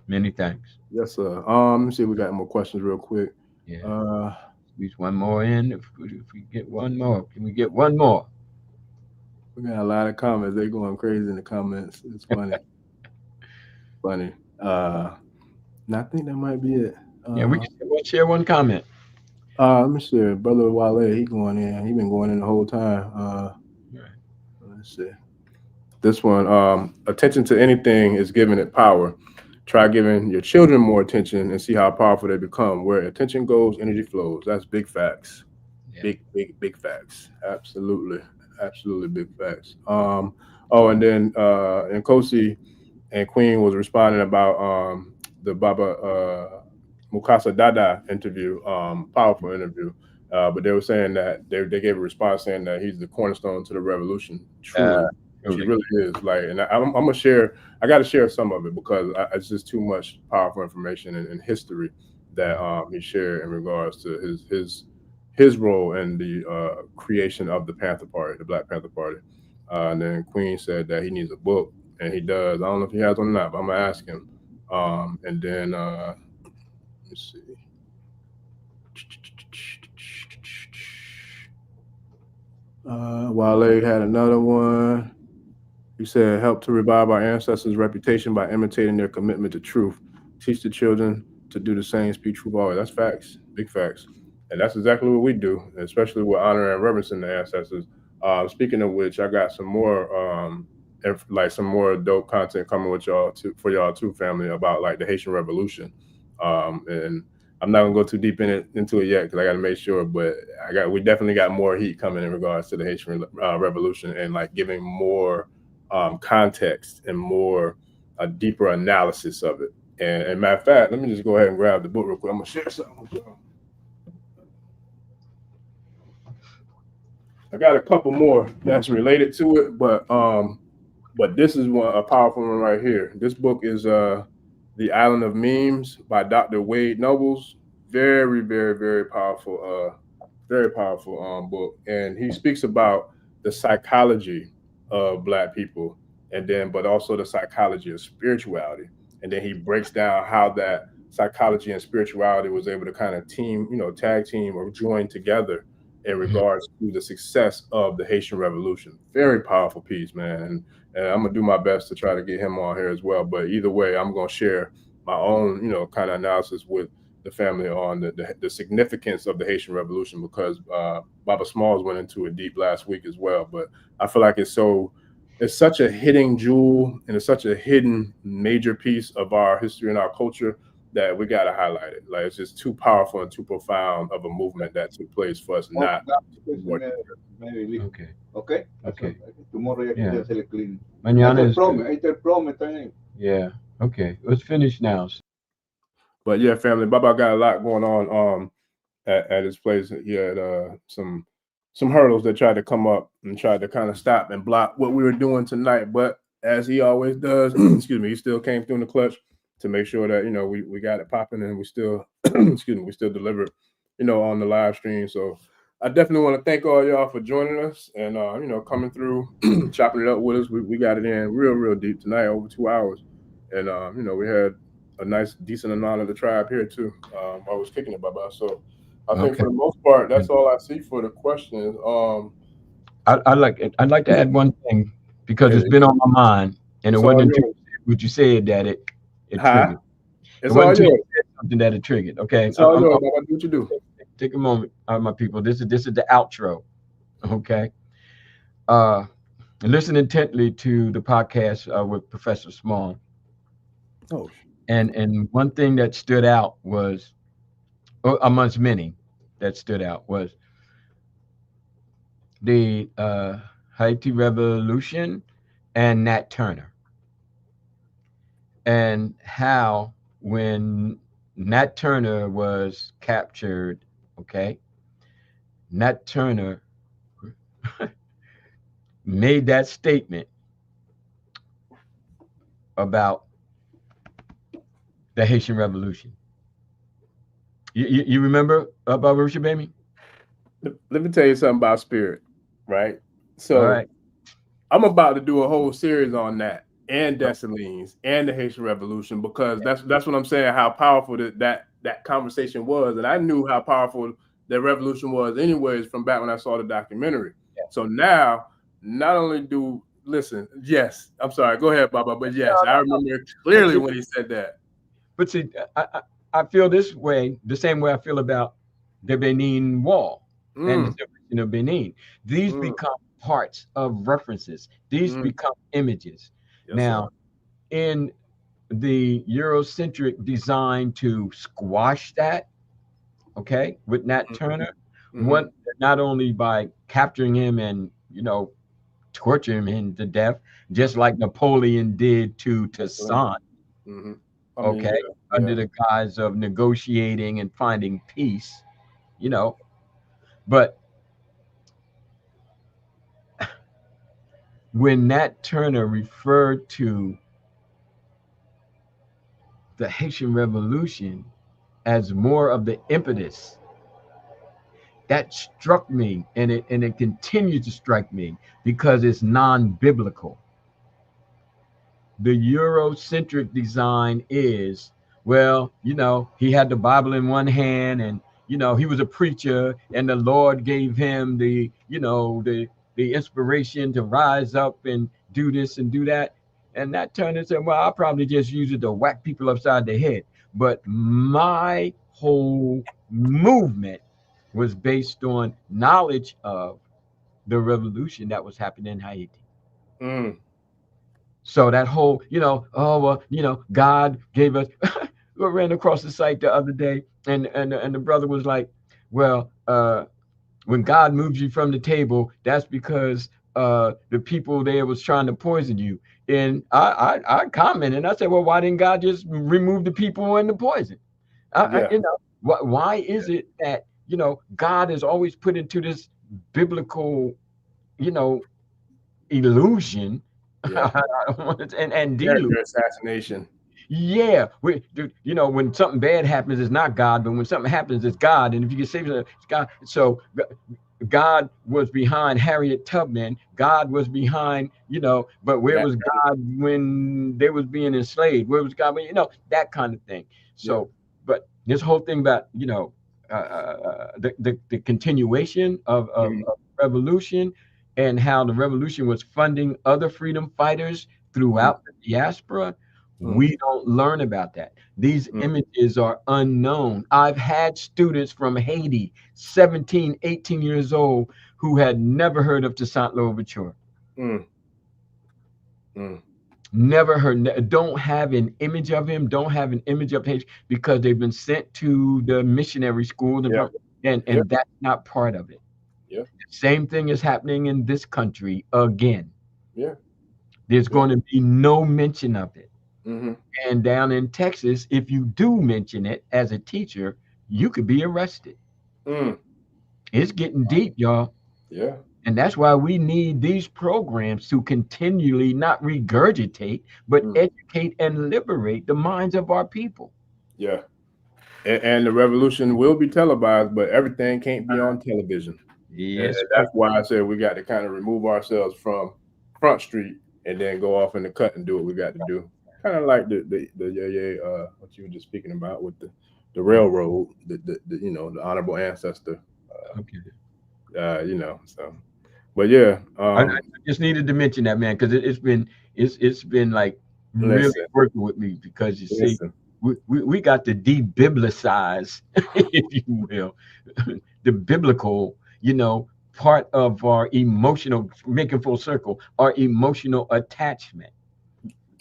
Many thanks. yes, sir. Let me see if we got more questions real quick. Yeah. Uh, Squeeze one more in. If we get one more, can we get one more? we got a lot of comments. They're going crazy in the comments. It's funny, funny. And I think that might be it. Yeah, we can share one comment. Let me see. Brother Wale, he going in. He been going in the whole time. Right. Let's see. This one, attention to anything is giving it power. Try giving your children more attention and see how powerful they become. Where attention goes, energy flows. That's big facts. Yeah. Big facts. Absolutely. Absolutely big facts. Oh, and then and Kosi and Queen was responding about the Baba Mukasa Dada interview, powerful interview. But they were saying that they gave a response saying that he's the cornerstone to the revolution. Uh, Truly, which he Truly. really is. Like, and I'm gonna share. I got to share some of it because it's just too much powerful information and history that he shared in regards to his role in the creation of the Panther Party, the Black Panther Party. And then Queen said that he needs a book, and he does. I don't know if he has one or not, but I'm gonna ask him. And then let's see. Wale had another one. He said, help to revive our ancestors' reputation by imitating their commitment to truth. Teach the children to do the same, speak truth always. That's facts, big facts. And that's exactly what we do, especially with honor and reverencing the ancestors. Speaking of which, I got some more, like some more dope content coming with y'all too, for y'all too, family, about like the Haitian Revolution. And I'm not gonna go too deep into it yet because I got to make sure. But we definitely got more heat coming in regards to the Haitian Revolution and like giving more context and more a deeper analysis of it. And matter of fact, let me just go ahead and grab the book real quick. I'm gonna share something with y'all. I got a couple more that's related to it, but this is a powerful one right here. This book is The Island of Memes by Dr. Wade Nobles. Very, very, very powerful book. And he speaks about the psychology of Black people, and then but also the psychology of spirituality. And then he breaks down how that psychology and spirituality was able to kind of tag team or join together in regards to the success of the Haitian Revolution. Very powerful piece, man. And I'm gonna do my best to try to get him on here as well. But either way, I'm gonna share my own, kind of analysis with the family on the significance of the Haitian Revolution, because Baba Smalls went into it deep last week as well. But I feel like it's such a hidden jewel, and it's such a hidden major piece of our history and our culture that we got to highlight it. Like, it's just too powerful and too profound of a movement that took place for us not. Okay. Okay. Okay. Tomorrow I Yeah. can just clean. Mañana I is promise. good. I tell promise también. Yeah. Okay. Let's finish now. But yeah, family, Baba got a lot going on at his place. He had some hurdles that tried to come up and tried to kind of stop and block what we were doing tonight. But as he always does, excuse me, he still came through in the clutch to make sure that we got it popping, and we still we still delivered on the live stream. So I definitely want to thank all y'all for joining us and coming through, chopping it up with us. We got it in real deep tonight, over 2 hours, and we had a nice decent amount of the tribe here too. I was kicking it, Baba. So I think for the most part, that's all I see for the questions. I'd like to add one thing, because it's been on my mind, and it It's all wasn't until yours. what you said that it Huh? triggered. It It's wasn't all until you yours. said something that it triggered. Okay, It's all yours, Baba. Do what you do. take a moment, my people. This is the outro. Okay. Listen intently to the podcast with Professor Small, Oh, and one thing that stood out was, amongst many that stood out, was the Haiti Revolution and Nat Turner, and how when Nat Turner was captured, okay, Nat Turner made that statement about the Haitian Revolution. You remember about Rusha Baby? let me tell you something about spirit, right? All So right. I'm about to do a whole series on that and Dessalines and the Haitian Revolution, because that's what I'm saying, how powerful that conversation was. And I knew how powerful the revolution was anyways from back when I saw the documentary. Yeah. So now, not only yes, I'm sorry, go ahead, Baba, but yes, I remember clearly when he said that. But see, I feel this way, the same way I feel about the Benin Wall and the Mm, separation of Benin. These mm, become parts of references. These mm. become images. Yes, sir. Now, in the Eurocentric design to squash that, okay, with Nat Turner, Mm-hmm. what not only by capturing him and torturing him to death, just like Napoleon did to Toussaint, Mm-hmm. I mean, okay, yeah. under the guise of negotiating and finding peace, you know. But when Nat Turner referred to the Haitian Revolution as more of the impetus that struck me, and it continues to strike me because it's non-biblical. The Eurocentric design is, well, he had the Bible in one hand, and he was a preacher, and the Lord gave him the inspiration to rise up and do this and do that. And that turned and said, well, I'll probably just use it to whack people upside the head. But my whole movement was based on knowledge of the revolution that was happening in Haiti. Mm. So that whole, oh well, God gave us. We ran across the site the other day, and the brother was like, well, when God moves you from the table, that's because the people there was trying to poison you. And I commented, I said, well, why didn't God just remove the people and the poison? Yeah. Why is it that God is always put into this biblical, you know, illusion, Yeah. and delusion. Character assassination. Yeah, when something bad happens, it's not God, but when something happens, it's God. And if you can save it, it's God. So God was behind Harriet Tubman. God was behind, but where Yeah. was God when they was being enslaved? Where was God? That kind of thing. Yeah. So, but this whole thing about, the continuation Mhm. of revolution, and how the revolution was funding other freedom fighters Mm. throughout the diaspora. Mm. We don't learn about that. These Mm. images are unknown. I've had students from Haiti, 17, 18 years old, who had never heard of Toussaint Louverture. Mm. Mm. Never heard, don't have an image of him, don't have an image of Haiti, because they've been sent to the missionary school, Yeah. and Yeah. that's not part of it. Yeah. Same thing is happening in this country again. Yeah. There's Yeah. going to be no mention of it. Mm-hmm. And down in Texas, if you do mention it as a teacher, you could be arrested. Mm. It's getting deep, y'all. Yeah. And that's why we need these programs to continually not regurgitate, but Mm. educate and liberate the minds of our people. Yeah. And the revolution will be televised, but everything can't be on television. And Yes, that's why I said we got to kind of remove ourselves from Front Street and then go off in the cut and do what we got to do. Kind of like what you were just speaking about with the railroad, the honorable ancestor, okay. So, but yeah, I just needed to mention that, man, because it's been like really listen, working with me, because you see, listen, we got to de-biblicize, if you will, the biblical, part of our emotional, making full circle, our emotional attachment.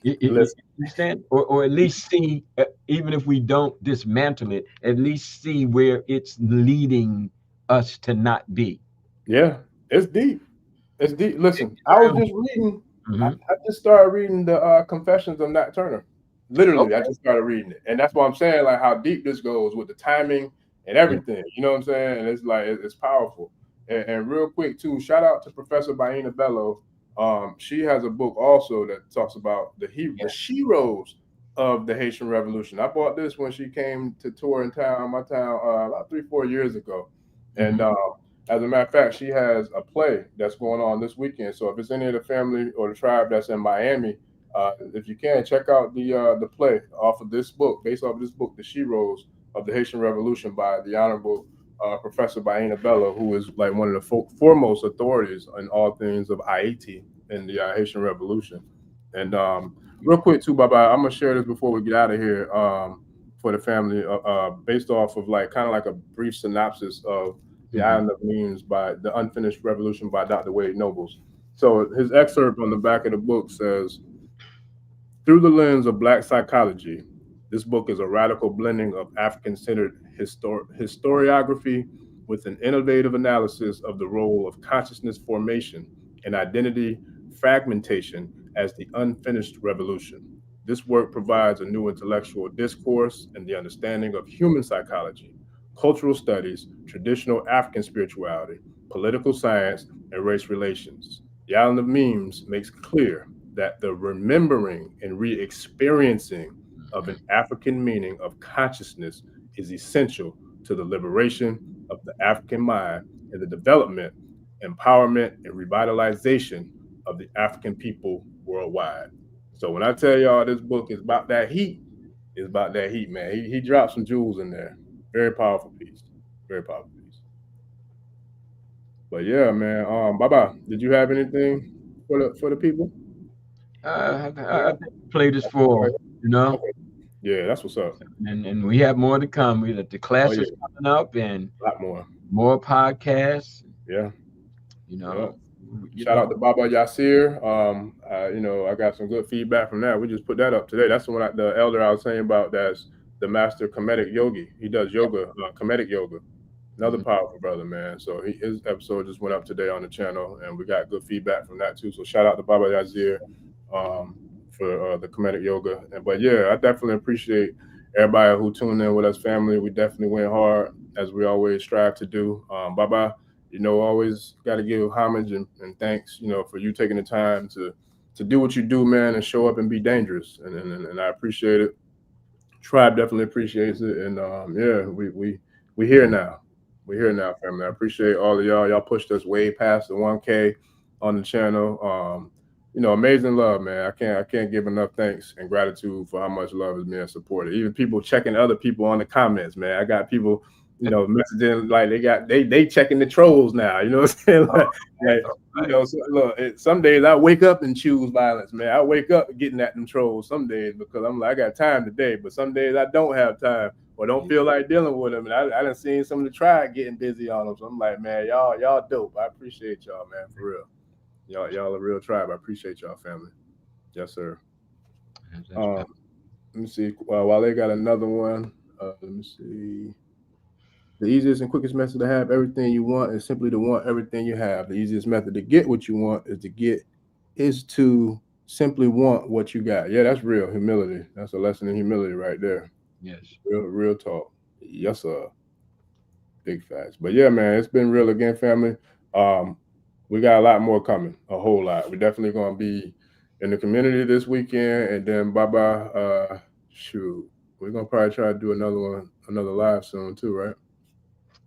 You listen. understand? Or at least see, even if we don't dismantle it, at least see where it's leading us to not be. Yeah, it's deep. It's deep. Listen, It's I was real. just reading. I, Hmm. I just started reading the Confessions of Nat Turner. Literally, I Okay. just started reading it, and that's why I'm saying like how deep this goes with the timing and Yeah. everything. You know what I'm saying? And it's like it's powerful. And real quick too, shout out to Professor Baina Bello. She has a book also that talks about the Yeah. sheroes of the Haitian Revolution. I bought this when she came to tour in my town, about 3-4 years ago, and Hmm. as a matter of fact, she has a play that's going on this weekend. So if it's any of the family or the tribe that's in Miami, if you can check out the play off of this book, based off of this book, The Sheroes of the Haitian Revolution by the Honorable Professor Baina Bello, who is like one of the foremost authorities on all things of Haiti and the Haitian Revolution. And real quick too, Baba, I'm gonna share this before we get out of here for the family, based off of like kind of like a brief synopsis of the Hmm. Island of Memes by The Unfinished Revolution by Dr. Wade Nobles. So his excerpt on the back of the book says, through the lens of Black psychology, this book is a radical blending of African-centered historiography with an innovative analysis of the role of consciousness formation and identity fragmentation as the unfinished revolution. This work provides a new intellectual discourse in the understanding of human psychology, cultural studies, traditional African spirituality, political science, and race relations. The Island of Memes makes clear that the remembering and re experiencing of an African meaning of consciousness is essential to the liberation of the African mind and the development, empowerment, and revitalization of the African people worldwide. So when I tell y'all this book is about that heat, it's about that heat, man. He dropped some jewels in there. Very powerful piece. Very powerful piece. But yeah, man. Baba, did you have anything for the people? I play this for, you know. Okay. Yeah, that's what's up. And we have more to come. We got the classes coming up and a lot more podcasts. Yeah. You know. Shout out to Baba Yasir. I got some good feedback from that. We just put that up today. That's the one the elder I was saying about. That's the master Kemetic yogi. He does yoga, Kemetic yoga. Another powerful brother, man. So his episode just went up today on the channel, and we got good feedback from that too. So shout out to Baba Yazir for the Kemetic yoga. But yeah, I definitely appreciate everybody who tuned in with us, family. We definitely went hard as we always strive to do. Baba, always got to give homage and thanks, for you taking the time to do what you do, man, and show up and be dangerous. And I appreciate it. Tribe definitely appreciates it. And we here now. We're here now, family. I appreciate all of y'all. Y'all pushed us way past the 1K on the channel. Amazing love, man. I can't give enough thanks and gratitude for how much love is being supported. Even people checking other people on the comments, man. I got people, messaging like they checking the trolls now. You know what I'm saying? Some days I wake up and choose violence, man. I wake up getting at them trolls some days because I'm like, I got time today, but some days I don't have time or don't feel like dealing with them. And I done seen some of the tribe getting busy on them. So I'm like, man, y'all dope. I appreciate y'all, man, for real. Y'all a real tribe. I appreciate y'all, family. Yes, sir. Let me see. While they got another one, let me see. The easiest and quickest method to have everything you want is simply to want everything you have. The easiest method to get what you want is to simply want what you got. Yeah, that's real humility. That's a lesson in humility right there. Yes. Real talk. Yes, sir. Big facts. But yeah, man, it's been real again, family. We got a lot more coming, a whole lot. We're definitely going to be in the community this weekend, and then Baba, we're going to probably try to do another live soon too, right?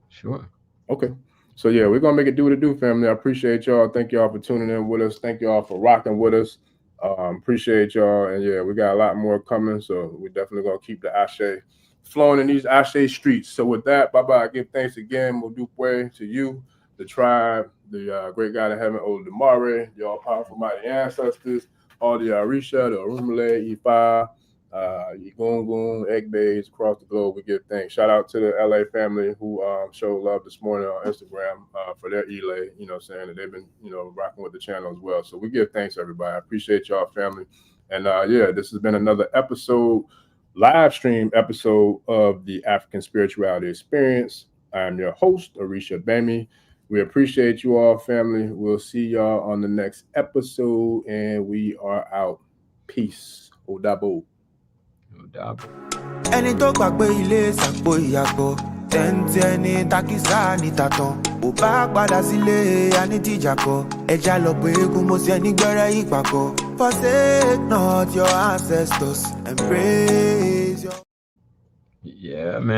Sure. Okay. So yeah, we're going to make it do what it do, family. I appreciate y'all. Thank y'all for tuning in with us. Thank y'all for rocking with us. Appreciate y'all. And yeah, we got a lot more coming, so we're definitely going to keep the Ashe flowing in these Ashe streets. So with that, Baba, I give thanks again, Modupwe, to you, the tribe, the great God in heaven, Olodumare, y'all powerful mighty ancestors, all the Orisha, the Orumile, Ifa, Yigungun, Eggbes across the globe. We give thanks. Shout out to the LA family who showed love this morning on Instagram for their Elay, saying that they've been, rocking with the channel as well. So we give thanks, everybody. I appreciate y'all, family. And this has been another live stream episode of the African Spirituality Experience. I'm your host, Orisha Bami. We appreciate you all, family. We'll see y'all on the next episode, and we are out. Peace. Odabo. Ẹni tó gbàgbé ilé ṣàpò ìyàgbọ́ tẹ́ntẹ́ ní takisa ní tàtàn ò bá padà sílé anítìjàkọ ẹja lọ pé eégún mo ṣe nígbẹ́rẹ́ ìpàkọ́. Forsake not your ancestors, embrace your. Yeah, man.